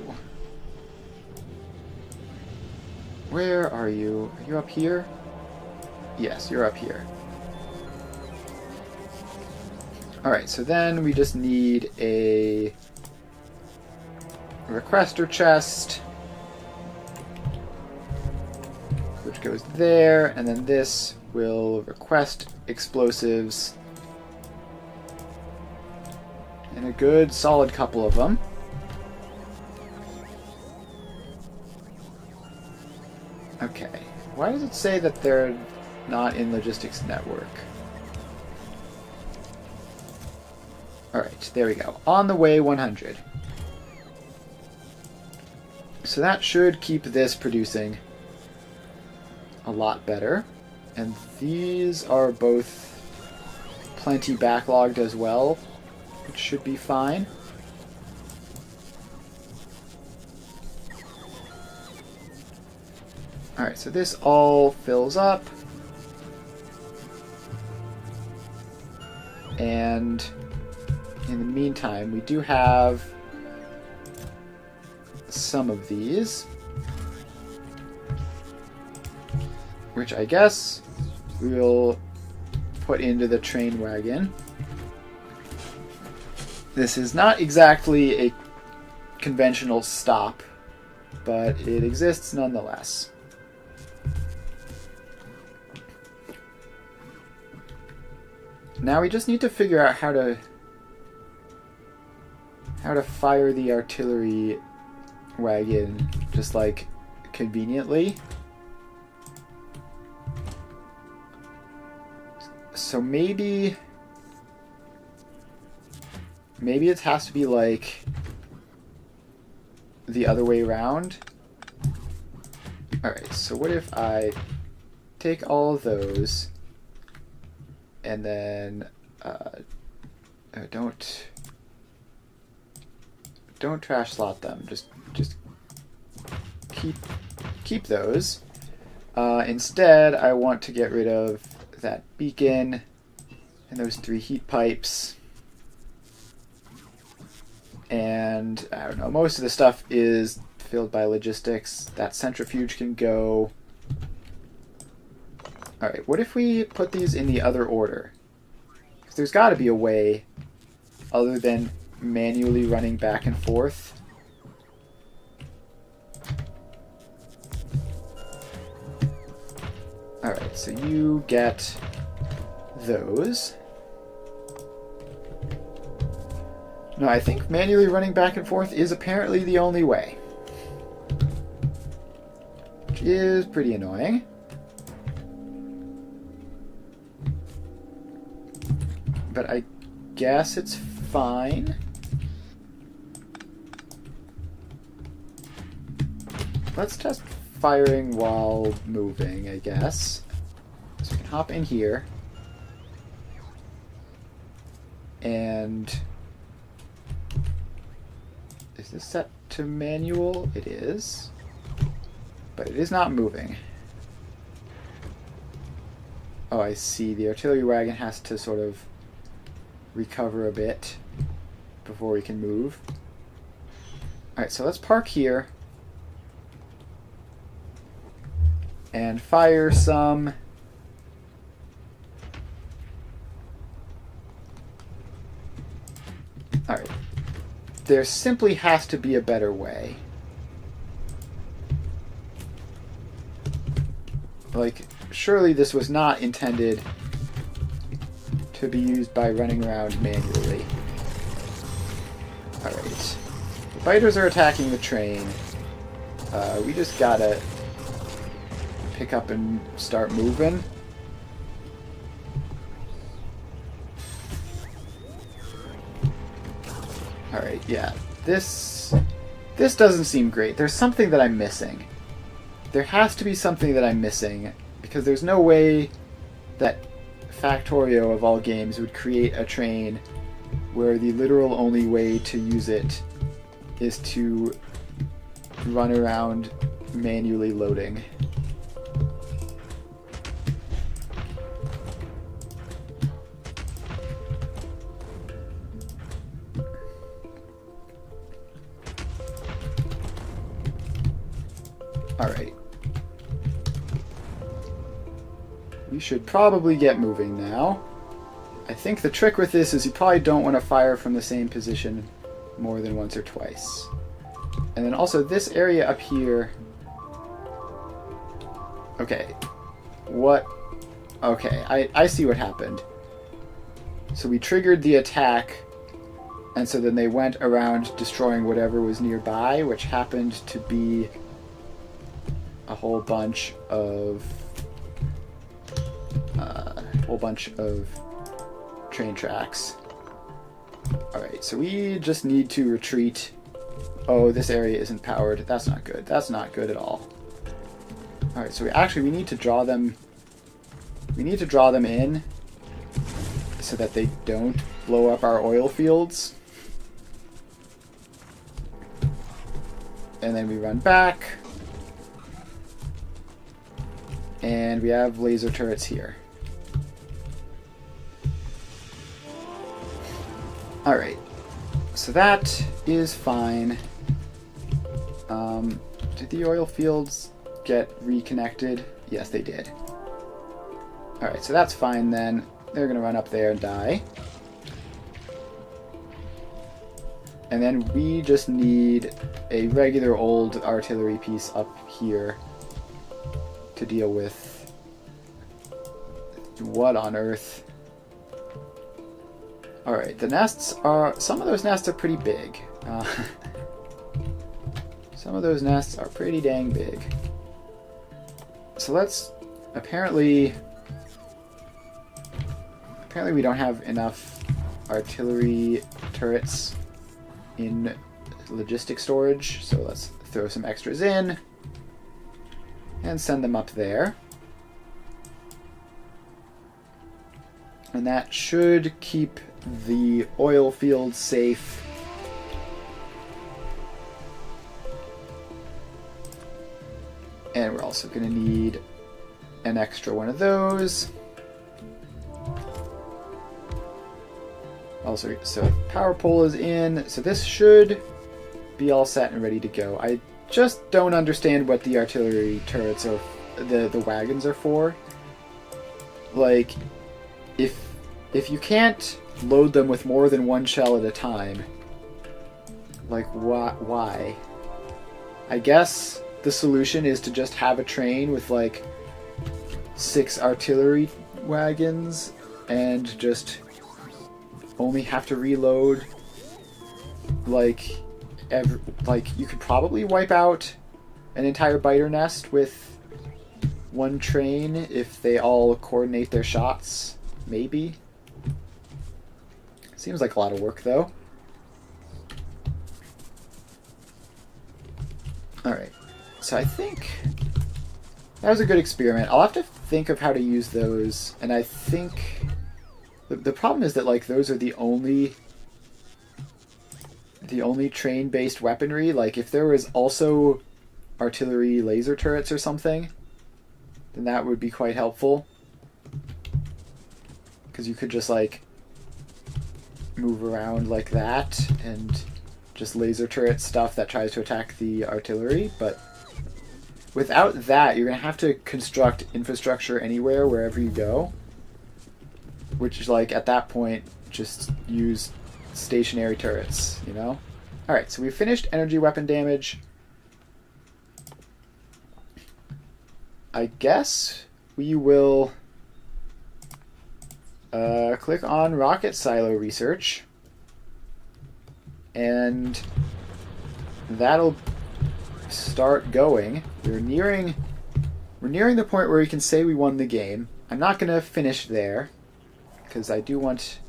Where are you? Are you up here? Yes, you're up here. Alright, so then we just need a requester chest. which goes there, and then this will request explosives. And a good solid couple of them. Okay. Why does it say that they're not in logistics network? Alright, there we go. On the way 100. So that should keep this producing a lot better. And these are both plenty backlogged as well, which should be fine. Alright, so this all fills up. And in the meantime, we do have some of these, which I guess we'll put into the train wagon. This is not exactly a conventional stop, but it exists nonetheless. Now we just need to figure out how to fire the artillery wagon just like conveniently. So maybe it has to be like the other way around. Alright, so what if I take all of those and then don't trash slot them. Just keep those. Instead, I want to get rid of that beacon and those 3 heat pipes. And I don't know, most of the stuff is filled by logistics. That centrifuge can go. Alright, what if we put these in the other order? Because there's got to be a way other than manually running back and forth. Alright, so you get those. No, I think manually running back and forth is apparently the only way. Which is pretty annoying. But I guess it's fine. Let's test firing while moving, I guess. So we can hop in here. And is this set to manual? It is. But it is not moving. Oh, I see. The artillery wagon has to sort of recover a bit before we can move. Alright, so let's park here and fire some Alright. There simply has to be a better way. Like, surely this was not intended to be used by running around manually. Alright. The biters are attacking the train. We just gotta pick up and start moving. Alright, yeah. This doesn't seem great. There's something that I'm missing. There has to be something that I'm missing, because there's no way that Factorio, of all games, would create a train where the literal only way to use it is to run around manually loading. Alright. We should probably get moving now. I think the trick with this is you probably don't want to fire from the same position more than once or twice. And then also this area up here Okay. What? Okay, I see what happened. So we triggered the attack, and so then they went around destroying whatever was nearby, which happened to be a whole bunch of train tracks. Alright, so we just need to retreat. Oh, this area isn't powered. That's not good. That's not good at all. Alright, so we need to draw them. We need to draw them in so that they don't blow up our oil fields. And then we run back. And we have laser turrets here. Alright, so that is fine. Did the oil fields get reconnected? Yes, they did. Alright, so that's fine then. They're going to run up there and die. And then we just need a regular old artillery piece up here to deal with. What on earth? Alright, the nests are... Some of those nests are pretty big. Some of those nests are pretty dang big. So let's... Apparently we don't have enough artillery turrets in logistic storage, so let's throw some extras in and send them up there. And that should keep the oil field safe. And we're also going to need an extra one of those. Also, so power pole is in, so this should be all set and ready to go. I just don't understand what the artillery turrets are, the wagons are for. Like, if you can't load them with more than one shell at a time, like, why? I guess the solution is to just have a train with, like, 6 artillery wagons and just only have to reload, like, you could probably wipe out an entire biter nest with one train if they all coordinate their shots, maybe. Seems like a lot of work, though. Alright, so I think that was a good experiment. I'll have to think of how to use those, and I think the problem is that, like, those are the only train-based weaponry. Like, if there was also artillery laser turrets or something, then that would be quite helpful. Because you could just, like, move around like that and just laser turret stuff that tries to attack the artillery. But without that, you're going to have to construct infrastructure anywhere, wherever you go. Which is, like, at that point, just use stationary turrets, you know? Alright, so we've finished energy weapon damage. I guess we will click on rocket silo research, and that'll start going. We're nearing the point where we can say we won the game. I'm not going to finish there, because I do want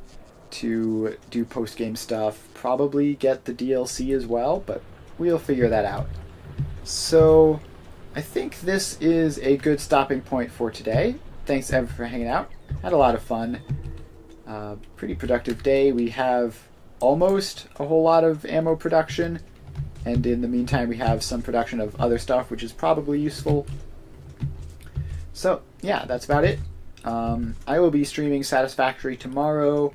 to do post-game stuff, probably get the DLC as well, but we'll figure that out. So I think this is a good stopping point for today. Thanks everyone for hanging out. Had a lot of fun. Pretty productive day. We have almost a whole lot of ammo production, and in the meantime we have some production of other stuff, which is probably useful. So yeah, that's about it. I will be streaming Satisfactory tomorrow,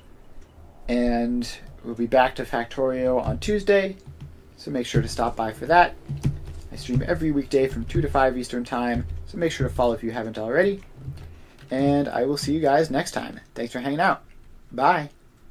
and we'll be back to Factorio on Tuesday, so make sure to stop by for that. I stream every weekday from 2 to 5 Eastern Time, so make sure to follow if you haven't already. And I will see you guys next time. Thanks for hanging out. Bye.